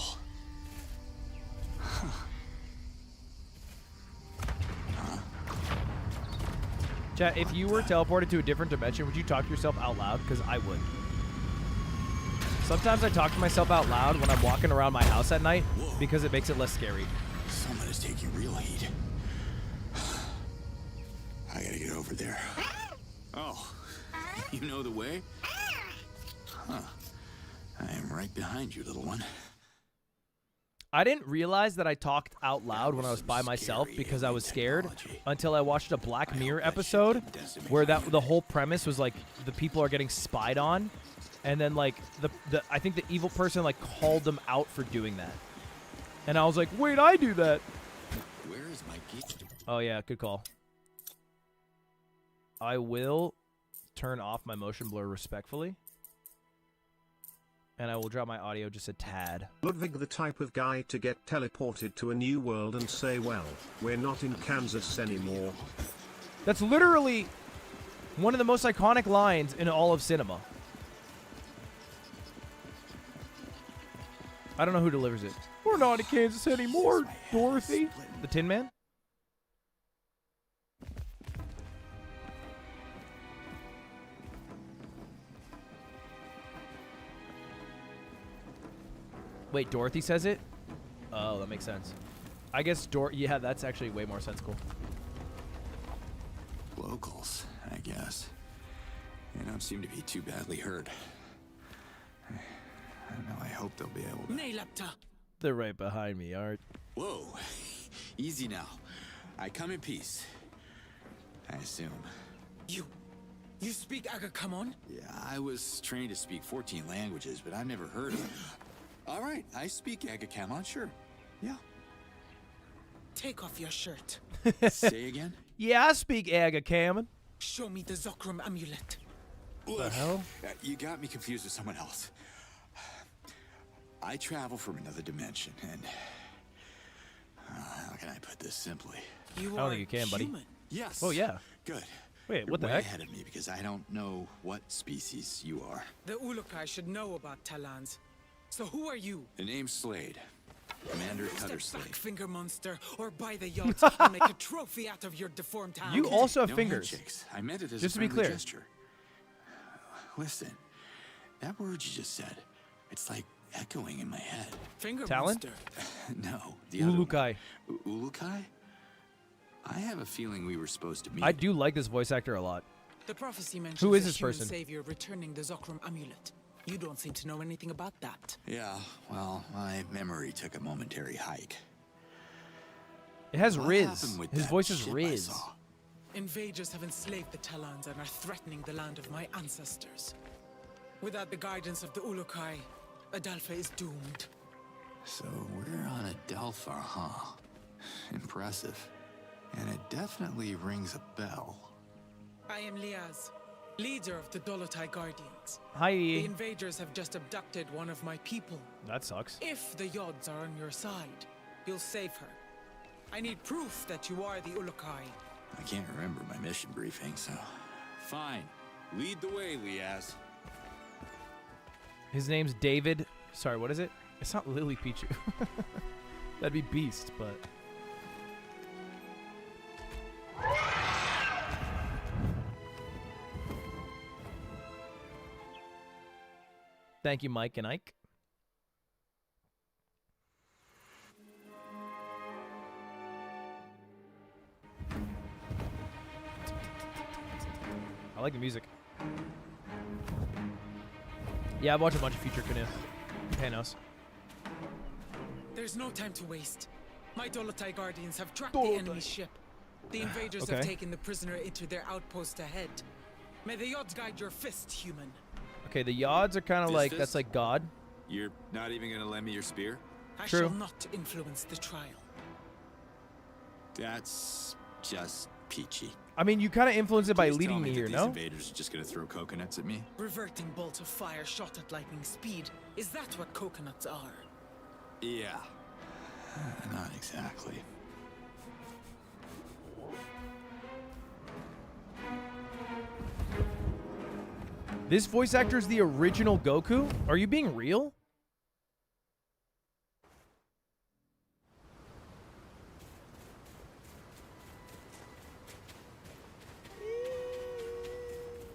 Chat, if you were teleported to a different dimension, would you talk to yourself out loud? Because I would. Sometimes I talk to myself out loud when I'm walking around my house at night because it makes it less scary. Someone is taking real heat. I gotta get over there. Oh, you know the way? Huh. I am right behind you, little one. I didn't realize that I talked out loud when I was by myself because I was scared until I watched a Black Mirror episode where the whole premise was like the people are getting spied on, and then like I think the evil person like called them out for doing that, and I was like, wait, I do that. Where is my key? Oh yeah, good call. I will turn off my motion blur respectfully. And I will drop my audio just a tad. Ludwig the type of guy to get teleported to a new world and say, well, we're not in Kansas anymore. That's literally one of the most iconic lines in all of cinema. I don't know who delivers it. We're not in Kansas anymore, Dorothy. The Tin Man? Wait, Dorothy says it? Oh, that makes sense. I guess yeah, that's actually way more sensible. Locals, I guess. They don't seem to be too badly hurt. I don't know, I hope they'll be able to... They're right behind me, Art. Whoa, easy now. I come in peace. I assume. You speak Agakamon? Yeah, I was trained to speak 14 languages, but I've never heard of... All right, I speak Agakamon, sure. Yeah. Take off your shirt. Say again? Yeah, I speak Agakamon. Show me the Zokram amulet. What the hell? You got me confused with someone else. I travel from another dimension, and... how can I put this simply? I don't think you can, buddy. Yes. Oh, yeah. Good. Wait, You're what the way heck? ahead of me because I don't know what species you are. The Ulukai should know about Talans. So who are you? The name's Slade. Commander Cutter Step Slade. back, finger monster, or buy the yacht and make a trophy out of your deformed hand. You also have No fingers. handshakes. I meant it as Just a to be friendly clear. gesture. Listen, that word you just said, it's like echoing in my head. Finger Talon? monster. No, the other Ulukai. one. Ulukai? I have a feeling we were supposed to meet. I do like this voice actor a lot. The prophecy mentions Who is a this human person? savior returning the Zokram amulet. You don't seem to know anything about that. Yeah, well, my memory took a momentary hike. It has What Riz. happened with His that voice is ship I Riz. saw? Invaders have enslaved the Talans and are threatening the land of my ancestors. Without the guidance of the Ulukai, Adalfa is doomed. So we're on Adelphar, huh? Impressive. And it definitely rings a bell. I am Liaz, leader of the Dolotai Guardians. Hi. The invaders have just abducted one of my people. That sucks. If the Yods are on your side, you'll save her. I need proof that you are the Ulukai. I can't remember my mission briefing, so... Fine. Lead the way, Liaz. His name's David Sorry, what is it? It's not Lily Pichu. That'd be Beast, but... Thank you, Mike and Ike. I like the music. Yeah, I've watched a bunch of Future Panos. There's no time to waste. My Dolotai Guardians have tracked the enemy's ship. The invaders have taken the prisoner into their outpost ahead. May the odds guide your fist, human. Okay, the Yods are kind of like, that's like God. You're not even gonna lend me your spear? I shall not influence the trial. That's just peachy. I mean, you kind of influence it by Please leading tell me that here, these no? invaders are just gonna throw coconuts at me? Reverting bolt of fire shot at lightning speed. Is that what coconuts are? Yeah. Not exactly. This voice actor is the original Goku? Are you being real?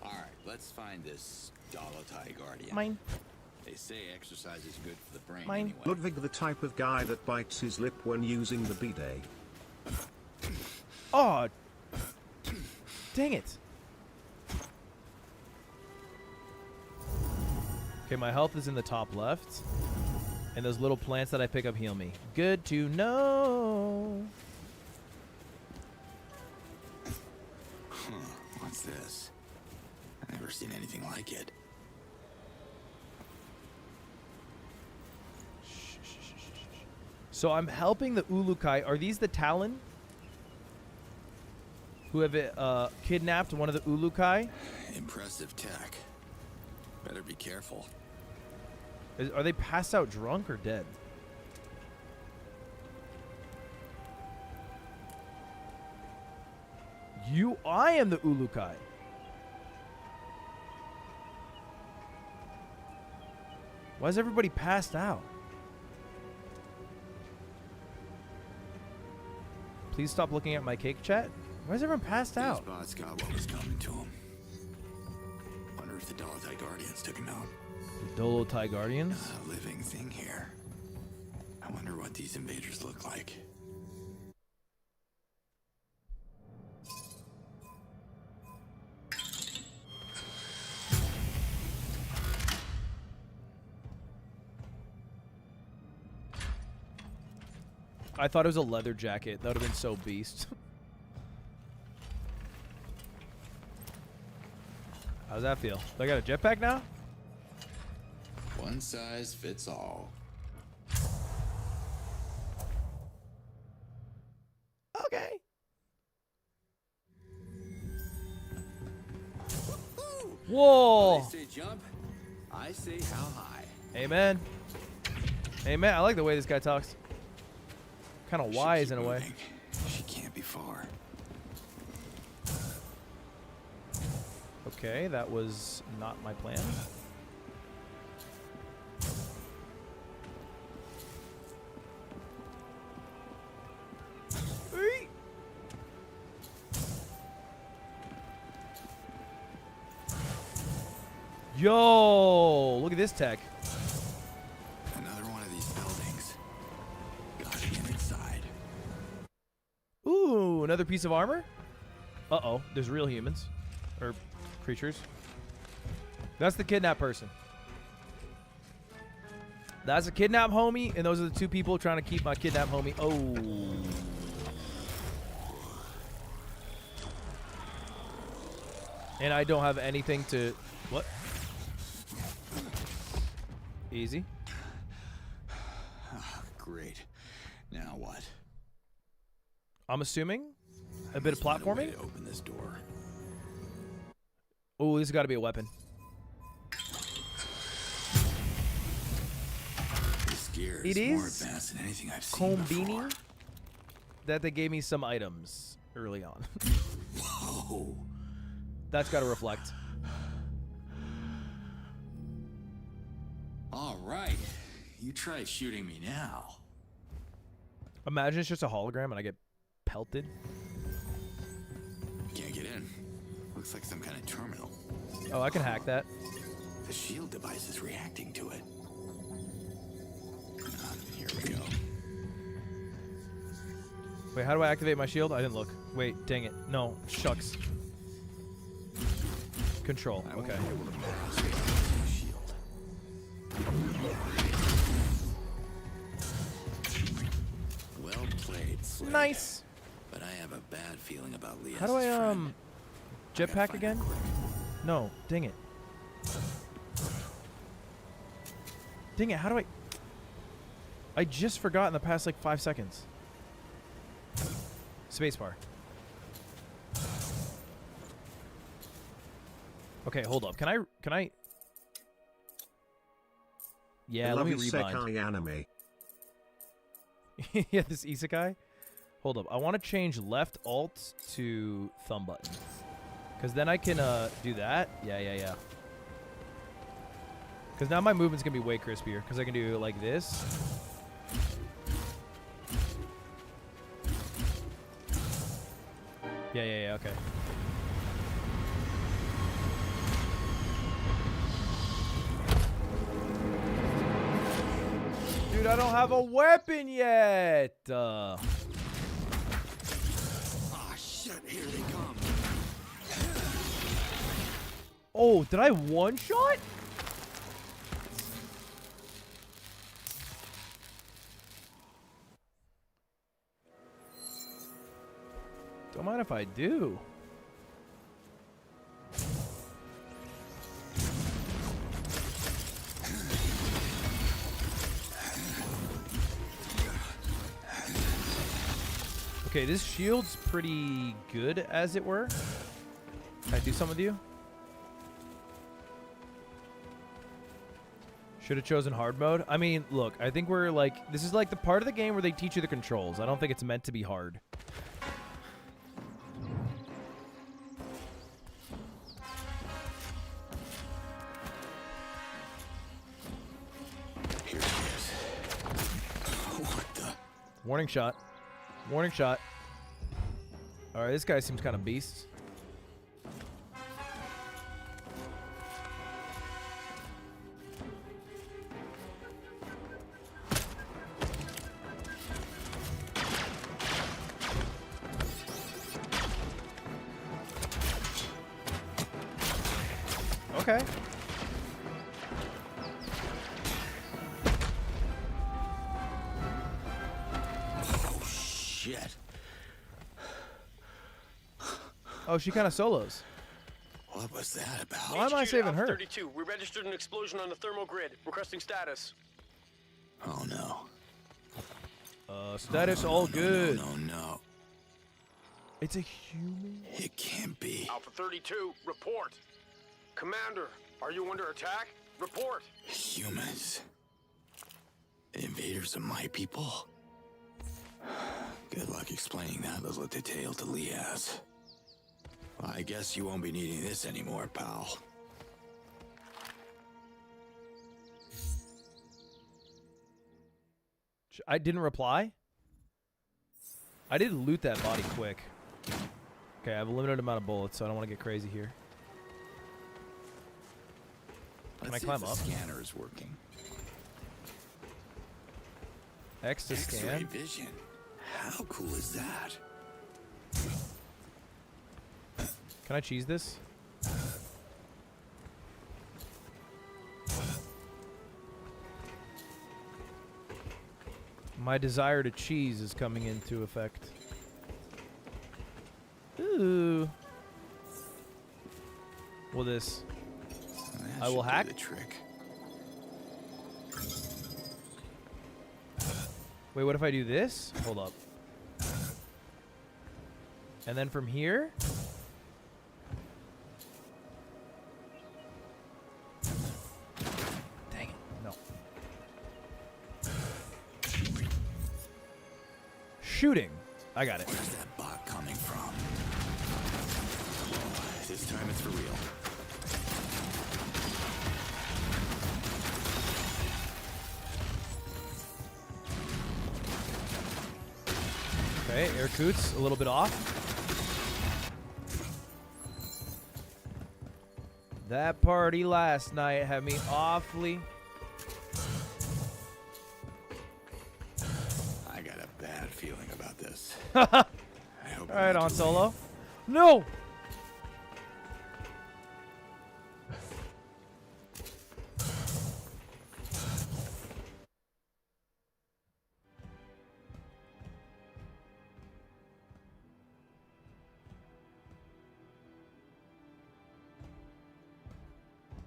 Alright, let's find this Dolotai Guardian. Mine. They say exercise is good for the brain Mine. anyway. Ludwig, the type of guy that bites his lip when using the bidet. Oh. Dang it. Okay, my health is in the top left. And those little plants that I pick up heal me. Good to know. Huh, what's this? I've never seen anything like it. So I'm helping the Ulukai. Are these the Talon? Who have kidnapped one of the Ulukai? Impressive tech. Better be careful. Are they passed out drunk or dead? I am the Ulukai. Why is everybody passed out? Please stop looking at my cake chat. Why is everyone passed out? These bots got what was coming to him. Wonder if the Dolotai Guardians took him out. The Dolotai Guardians? A living thing here. I wonder what these invaders look like. I thought it was a leather jacket. That would have been so beast. How's that feel? Do I got a jetpack now? One size fits all. Okay. Whoa. They say jump, I say how high. Amen. Amen. I like the way this guy talks. Kind of wise in a way. She can't be far. Okay, that was not my plan. Yo, look at this tech. Another one of these buildings. Gotta get inside. Ooh, another piece of armor? Uh-oh, there's real humans. Or creatures. That's the kidnap person. That's a kidnap homie, and those are the two people trying to keep my kidnap homie. Oh. And I don't have anything to... What? Easy. Great. Now what? I'm assuming a bit of platforming. Open this door. Oh, this has got to be a weapon. This gear It is more is advanced than anything I've seen before. Combini that they gave me some items early on. Whoa. That's got to reflect. All right. You try shooting me now. Imagine it's just a hologram and I get pelted. Can't get in. Looks like some kind of terminal. Oh, I can hack that. The shield device is reacting to it. Here we go. Wait, how do I activate my shield? I didn't look. Wait, dang it. No, shucks. Control. Okay. Well played, Slade. Nice. But I have a bad feeling about Leah's How do I friend. jetpack again? No, dang it. Dang it, how do I just forgot in the past like 5 seconds. Spacebar. Okay, hold up. Can I Yeah, let me rebind. Isekai anime. Yeah, this isekai. Hold up. I want to change left alt to thumb button. Cuz then I can do that. Yeah. Cuz now my movement's going to be way crispier cuz I can do like this. Yeah, okay. Dude, I don't have a weapon yet. Ah, shit, here they come. Oh, did I one shot? Don't mind if I do. Okay, this shield's pretty good, as it were. Can I do some with you? Should have chosen hard mode. I mean, look, I think we're like, this is like the part of the game where they teach you the controls. I don't think it's meant to be hard. Here it is. What the? Warning shot. Warning shot. Alright, this guy seems kind of beast. Okay. Oh, shit. Oh, she kind of solos. What was that about? Why am I saving her? 32. We registered an explosion on the thermal grid. Requesting status. Oh, no. Status no, all no, good. No. It's a human? It can't be. Alpha 32, report. Commander, are you under attack? Report. Humans. Invaders of my people? Good luck explaining that little detail to Liaz. I guess you won't be needing this anymore, pal. I didn't reply? I did loot that body quick. Okay, I have a limited amount of bullets, so I don't want to get crazy here. Can I climb up? The scanner is working. X to X-ray scan. vision. How cool is that? Can I cheese this? My desire to cheese is coming into effect. Ooh. Will this? That I will should do hack. the trick. Wait, what if I do this? Hold up. And then from here? Dang it. No. Shooting. I got it. Where's that bot coming from? This time it's for real. Okay, air coots, a little bit off. That party last night had me awfully. I got a bad feeling about this. All right, on Solo. No.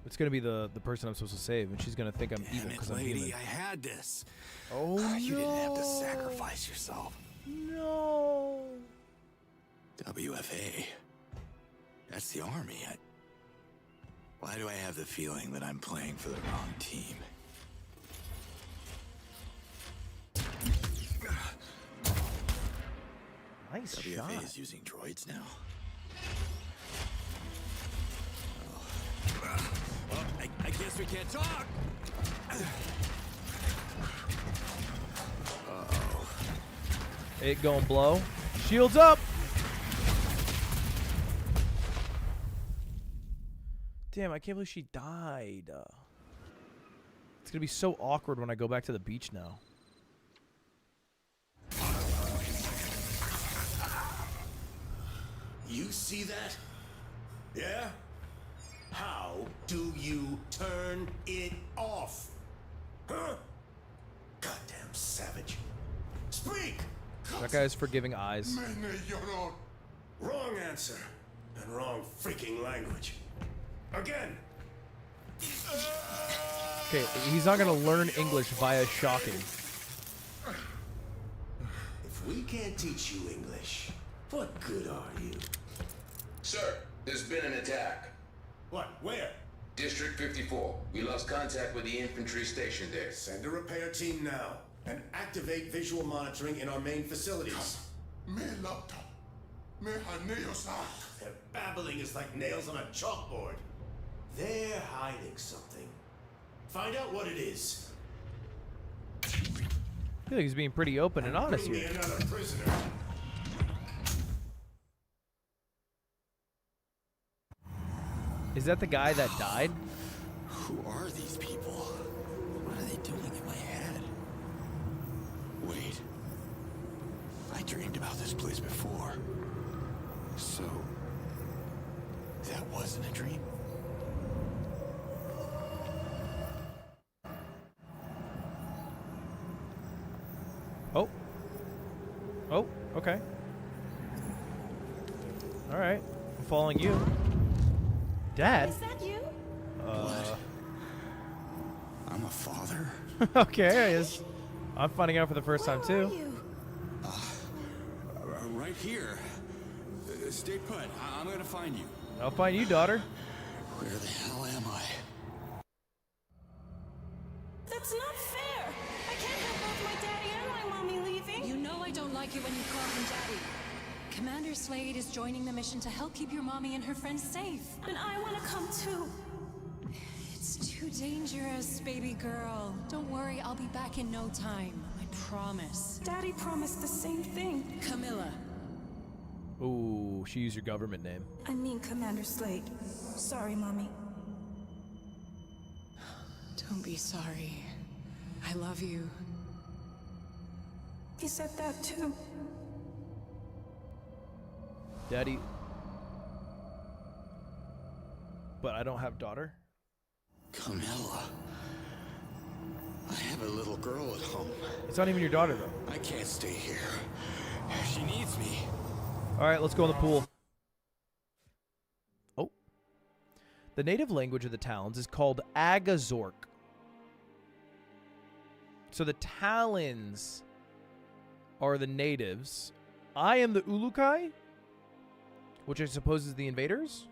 It's gonna be the person I'm supposed to save, and she's gonna think I'm evil because I'm lady, human. I had this. Oh no! You didn't have to sacrifice yourself. No. WFA. That's the army. Why do I have the feeling that I'm playing for the wrong team? Nice WFA shot. is using droids now. Well, I guess we can't talk. Uh-oh. It gonna blow. Shields up. Damn, I can't believe she died. It's gonna be so awkward when I go back to the beach now. You see that? Yeah? How do you turn it off? Huh? Goddamn savage. Speak! That guy's forgiving eyes. Wrong answer. And wrong freaking language. Again. Okay, he's not gonna learn English via shocking. If we can't teach you English, what good are you? Sir, there's been an attack. What? Where? District 54. We lost contact with the infantry station there. Send a repair team now and activate visual monitoring in our main facilities. Their babbling is like nails on a chalkboard. They're hiding something. Find out what it is. I feel like he's being pretty open and honest Bring me here. another prisoner. Is that the guy that died? Who are these people? What are they doing in my head? Wait. I dreamed about this place before. So, that wasn't a dream? Oh. Oh, okay. All right. I'm following you. Dad? Is that you? I'm a father? Okay, I'm finding out for the first time too. Right here. Stay put. I'm gonna find you. I'll find you, daughter. Where the hell am I? That's not fair. I can't have both my daddy and my mommy leaving. You know I don't like it when you call him daddy. Commander Slade is joining the mission to help keep your mommy and her friends safe. And I want to come too. It's too dangerous, baby girl. Don't worry, I'll be back in no time. I promise. Daddy promised the same thing. Camilla. Ooh, she used your government name. I mean Commander Slade. Sorry, Mommy. Don't be sorry. I love you. He said that too. Daddy. But I don't have daughter? Camilla. I have a little girl at home. It's not even your daughter, though. I can't stay here. She needs me. All right, let's go in the pool. Oh. The native language of the Talons is called Agazork. So the Talons are the natives. I am the Ulukai, which I suppose is the invaders.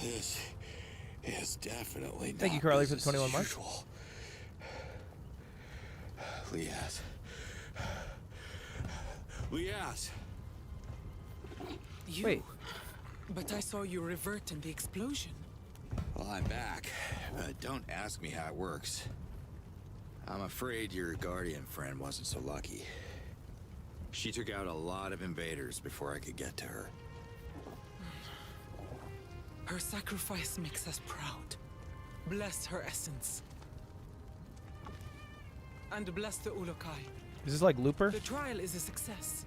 This is definitely Thank you, not Carly, for the business 21 as months. usual. Liaz. Liaz. You? Wait. But I saw you revert in the explosion. Well, I'm back, but don't ask me how it works. I'm afraid your guardian friend wasn't so lucky. She took out a lot of invaders before I could get to her. Her sacrifice makes us proud. Bless her essence. And bless the Ulukai. Is this like Looper? The trial is a success.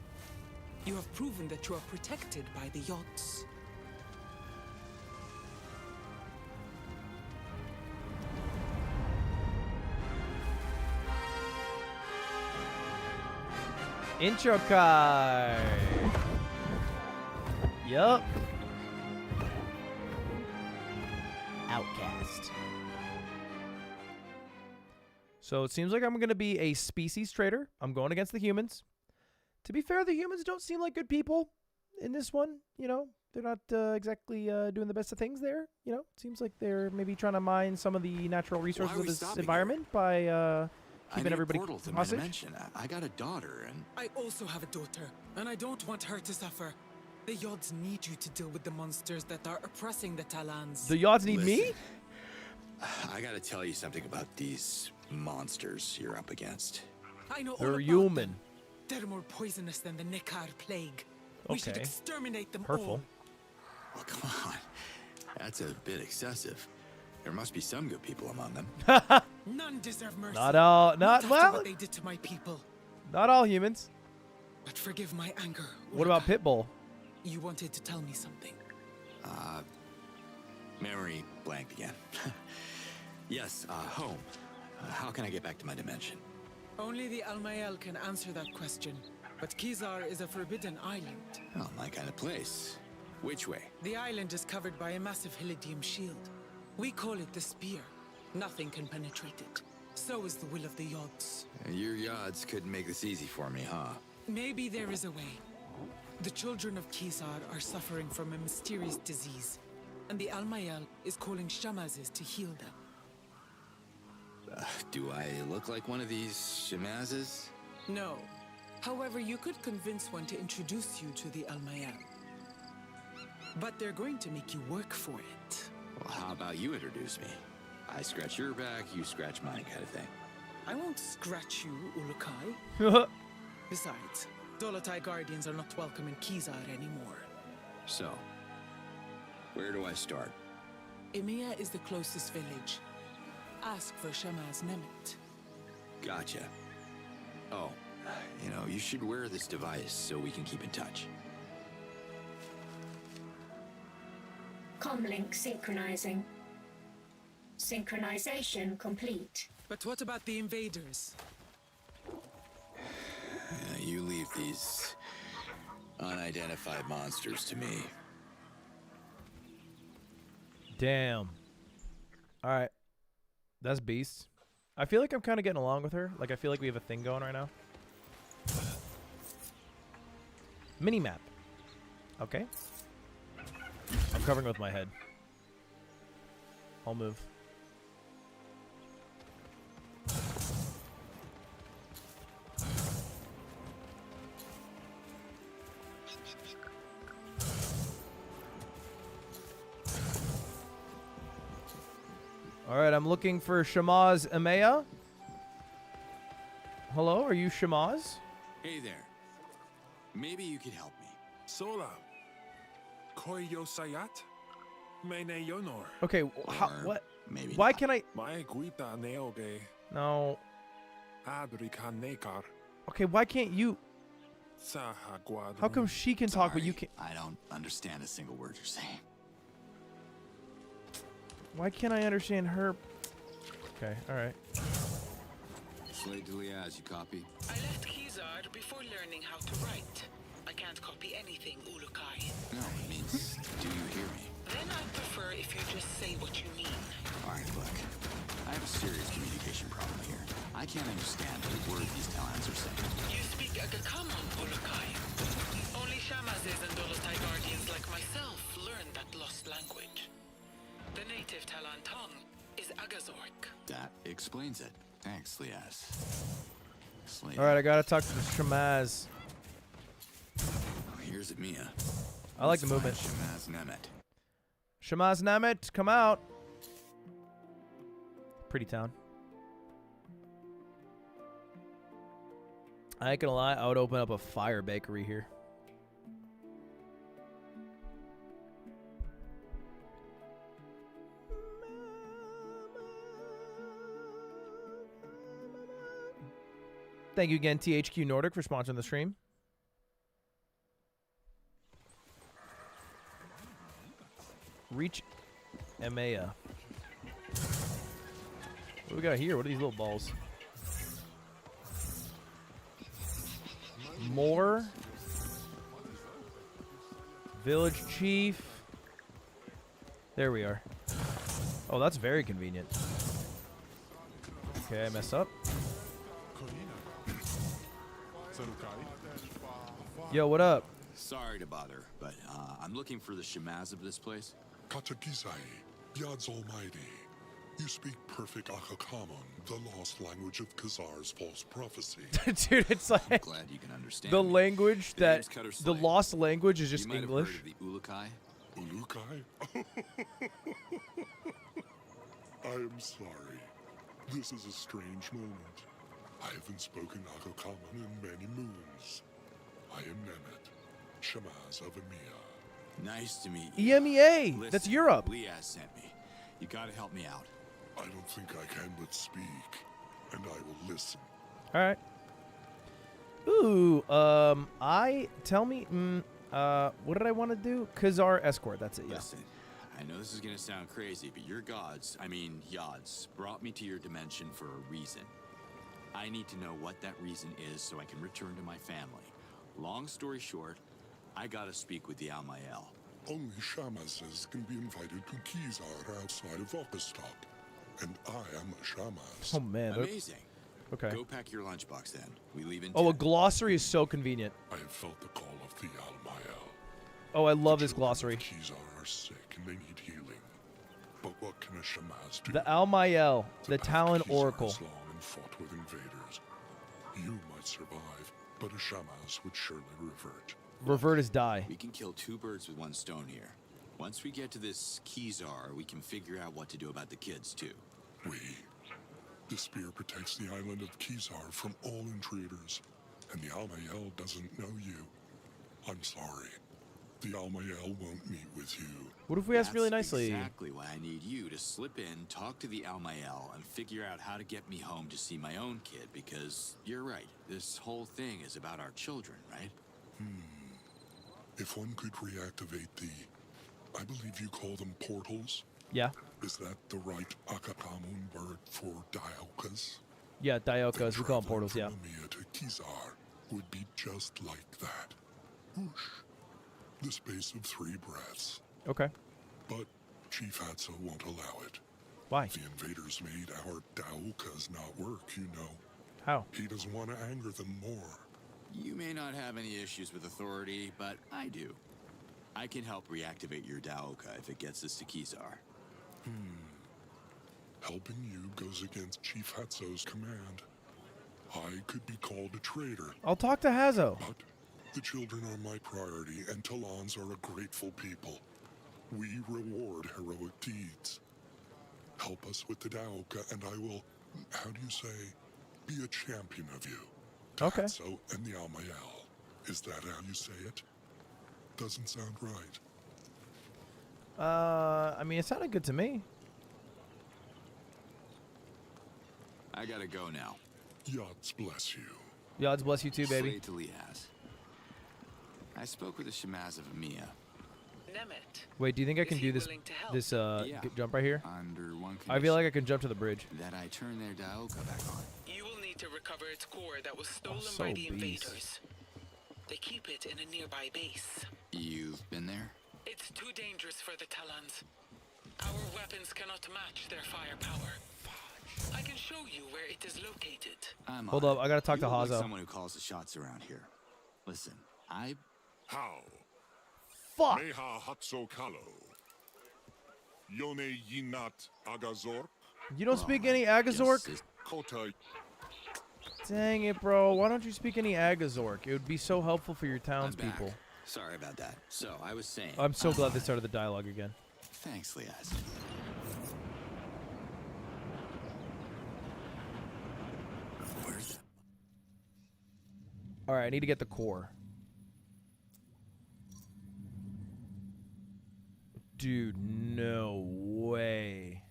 You have proven that you are protected by the Yods. Intro card. Yup. Outcast. So it seems like I'm going to be a species trader. I'm going against the humans. To be fair, the humans don't seem like good people in this one. You know, they're not exactly doing the best of things there. You know, it seems like they're maybe trying to mine some of the natural resources of this environment by keeping everybody hostage. I got a daughter, and I also have a daughter, and I don't want her to suffer. The Yods need you to deal with the monsters that are oppressing the Talans. The Yods need me? I gotta tell you something about these monsters you're up against. I know all They're about human. them. They're more poisonous than the Nekar plague. We should Okay. exterminate them Hurtful. all. Well, come on. That's a bit excessive. There must be some good people among them. None deserve mercy. Not all. Not after well. what they did to my people. Not all humans. But forgive my anger. What about Pitbull? You wanted to tell me something. Memory blanked again. Yes, home. How can I get back to my dimension? Only the Almael can answer that question. But Kizar is a forbidden island. Oh, my kind of place. Which way? The island is covered by a massive Hylidium shield. We call it the Spear. Nothing can penetrate it. So is the will of the Yods. Your Yods couldn't make this easy for me, huh? Maybe there is a way. The children of Kizar are suffering from a mysterious disease, and the Almael is calling Shamazes to heal them. Do I look like one of these Shamazes? No. However, you could convince one to introduce you to the Almael. But they're going to make you work for it. Well, how about you introduce me? I scratch your back, you scratch mine kind of thing. I won't scratch you, Ulukai. Besides, Dolotai Guardians are not welcome in Kizar anymore. So, where do I start? Emiya is the closest village. Ask for Shamaz Nemet. Gotcha. Oh, you know, you should wear this device so we can keep in touch. Comlink synchronizing. Synchronization complete. But what about the invaders? You leave these unidentified monsters to me. Damn. All right. That's beast. I feel like I'm kind of getting along with her. Like, I feel like we have a thing going right now. Mini-map. Okay. I'm covering with my head. I'll move. All right, I'm looking for Shamaz Amaya. Hello, are you Shamaz? Hey there. Maybe you could help me. Sola. Koi yo sayat? Mene yonor. Okay, how, what? Maybe why not. can I? Mae guita neoge. No. Adrika nekar. Okay, why can't you? Saha guadrum. How come she can talk but you Sorry, can't? I don't understand a single word you're saying. Why can't I understand her? Okay, all right. Slade de Liaz, you copy? I left Kizar before learning how to write. I can't copy anything, Ulukai. No, it means, do you hear me? Then I'd prefer if you just say what you mean. Alright, look. I have a serious communication problem here. I can't understand a word these Talans are saying. You speak Agakamon, Ulukai. Only Shamazes and Dolotai Guardians like myself learn that lost language. The native Talan tongue is Agazork. That explains it. Thanks, Liaz. All right, I gotta talk to Shamaz. Here's Emiya. I like the movement. Shamaz Nemet. Shamaz Nemet, come out. Pretty town. I ain't gonna lie, I would open up a fire bakery here. Thank you again, THQ Nordic, for sponsoring the stream. Reach EMEA. What do we got here? What are these little balls? More. Village Chief. There we are. Oh, that's very convenient. Okay, I messed up. Yo, what up? Sorry to bother, but I'm looking for the Shamaz of this place. Katakizai, Yad's Almighty. You speak perfect Akakamon, the lost language of Khazar's false prophecy. Dude, it's like I'm glad you can understand the me. language The name's that Cutter the Slade. lost language is just You might have English. heard of the Ulukai? Ulukai? I am sorry. This is a strange moment. I haven't spoken Akakamon in many moons. I am Nemet, Shamaz of EMEA. Nice to meet you. EMEA! Listen, That's Europe. Liaz sent me. You gotta help me out. I don't think I can but speak, and I will listen. All right. Ooh, what did I want to do? Khazar escort. That's it. Yeah. Listen, I know this is gonna sound crazy, but your gods, Yads, brought me to your dimension for a reason. I need to know what that reason is so I can return to my family. Long story short, I gotta speak with the Almael. Only Shamazes can be invited to Khazar outside of Okastok, and I am a Shamaz. Oh man. Amazing. Okay. Go pack your lunchbox then. We leave in Oh, a 10. glossary is so convenient. I have felt the call of the Almael. Oh, I love this glossary. Khazar are sick and they need healing. But what can a Shamaz do? The Almael, the path Talon Khazar Oracle. has long and fought with invaders. You might survive, but a Shamaz would surely revert. Revert is die. We can kill two birds with one stone here. Once we get to this Khazar, we can figure out what to do about the kids too. The spear protects the island of Khazar from all intruders, and the Almael doesn't know you. I'm sorry. The Almael won't meet with you. What if we ask really That's nicely? exactly why I need you to slip in, talk to the Almael, and figure out how to get me home to see my own kid, because you're right, this whole thing is about our children, right? If one could reactivate I believe you call them portals? Yeah. Is that the right Akakamon word for Diokas? Yeah, Diokas. We call them portals. Yeah. EMEA to Khazar would be just like that. Whoosh. The space of 3 breaths. Okay. But Chief Hatso won't allow it. Why? The invaders made our Diokas not work, you know. How? He doesn't want to anger them more. You may not have any issues with authority, but I do. I can help reactivate your Daoka if it gets us to Khazar. Helping you goes against Chief Hatso's command. I could be called a traitor. I'll talk to Hazo. But the children are my priority, and Talons are a grateful people. We reward heroic deeds. Help us with the Daoka, and I will, how do you say, be a champion of you. Okay. Hatso and the Almael. Is that how you say it? Doesn't sound right. I mean, it sounded good to me. I gotta go now. Yads bless you. Yads bless you too, baby. Slade to Liaz. I spoke with the Shamaz of EMEA. Nemet. Wait, do you think I can do this jump right here? Under one condition. I feel like I can jump to the bridge. That I turn their Daoka back on. You will need to recover its core that was stolen so by the beast. invaders. They keep it in a nearby base. You've been there? It's too dangerous for the Talons. Our weapons cannot match their firepower. I can show you where it is located. Hold up, I gotta talk You to look like Hazo. someone who calls the shots around here. Listen, How? Fuck. Meha Hatso Kalo. Yone Yinat Agazor. You don't speak any Agazork? Kota. Dang it, bro. Why don't you speak any Agazork? It would be so helpful for your townspeople. Sorry about that. So, I was saying... I'm so glad they started the dialogue again. Thanks, Liaz. Where's... Alright, I need to get the core. Dude, no way.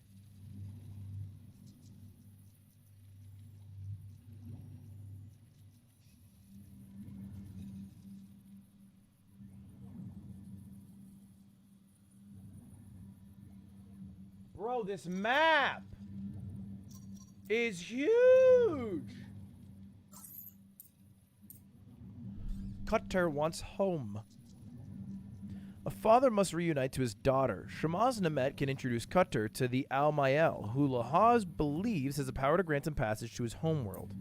Bro, this map is huge. Cutter wants home. A father must reunite to his daughter. Shamaz Namet can introduce Cutter to the Al-Mael, who Lahaz believes has the power to grant him passage to his homeworld.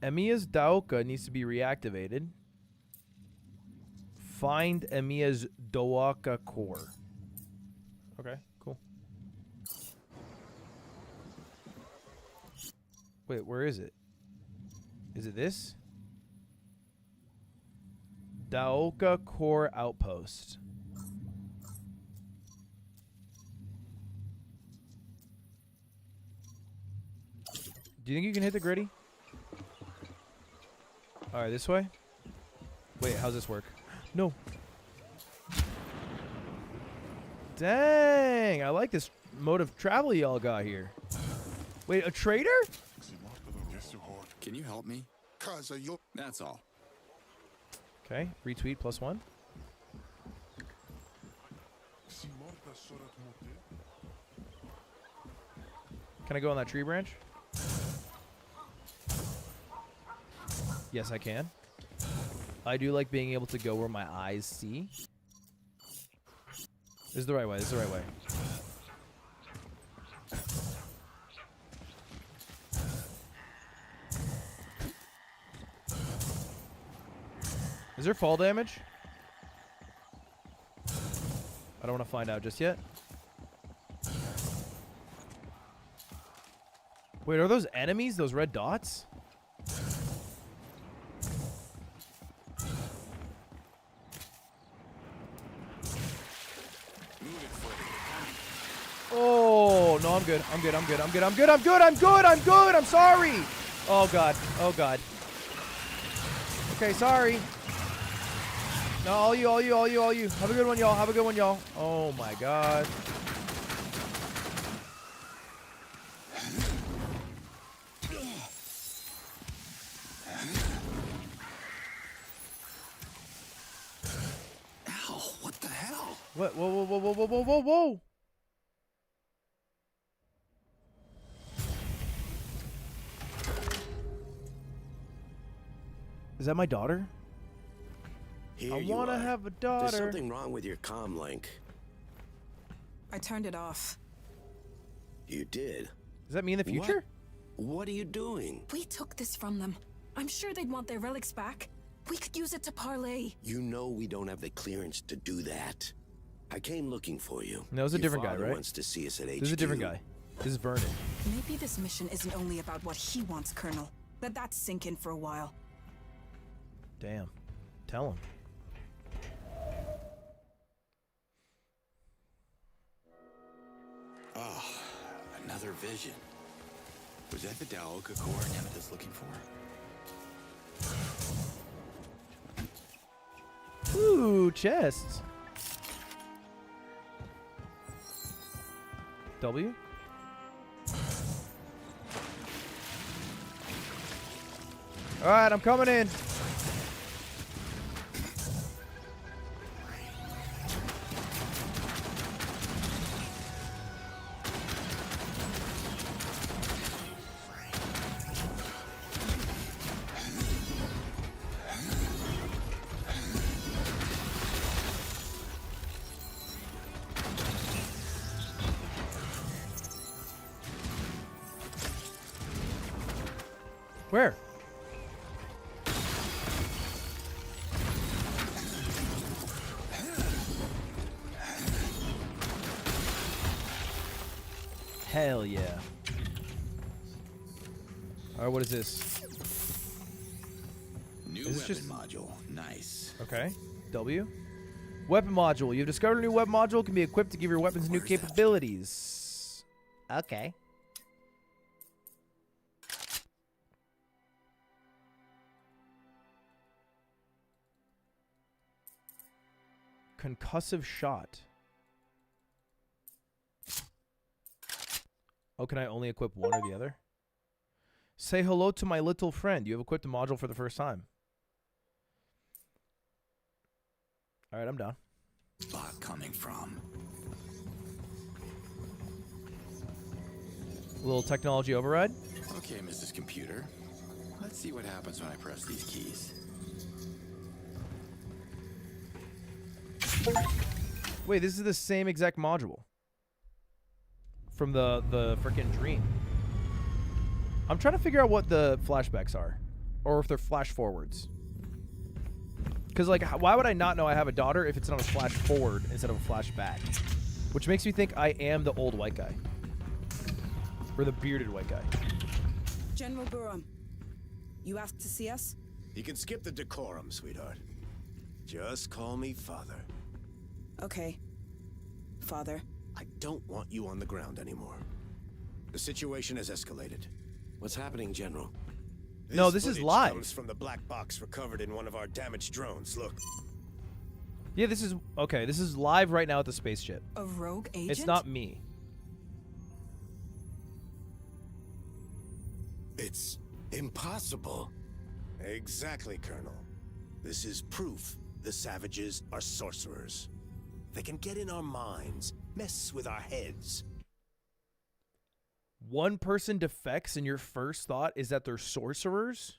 Emiya's Daoka needs to be reactivated. Find Emiya's Doaka core. Okay, cool. Wait, where is it? Is it this? Daoka core outpost. Do you think you can hit the gritty? Alright, this way? Wait, how's this work? No. Dang, I like this mode of travel y'all got here. Wait, a trader? Can you help me? That's all. Okay, retweet +1. Can I go on that tree branch? Yes, I can. I do like being able to go where my eyes see. This is the right way. This is the right way. Is there fall damage? I don't want to find out just yet. Wait, are those enemies? Those red dots? Oh, no, I'm good. I'm good. I'm good. I'm good. I'm good. I'm good. I'm good. I'm good. I'm sorry. Oh, God. Oh, God. Okay, sorry. No, all you. Have a good one, y'all. Have a good one, y'all. Oh, my God. Ow, what the hell? What? Whoa. Is that my daughter? Here I want to have a daughter. There's something wrong with your comm link. I turned it off. You did? Does that mean the future? What are you doing? We took this from them. I'm sure they'd want their relics back. We could use it to parlay. You know we don't have the clearance to do that. I came looking for you. No, it was a different guy, right? Wants to see us at HQ. This is a different guy. This is Vernon. Maybe this mission isn't only about what he wants, Colonel. Let that sink in for a while. Damn. Tell him. Oh, another vision. Was that the Daoka core Nemet is looking for? Ooh, chests. W? Alright, I'm coming in. Where? Hell yeah. All right, what is this? New Is this weapon just module. Nice. okay? W. Weapon module. You've discovered a new weapon module. Can be equipped to give your weapons new capabilities. Okay. Concussive shot. Oh, can I only equip one or the other? Say hello to my little friend. You have equipped a module for the first time. All right, I'm down. Spot coming from. A little technology override. Okay, Mrs. Computer. Let's see what happens when I press these keys. Wait, this is the same exact module from the freaking dream. I'm trying to figure out what the flashbacks are, or if they're flash forwards. Because, like, why would I not know I have a daughter if it's not a flash forward instead of a flashback? Which makes me think I am the old white guy. Or the bearded white guy. General Burham, you asked to see us? You can skip the decorum, sweetheart. Just call me Father. Okay. Father. I don't want you on the ground anymore. The situation has escalated. What's happening, General? No, this is live. Comes from the black box recovered in one of our damaged drones. Look. Yeah, this is okay. This is live right now at the spaceship. A rogue agent? It's not me. It's impossible. Exactly, Colonel. This is proof the savages are sorcerers. They can get in our minds, mess with our heads. One person defects and your first thought is that they're sorcerers?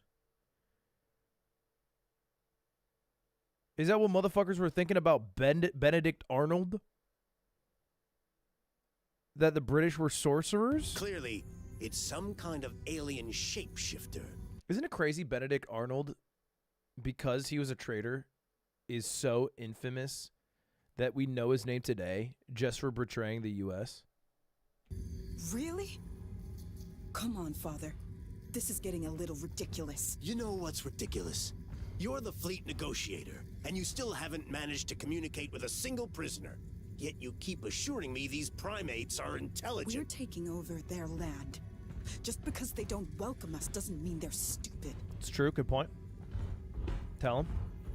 Is that what motherfuckers were thinking about Benedict Arnold? That the British were sorcerers? Clearly, it's some kind of alien shapeshifter. Isn't it crazy Benedict Arnold, because he was a traitor, is so infamous that we know his name today just for betraying the U.S.? Really? Come on, Father. This is getting a little ridiculous. You know what's ridiculous? You're the fleet negotiator, and you still haven't managed to communicate with a single prisoner. Yet you keep assuring me these primates are intelligent. We're taking over their land. Just because they don't welcome us doesn't mean they're stupid. It's true. Good point. Tell him.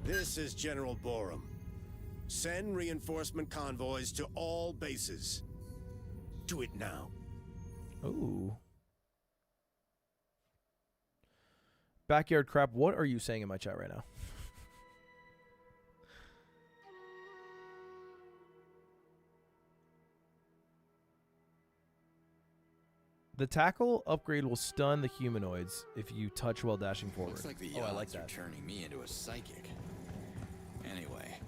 This is General Borum. Send reinforcement convoys to all bases. Do it now. Ooh. Backyard crap. What are you saying in my chat right now? The tackle upgrade will stun the humanoids if you touch while dashing forward. Looks like the I like odds that. are turning me into a psychic. Anyway,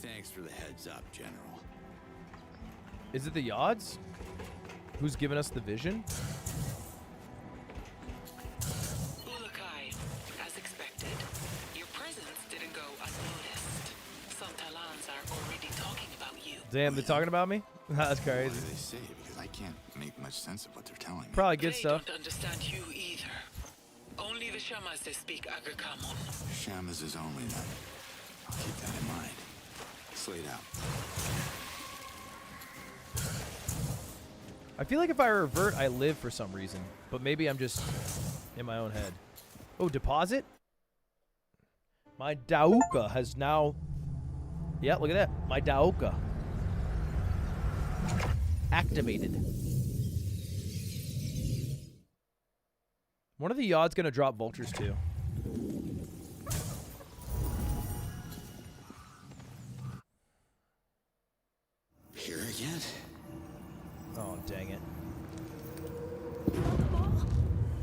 thanks for the heads up, General. Is it the Yods? Who's given us the vision? Ulakai, as expected, your presence didn't go unnoticed. Some Talans are already talking about you. Damn, they're talking about me? That's crazy. What do they say? Because I can't make much sense of what they're telling me. Probably good stuff. They don't understand you either. Only the Shamas they speak Agrikamon. Shamas is only then. I'll keep that in mind. Slate out. I feel like if I revert, I live for some reason. But maybe I'm just in my own head. Oh, deposit? My Dauka has now... Yeah, look at that. My Dauka. Activated. One of the Yods gonna drop vultures too. Here again? Oh, dang it.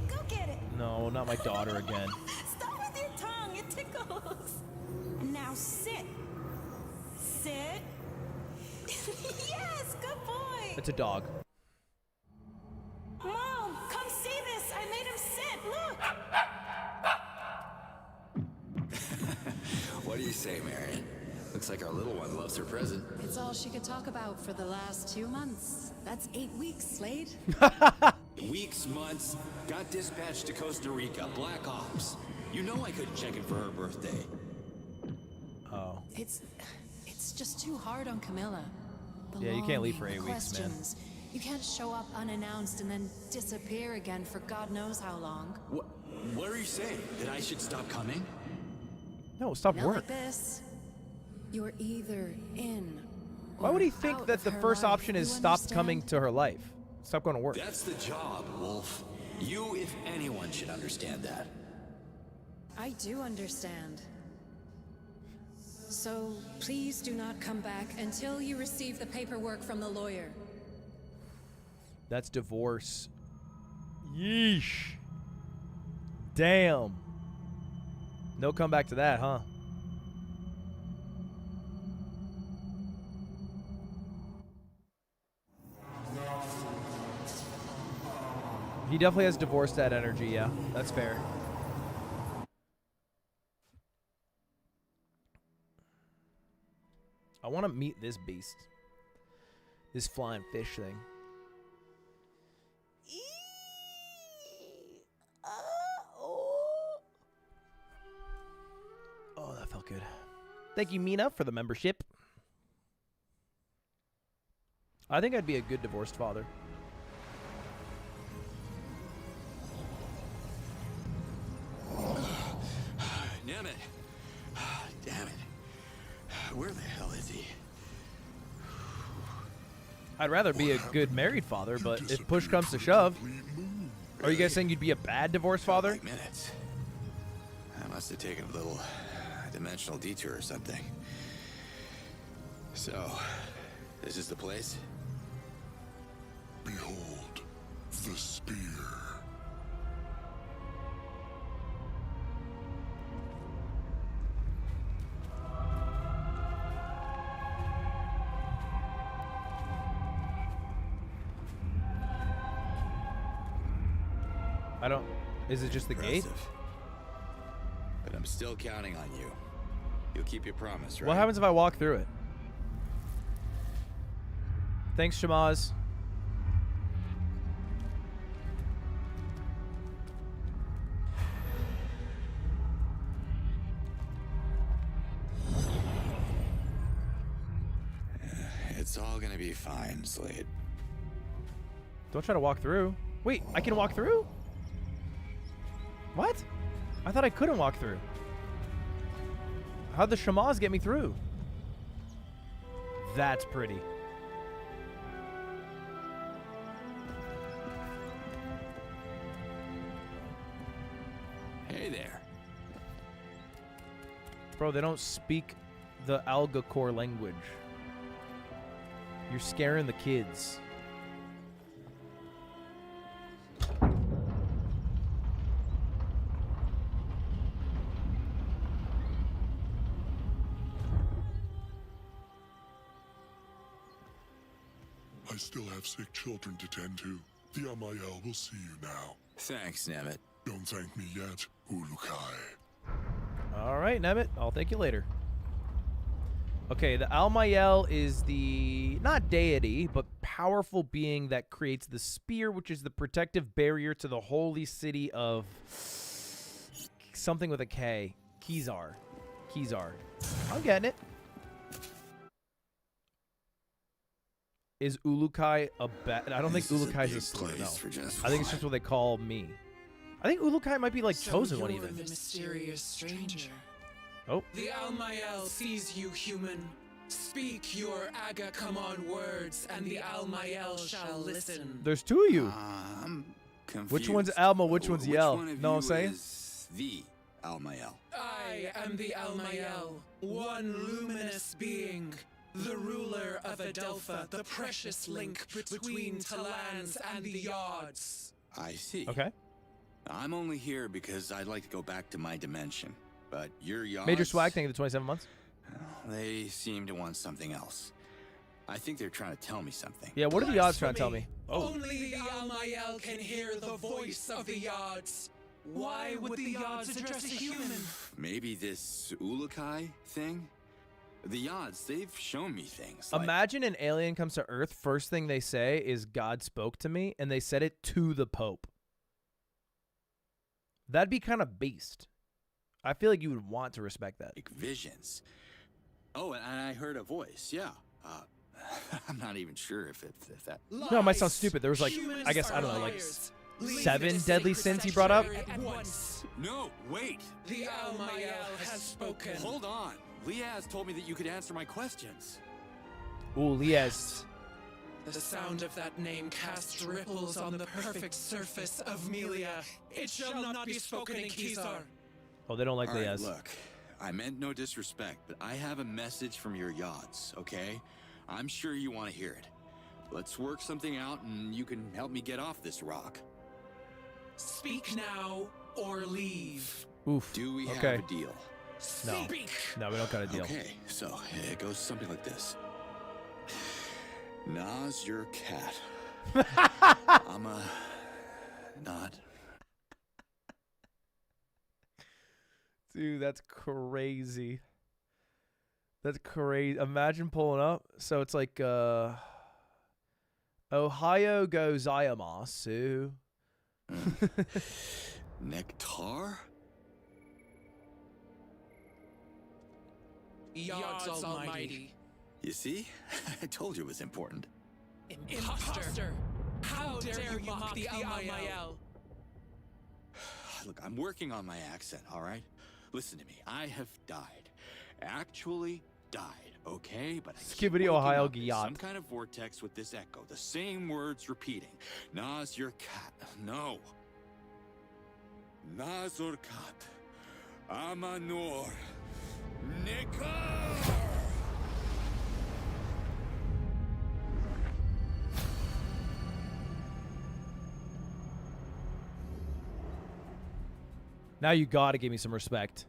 Go get it. No, not my daughter again. Stop with your tongue. It tickles. Now sit. Sit. Yes, good boy. It's a dog. Mom, come see this. I made him sit. Look. What do you say, Marion? Looks like our little one loves her present. It's all she could talk about for the last 2 months. That's 8 weeks, Slade. Weeks, months, got dispatched to Costa Rica, Black Ops. You know I couldn't check in for her birthday. Oh. It's just too hard on Camilla. The Yeah, you can't leave for longing, 8 the weeks, man. questions. You can't show up unannounced and then disappear again for God knows how long. What are you saying? That I should stop coming? No, stop Not work. like this. You're either in. Why would he think that the first option is stop coming to her life? Stop going to work. That's the job, Wolf. You, if anyone, should understand that. I do understand. So please do not come back until you receive the paperwork from the lawyer. That's divorce. Yeesh. Damn. No comeback to that, huh? He definitely has divorced that energy, yeah. That's fair. I want to meet this beast. This flying fish thing. Oh, that felt good. Thank you, Mina, for the membership. I think I'd be a good divorced father. Damn it. Damn it. Where the hell is he? I'd rather be a good married father, but if push comes to shove, are you guys saying you'd be a bad divorced father? Like minutes. I must have taken a little dimensional detour or something. So, this is the place? Behold, the spear. I don't... Is it just the gate? But I'm still counting on you. You'll keep your promise, right? What happens if I walk through it? Thanks, Shamaz. It's all gonna be fine, Slade. Don't try to walk through. Wait, I can walk through? What? I thought I couldn't walk through. How'd the Shamaz get me through? That's pretty. Hey there. Bro, they don't speak the Algacor language. You're scaring the kids. I still have sick children to tend to. The Amael will see you now. Thanks, Nemeth. Don't thank me yet, Ulukai. All right, Nemeth. I'll thank you later. Okay, the Almayel is the, not deity, but powerful being that creates the spear, which is the protective barrier to the holy city of something with a K. Kizar. Kizar. I'm getting it. Is Ulukai a bad? I don't think Ulukai is a slur, no. I think it's just what they call me. I think Ulukai might be like chosen one even. The mysterious stranger. Oh. The Almayel sees you, human. Speak your Aga Kamon words, and the Almayel shall listen. There's two of you. I'm confused. Which one's Alma? Which one's Yel? One of Know what I'm you saying? is the Almayel. I am the Almayel, one luminous being. The ruler of Adelpha, the precious link between Talans and the Yards. I see. Okay. I'm only here because I'd like to go back to my dimension. But your Yards... Major Swag, thank you for the 27 months. They seem to want something else. I think they're trying to tell me something. Yeah, what are the Yards trying to tell me? Oh. Only the Almayel can hear the voice of the Yards. Why would the Yards address a human? Maybe this Ulukai thing? The Yods, they've shown me things. Like, Imagine an alien comes to Earth, first thing they say is God spoke to me, and they said it to the Pope. That'd be kind of beast. I feel like you would want to respect that. visions. Oh, and I heard a voice. Yeah. I'm not even sure if that. No, it might sound stupid. There was like, I guess, I don't know, like 7 deadly sins he brought up. No, wait. The Almayel has spoken. Hold on. Liaz told me that you could answer my questions. Ooh, Liaz. The sound of that name casts ripples on the perfect surface of Melia. It shall not be spoken in Kizar. Oh, they don't like All right, Liaz. look, I meant no disrespect, but I have a message from your Yods, okay? I'm sure you want to hear it. Let's work something out and you can help me get off this rock. Speak now or leave. Oof. Do we okay. have a deal? No. No, we don't got a deal. Okay, so it goes something like this. Nas your cat. I'm not. Dude, that's crazy. That's crazy. Imagine pulling up. So it's like Ohio gozaimasu. Nectar? Yods Almighty. You see? I told you it was important. Imposter! How dare you mock the Almayel? Look, I'm working on my accent, all right? Listen to me. I have died. Actually died, okay? But I keep Skibbity waking Ohio up in Gyat. some kind of vortex with this echo. The same words repeating. Nas your cat. No. Nazor kat. Amanor. Nikar! Now you gotta give me some respect.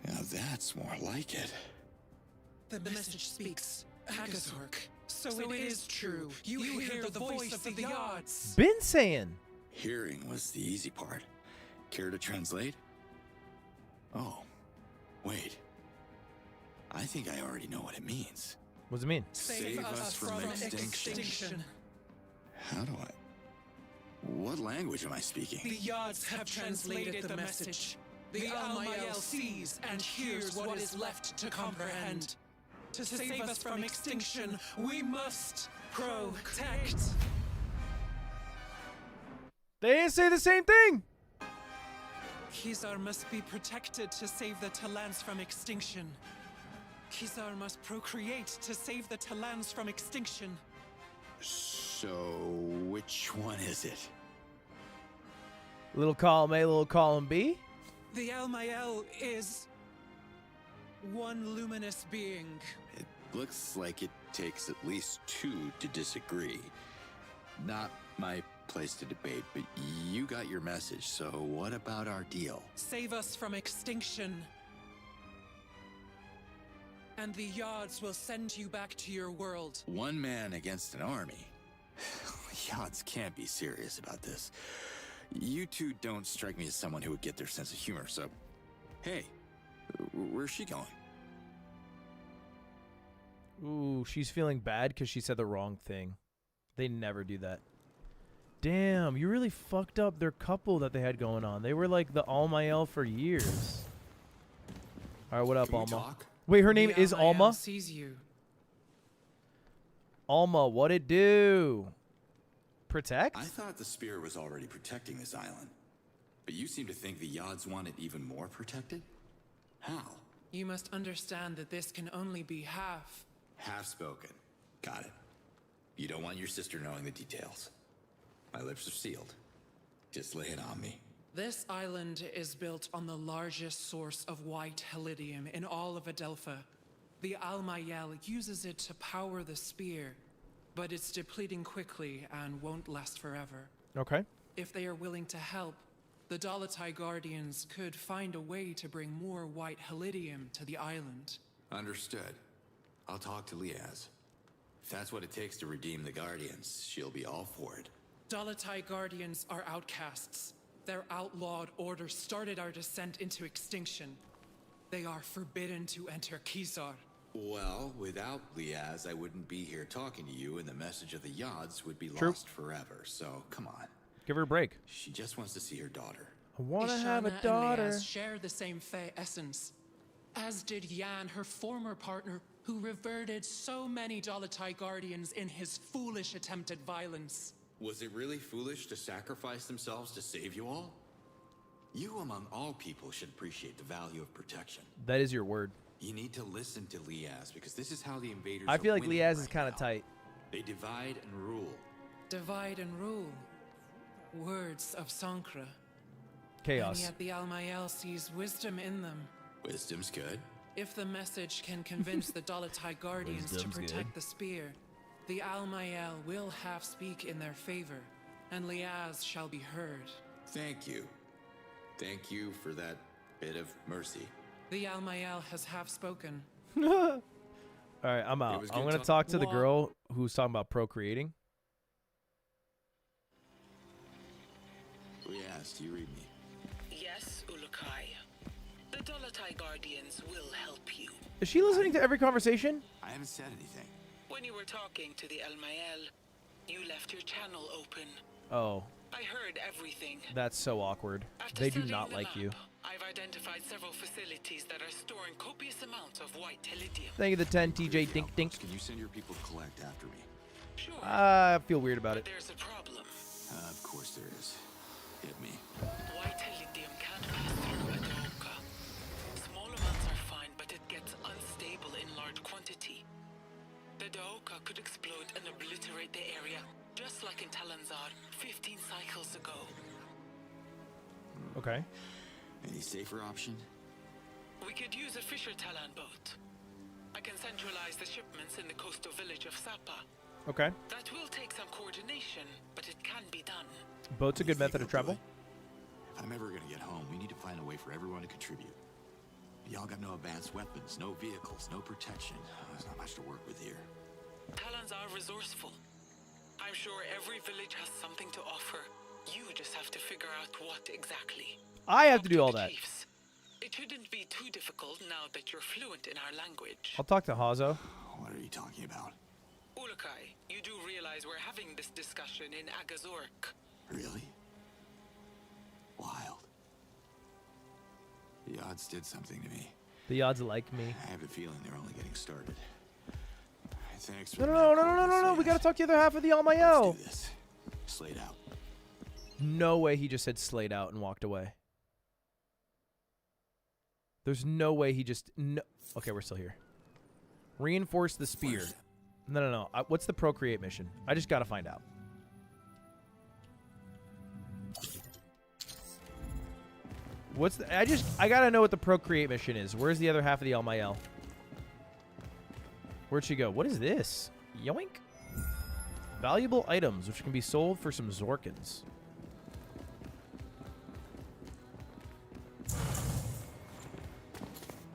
Now that's more like it. The message speaks. Hagazork. So it is true. You hear the voice of the Yods. Been saying. Hearing was the easy part. Care to translate? Oh, wait. I think I already know what it means. What does it mean? Save us from extinction. How do I... What language am I speaking? The Yods have translated the message. The Almayel sees and hears what is left to comprehend. To save us from extinction, we must protect. They didn't say the same thing. Kizar must be protected to save the Talans from extinction. Kizar must procreate to save the Talans from extinction. So, which one is it? Little column A, little column B. The Almayel is one luminous being. It looks like it takes at least 2 to disagree. Not my place to debate, but you got your message, so what about our deal? Save us from extinction. And the Yods will send you back to your world. One man against an army? Yods can't be serious about this. You two don't strike me as someone who would get their sense of humor, so... Hey, where's she going? Ooh, she's feeling bad because she said the wrong thing. They never do that. Damn, you really fucked up their couple that they had going on. They were like the Almayel for years. All right, what up, Alma? Talk? Wait, her name is Almayel Alma? sees you. Alma, what it do? Protect? I thought the spear was already protecting this island. But you seem to think the Yods want it even more protected? How? You must understand that this can only be half. Half spoken. Got it. You don't want your sister knowing the details. My lips are sealed. Just lay it on me. This island is built on the largest source of white helidium in all of Adelpha. The Almayel uses it to power the spear, but it's depleting quickly and won't last forever. Okay. If they are willing to help, the Dalatai Guardians could find a way to bring more white helidium to the island. Understood. I'll talk to Liaz. If that's what it takes to redeem the Guardians, she'll be all for it. Dalatai Guardians are outcasts. Their outlawed order started our descent into extinction. They are forbidden to enter Kisar. Well, without Liaz, I wouldn't be here talking to you, and the message of the Yods would be True. lost forever. So, come on. Give her a break. She just wants to see her daughter. I want to Ishana have a and daughter. Leaz share the same Fey essence, as did Yan, her former partner, who reverted so many Dolotai Guardians in his foolish attempt at violence. Was it really foolish to sacrifice themselves to save you all? You, among all people, should appreciate the value of protection. That is your word. You need to listen to Liaz, because this is how the invaders I feel are like winning Liaz is right kind of now. tight. They divide and rule. Divide and rule. Words of Sankra. Chaos. And yet the Almael sees wisdom in them. Wisdom's good. If the message can convince the Dolotai Guardians to Wisdom's protect good. the spear, the Almael will half speak in their favor, and Liaz shall be heard. Thank you. Thank you for that bit of mercy. The Almael has half spoken. All right, I'm out. was I'm good going to talk to the Wha- girl who's talking about procreating. Liaz, do you read me? Yes, Ulukai. The Dolotai Guardians will help you. Is she listening to every conversation? I haven't said anything. When you were talking to the Almael, you left your channel open. Oh, I heard everything. that's so awkward. After They do studying not the like map, you. I've identified several facilities that are storing copious amounts of white telidium. Thank you, the 10 TJ Dink Dink. Can you send your people to collect after me? Sure. I feel weird about it. There's a problem. Of course there is. Hit me. White telidium can't pass through a Doka. Small amounts are fine, but it gets unstable in large quantity. The Doka could explode and obliterate the area, just like in Talanzar 15 cycles ago. Okay. Any safer option? We could use a Fisher Talan boat. I can centralize the shipments in the coastal village of Sapa. Okay. That will take some coordination, but it can be done. Boat's a good method of travel. If I'm ever gonna get home, we need to find a way for everyone to contribute. Y'all got no advanced weapons, no vehicles, no protection. There's not much to work with here. Talons are resourceful. I'm sure every village has something to offer. You just have to figure out what exactly. I have to do all that. Chiefs. It shouldn't be too difficult now that you're fluent in our language. I'll talk to Hazo. What are you talking about? Ulukai, you do realize we're having this discussion in Agazork. Really? Wild. The odds did something to me. The odds like me. I have a feeling they're only getting started. Thanks for No, no, no, no, no, no, no. We got to talk to the other half of the Almael. Let's do this. Slate out. No way he just said slayed out and walked away. There's no way he just... No. Okay, we're still here. Reinforce the spear. No, no, no. What's the procreate mission? I just got to find out. What's the... I got to know what the procreate mission is. Where's the other half of the Almael? Where'd she go? What is this? Yoink. Valuable items, which can be sold for some Zorkins.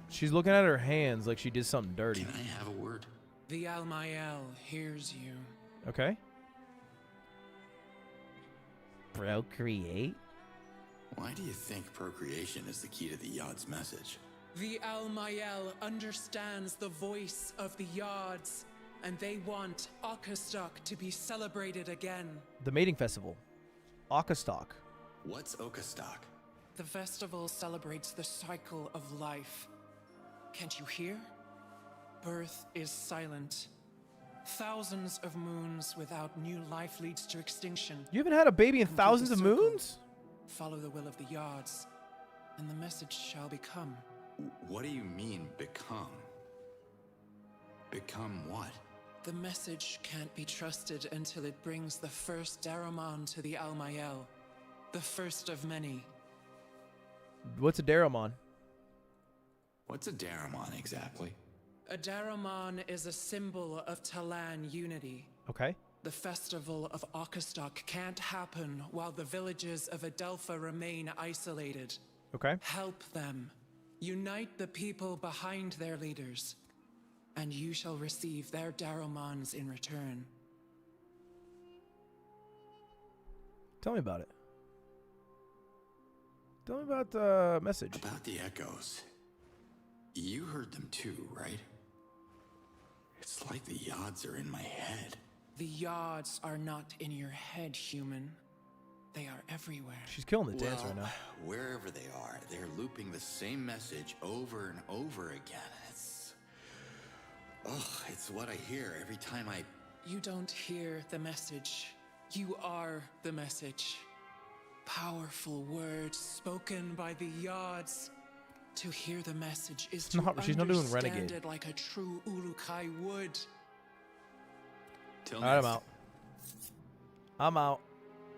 She's looking at her hands like she did something dirty. Can I have a word? The Almael hears you. Okay. Procreate? Why do you think procreation is the key to the Yod's message? The Almael understands the voice of the Yods, and they want Okastok to be celebrated again. The mating festival. Okastok. What's Okastok? The festival celebrates the cycle of life. Can't you hear? Birth is silent. Thousands of moons without new life leads to extinction. You haven't had a baby in Complete thousands the of circle. moons? Follow the will of the Yods, and the message shall become. What do you mean, become? Become what? The message can't be trusted until it brings the first Daramon to the Almael. The first of many. What's a Daramon? What's a Daramon exactly? A Daramon is a symbol of Talan unity. Okay. The festival of Okastok can't happen while the villages of Adelpha remain isolated. Okay. Help them. Unite the people behind their leaders, and you shall receive their Daramons in return. Tell me about it. Tell me about the message. About the echoes. You heard them too, right? It's like the Yods are in my head. The Yods are not in your head, human. They are everywhere. She's killing the dance right now. Wherever they are, they're looping the same message over and over again. It's what I hear every time I... You don't hear the message. You are the message. Powerful words spoken by the Yods. To hear the message is to she's not doing understand Renegade. it like a true Urukai would. All right, I'm out. I'm out.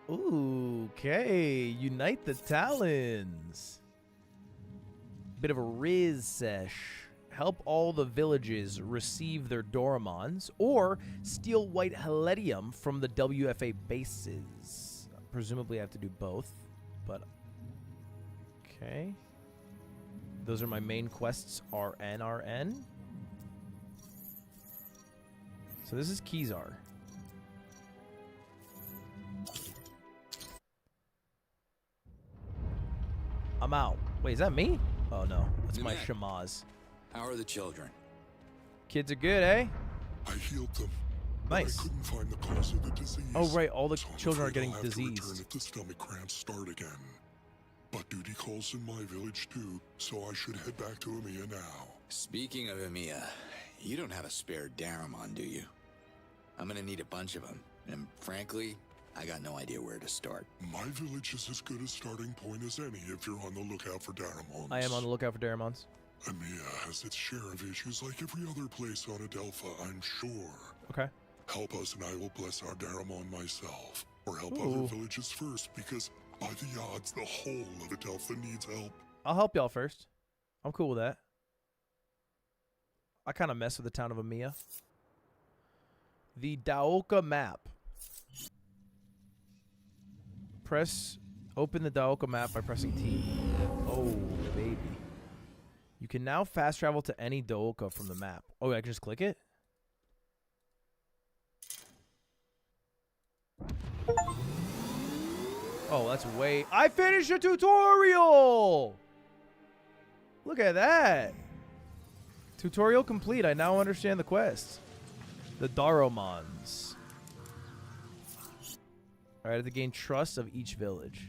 Ooh, okay. Unite the Talons. Bit of a Riz sesh. Help all the villages receive their Doramons, or steal white Heledium from the WFA bases. Presumably I have to do both, but okay. Those are my main quests, RN. So this is Kizar. I'm out. Wait, is that me? Oh no, that's my Shamaz. How are the children? Kids are good, eh? I healed them. Nice. But I couldn't find the cause of the disease. Oh right, all the So I'm children are afraid getting I'll have to diseased. return if the stomach cramps start again. But duty calls in my village too, so I should head back to Emiya now. Speaking of Emiya, you don't have a spare Daramon, do you? I'm gonna need a bunch of them, and frankly, I got no idea where to start. My village is as good a starting point as any if you're on the lookout for Daramons. I am on the lookout for Daramons. Emiya has its share of issues like every other place on Adelpha, I'm sure. Okay. Help us and I will bless our Daramon myself. Or help Ooh. other villages first, because by the odds, the whole of Adelpha needs help. I'll help y'all first. I'm cool with that. I kind of mess with the town of Emiya. The Daoka map. Open the Daoka map by pressing T. Oh, baby. You can now fast travel to any Daoka from the map. Oh, I can just click it? Oh, that's way... I finished a tutorial! Look at that. Tutorial complete. I now understand the quest. The Daromons. Alright, I have to gain trust of each village.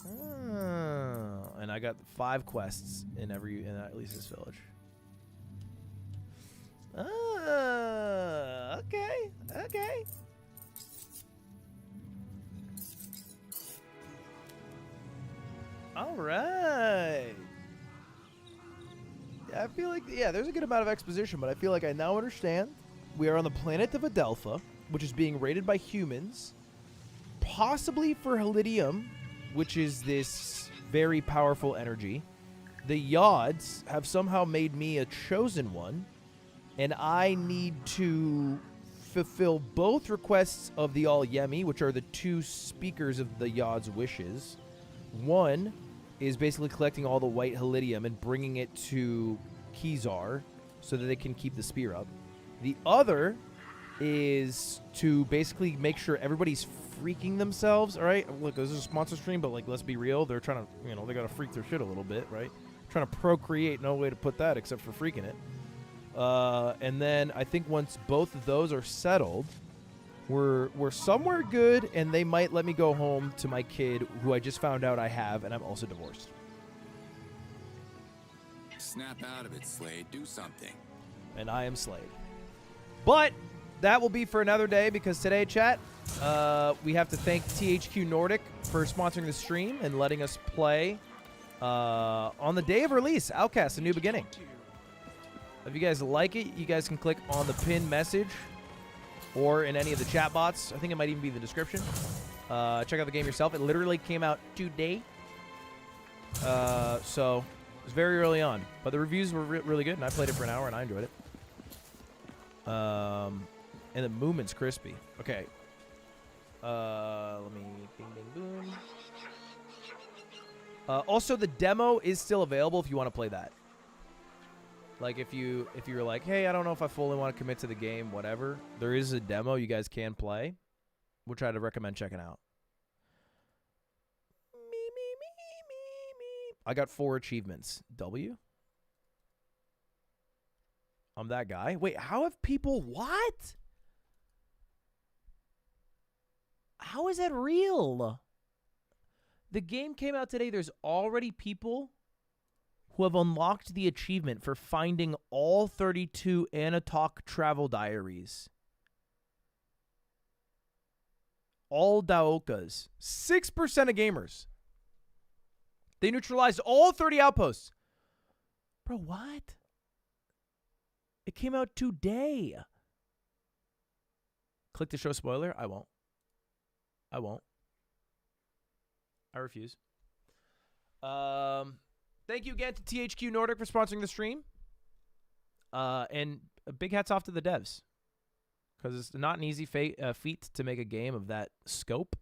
Oh, and I got 5 quests in at least this village. Okay. Okay. All right. Yeah, I feel like, there's a good amount of exposition, but I feel like I now understand. We are on the planet of Adelpha, which is being raided by humans, possibly for Helidium, which is this very powerful energy. The Yods have somehow made me a chosen one, and I need to fulfill both requests of the All Yemi, which are the 2 speakers of the Yod's wishes. One is basically collecting all the white Helidium and bringing it to Kizar so that they can keep the spear up. The other is to basically make sure everybody's freaking themselves, all right? Look, this is a sponsor stream, but, like, let's be real. They're trying to, they got to freak their shit a little bit, right? Trying to procreate, no way to put that except for freaking it. And then I think once both of those are settled, we're somewhere good, and they might let me go home to my kid, who I just found out I have, and I'm also divorced. Snap out of it, Slade. Do something. And I am Slade. But that will be for another day, because today, chat, we have to thank THQ Nordic for sponsoring the stream and letting us play on the day of release, Outcast, A New Beginning. If you guys like it, you guys can click on the pinned message or in any of the chat bots. I think it might even be in the description. Check out the game yourself. It literally came out today. So it was very early on. But the reviews were really good, and I played it for an hour, and I enjoyed it. And the movement's crispy. Okay. Let me... Bing, bing, boom. Also, the demo is still available if you want to play that. Like, if you're like, hey, I don't know if I fully want to commit to the game, whatever, there is a demo you guys can play, which I'd recommend checking out. I got 4 achievements. W? I'm that guy. Wait, how have people... What? How is that real? The game came out today. There's already people who have unlocked the achievement for finding all 32 Anatok travel diaries. All Daokas. 6% of gamers. They neutralized all 30 outposts. Bro, what? It came out today. Click to show spoiler. I won't. I won't. I refuse. Thank you again to THQ Nordic for sponsoring the stream. And big hats off to the devs. Because it's not an easy feat to make a game of that scope.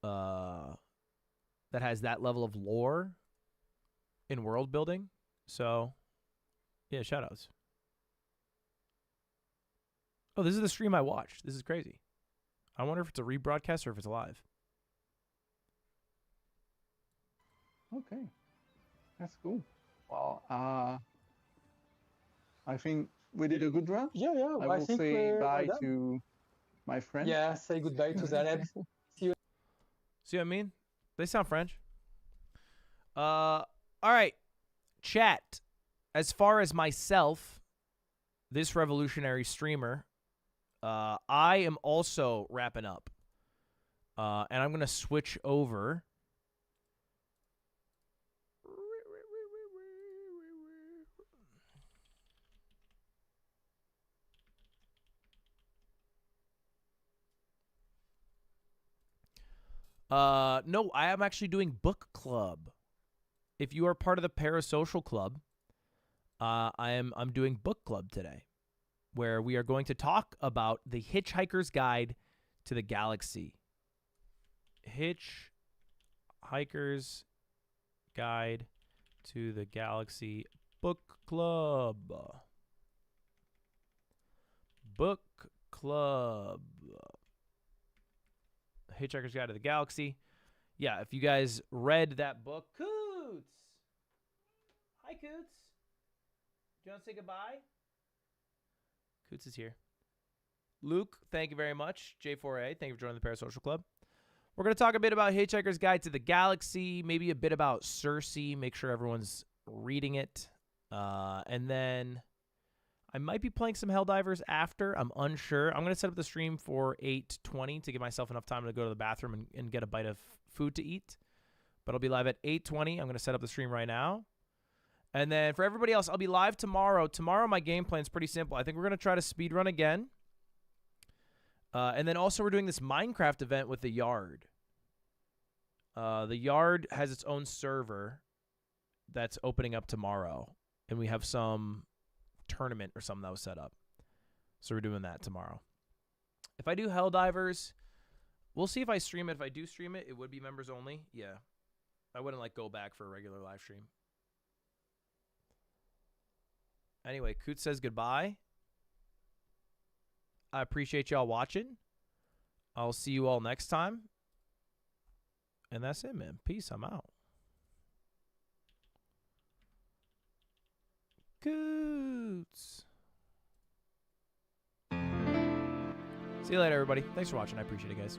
That has that level of lore in world building. So, yeah, shoutouts. Oh, this is the stream I watched. This is crazy. I wonder if it's a rebroadcast or if it's live. Okay. That's cool. Well, I think we did a good run. Yeah, yeah. I will think say we're bye done. to my friend. Yeah, say goodbye to Zaleb. See you. See what I mean? They sound French. All right. Chat. As far as myself, this revolutionary streamer, I am also wrapping up. And I'm going to switch over. No, I am actually doing book club. If you are part of the Parasocial Club, I'm doing book club today, where we are going to talk about The Hitchhiker's Guide to the Galaxy. Hitchhiker's Guide to the Galaxy book club. Book club. Hitchhiker's Guide to the Galaxy. Yeah, if you guys read that book. Coots! Hi, Coots. Do you want to say goodbye? Coots is here. Luke, thank you very much. J4A, thank you for joining the Parasocial Club. We're going to talk a bit about Hitchhiker's Guide to the Galaxy, maybe a bit about Cersei, make sure everyone's reading it. And then I might be playing some Helldivers after. I'm unsure. I'm going to set up the stream for 8:20 to give myself enough time to go to the bathroom and get a bite of food to eat. But I'll be live at 8:20. I'm going to set up the stream right now. And then for everybody else, I'll be live tomorrow. Tomorrow, my game plan is pretty simple. I think we're going to try to speedrun again. And then also we're doing this Minecraft event with the Yard. The Yard has its own server that's opening up tomorrow. And we have some tournament or something that was set up. So we're doing that tomorrow. If I do Helldivers, we'll see if I stream it. If I do stream it, it would be members only. Yeah. I wouldn't go back for a regular live stream. Anyway, Coots says goodbye. I appreciate y'all watching. I'll see you all next time. And that's it, man. Peace. I'm out. Coots. See you later, everybody. Thanks for watching. I appreciate it, guys.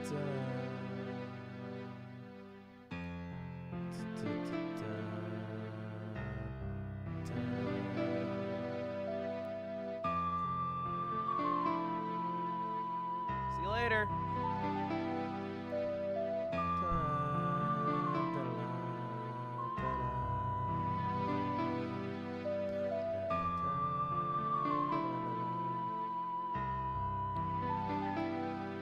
See you later.